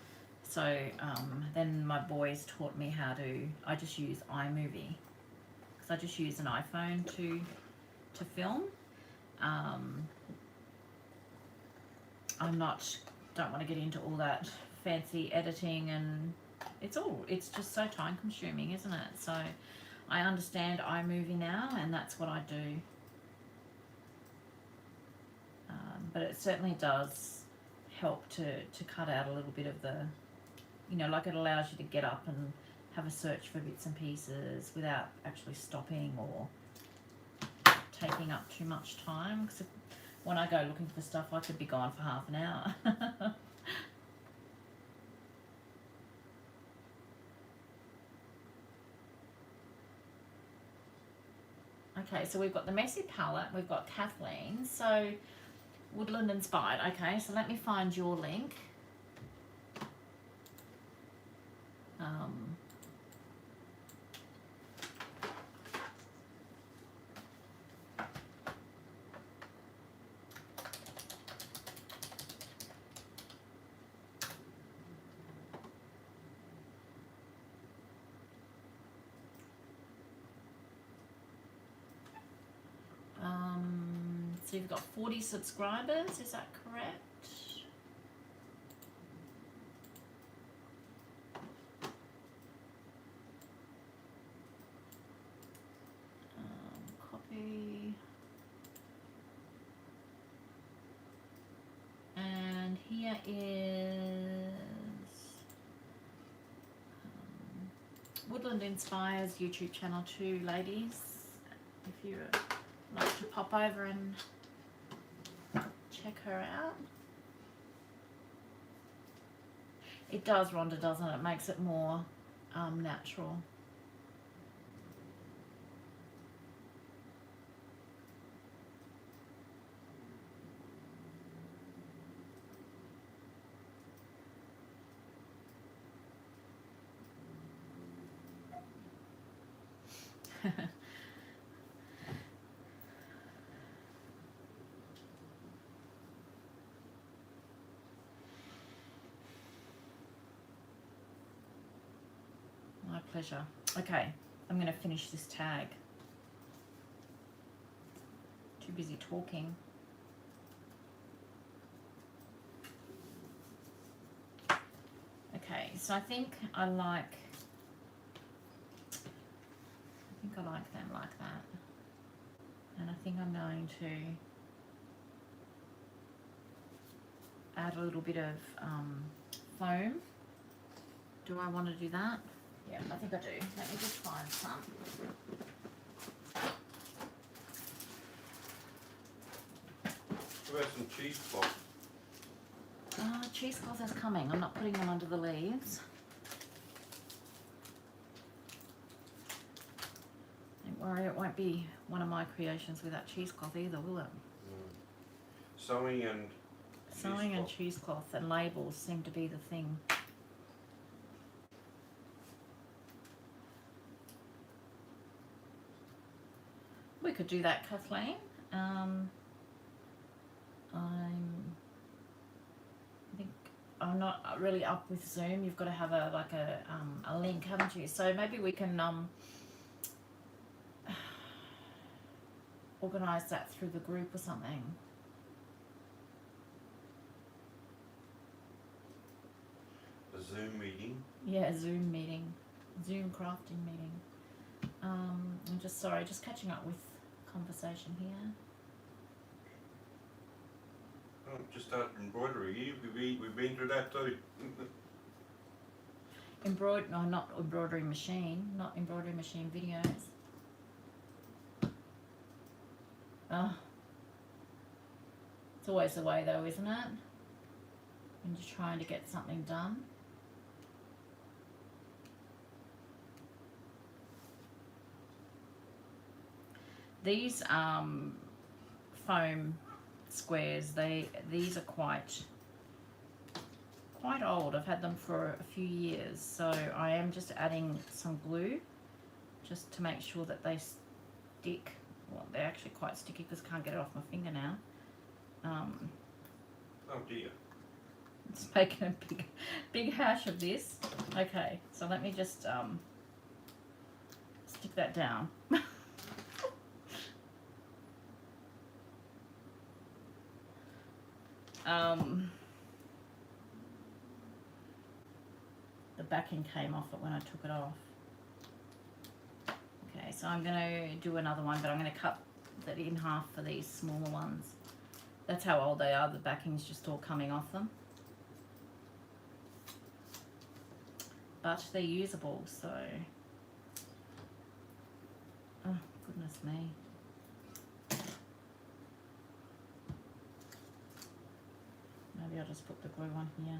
So then my boys taught me how to, I just use iMovie, because I just use an iPhone to film. Don't want to get into all that fancy editing, and it's just so time consuming, isn't it? So I understand iMovie now, and that's what I do. But it certainly does help to cut out a little bit of the, you know, like it allows you to get up and have a search for bits and pieces without actually stopping or taking up too much time. Because when I go looking for stuff, I could be gone for half an hour. Okay, so we've got the Messy palette, we've got Kathleen, so woodland inspired. Okay, so let me find your link. So you've got 40 subscribers, is that correct? Copy. And here is Woodland Inspires YouTube channel too, ladies. If you like to pop over and check her out. It does, Rhonda, doesn't it? It makes it more natural. My pleasure. Okay, I'm going to finish this tag. Too busy talking. Okay, so I think I like them like that. And I think I'm going to add a little bit of foam. Do I want to do that? Yeah, I think I do. Let me just find some. What about some cheesecloth? Cheesecloth is coming. I'm not putting them under the leaves. Don't worry, it won't be one of my creations without cheesecloth either, will it? Sewing and Sewing and cheesecloth and labels seem to be the thing. We could do that, Kathleen. I think I'm not really up with Zoom. You've got to have a link, haven't you? So maybe we can organise that through the group or something. a Zoom meeting. Yeah, Zoom meeting, Zoom crafting meeting. I'm just sorry, just catching up with conversation here. Oh, just started embroidery. We've been through that too. No, not embroidery machine, not embroidery machine videos. Oh, it's always the way though, isn't it? When you're trying to get something done. These foam squares, these are quite old. I've had them for a few years, so I am just adding some glue just to make sure that they stick. Well, they're actually quite sticky because I can't get it off my finger now. Oh dear. It's making a big hash of this. Okay, so let me just stick that down. The backing came off it when I took it off. Okay, so I'm going to do another one, but I'm going to cut that in half for these smaller ones. That's how old they are. The backing's just all coming off them. But they're usable, so... Oh, goodness me. Maybe I'll just put the glue on here.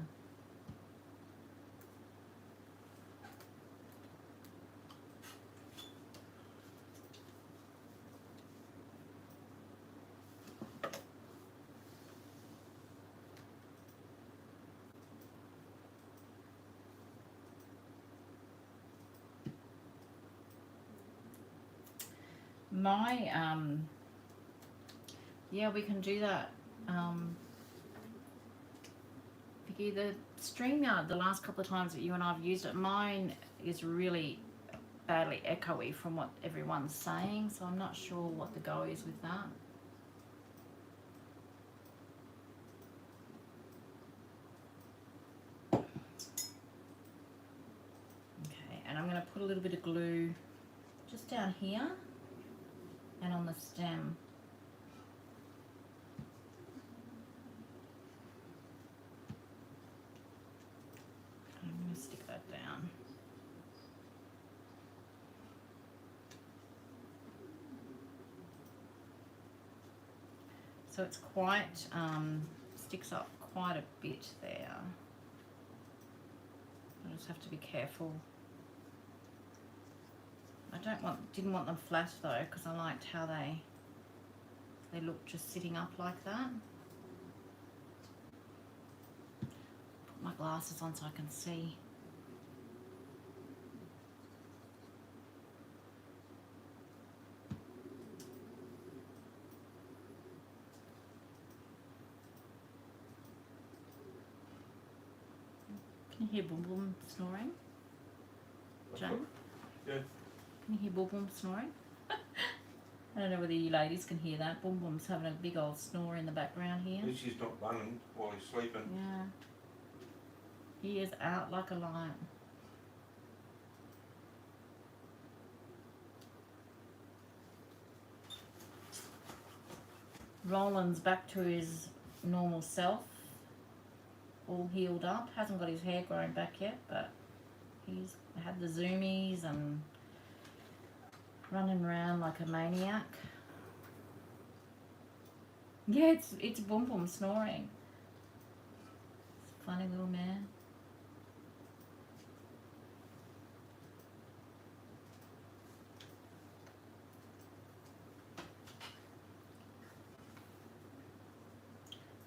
My yeah, we can do that. Vicky, the StreamYard, the last couple of times that you and I have used it, mine is really badly echoey from what everyone's saying, so I'm not sure what the go is with that. Okay, and I'm going to put a little bit of glue just down here and on the stem. I'm going to stick that down. So it's quite, sticks up quite a bit there. I just have to be careful. I didn't want them flat though, because I liked how they look just sitting up like that. Put my glasses on so I can see. Can you hear Boom Boom snoring? Jane? Yeah. Can you hear Boom Boom snoring? I don't know whether you ladies can hear that. Boom Boom's having a big old snore in the background here. At least he's not running while he's sleeping. Yeah. He is out like a lion. Roland's back to his normal self. All healed up. Hasn't got his hair grown back yet, but he's had the zoomies and running around like a maniac. Yeah, it's Boom Boom snoring. It's a funny little man.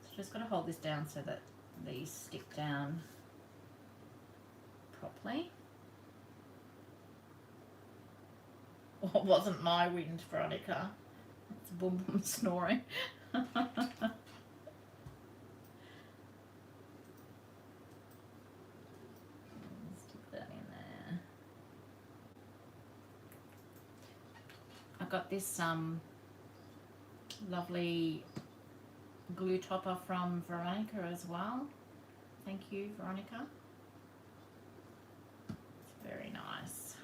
So just got to hold this down so that these stick down properly. Oh, it wasn't my wind, Veronica. It's Boom Boom snoring. Stick that in there. I got this lovely glue topper from Veronica as well. Thank you, Veronica. It's very nice.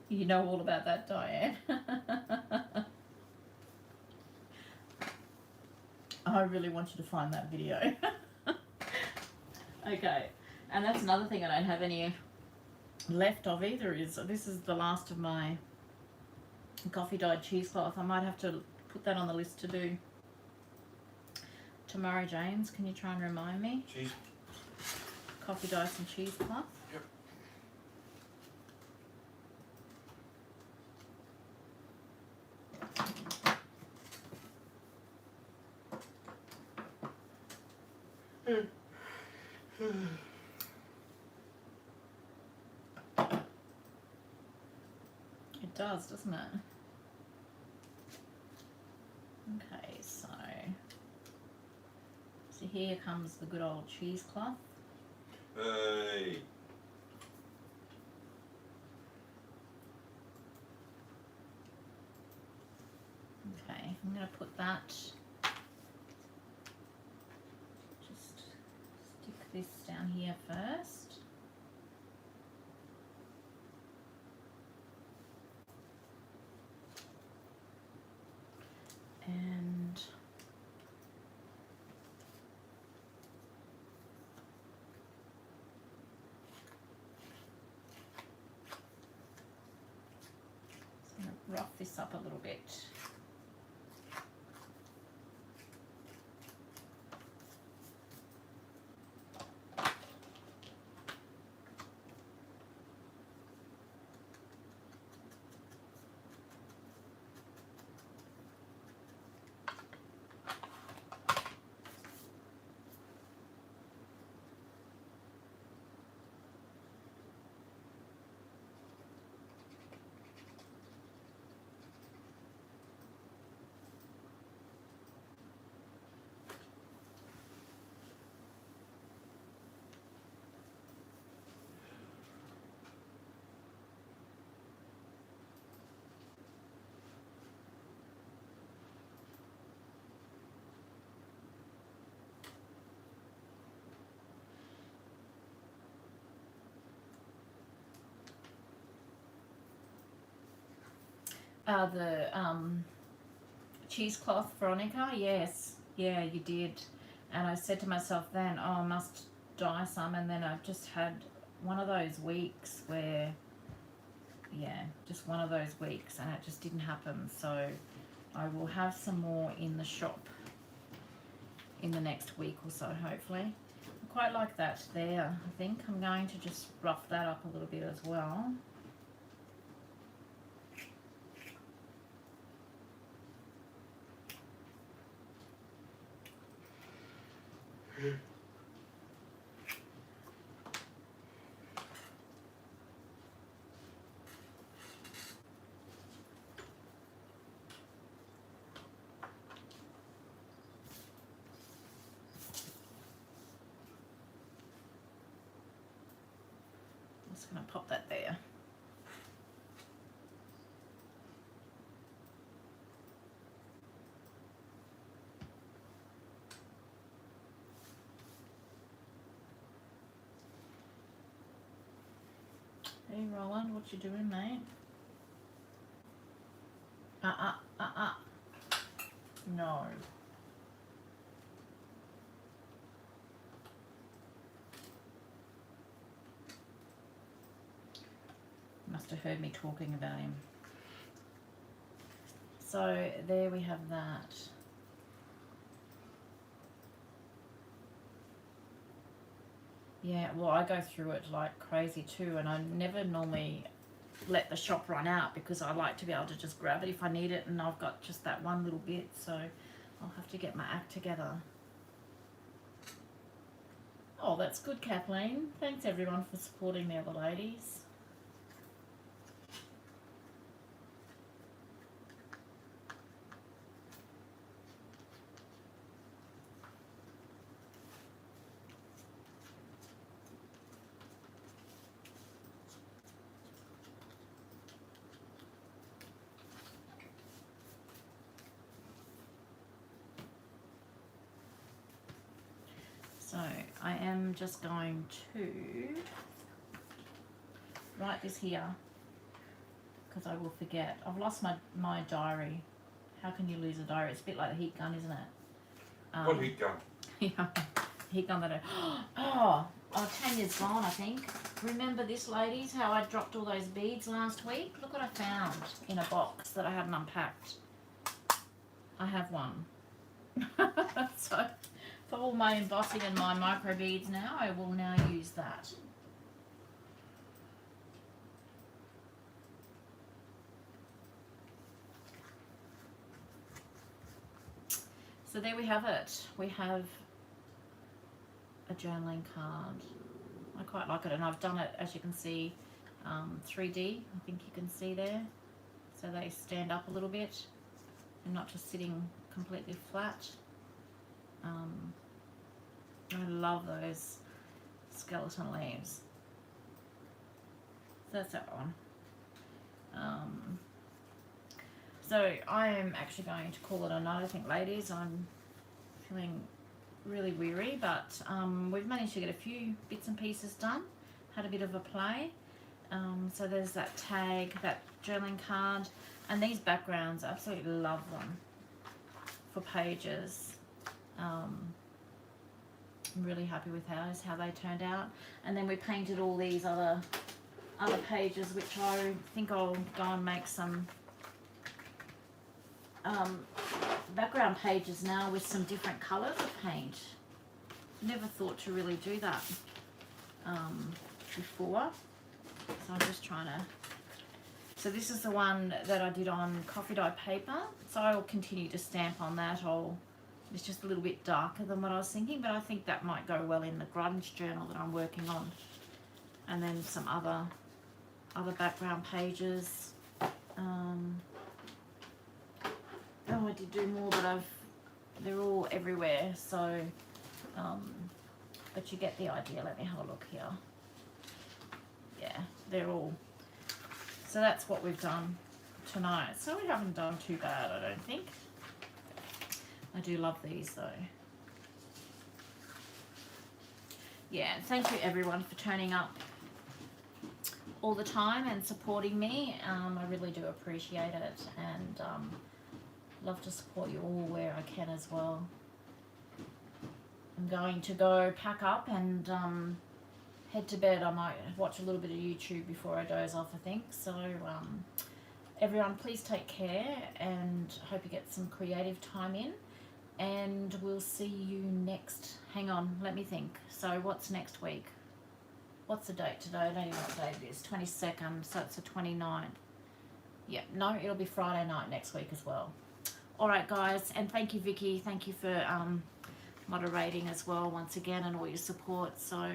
You know all about that, Diane. I really want you to find that video. Okay, and that's another thing I don't have any left of either. This is the last of my coffee dyed cheesecloth. I might have to put that on the list to do tomorrow. James, can you try and remind me? Cheese. Coffee dye some cheesecloth. Yep. It does, doesn't it? Okay, so here comes the good old cheesecloth. Hey. Okay, I'm going to put that, just stick this down here first. And I'm going to rough this up a little bit. The cheesecloth, Veronica. Yes, yeah, you did. And I said to myself then, oh, I must dye some. And then I've just had one of those weeks where, yeah, just one of those weeks, and it just didn't happen. So I will have some more in the shop in the next week or so, hopefully. I quite like that there. I think I'm going to just rough that up a little bit as well. Just going to pop that there. Hey Roland, what you doing, mate? No. Must have heard me talking about him. So there we have that. Yeah, well, I go through it like crazy too, and I never normally let the shop run out because I like to be able to just grab it if I need it, and I've got just that one little bit, so I'll have to get my act together. Oh, that's good, Kathleen. Thanks everyone for supporting the other ladies. So I am just going to write this here because I will forget. I've lost my diary. How can you lose a diary? It's a bit like the heat gun, isn't it? What heat gun? Yeah, heat gun that oh, Tanya's gone, I think. Remember this, ladies, how I dropped all those beads last week? Look what I found in a box that I hadn't unpacked. I have one. So for all my embossing and my micro beads now, I will now use that. So there we have it. We have a journaling card. I quite like it, and I've done it, as you can see, 3D. I think you can see there. So they stand up a little bit and not just sitting completely flat. I love those skeleton leaves. So that's that one. So I am actually going to call it a night, I think, ladies. I'm feeling really weary, but we've managed to get a few bits and pieces done. Had a bit of a play. So there's that tag, that journaling card, and these backgrounds, I absolutely love them for pages. I'm really happy with how they turned out. And then we painted all these other pages, which I think I'll go and make some background pages now with some different colours of paint. Never thought to really do that before. So I'm just trying to... So this is the one that I did on coffee dye paper. So I will continue to stamp on that. It's just a little bit darker than what I was thinking, but I think that might go well in the grunge journal that I'm working on. And then some other background pages. Oh, I did do more, but they're all everywhere. So, but you get the idea. Let me have a look here. Yeah, they're all. So that's what we've done tonight. So we haven't done too bad, I don't think. I do love these though. Yeah, thank you everyone for turning up all the time and supporting me. I really do appreciate it, and love to support you all where I can as well. I'm going to go pack up and head to bed. I might watch a little bit of YouTube before I doze off, I think. So everyone, please take care, and hope you get some creative time in, and we'll see you next. Hang on, let me think. So what's next week? What's the date today? I don't even know what date it is. 22nd, so it's the 29th. Yeah, no, it'll be Friday night next week as well. All right, guys, and thank you, Vicky. Thank you for moderating as well once again, and all your support. So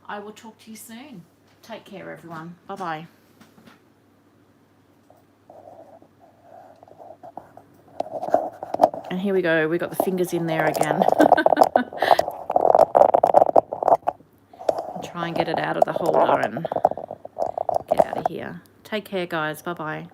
I will talk to you soon. Take care, everyone. Bye-bye. And here we go. We got the fingers in there again. Try and get it out of the holder and get out of here. Take care, guys. Bye-bye.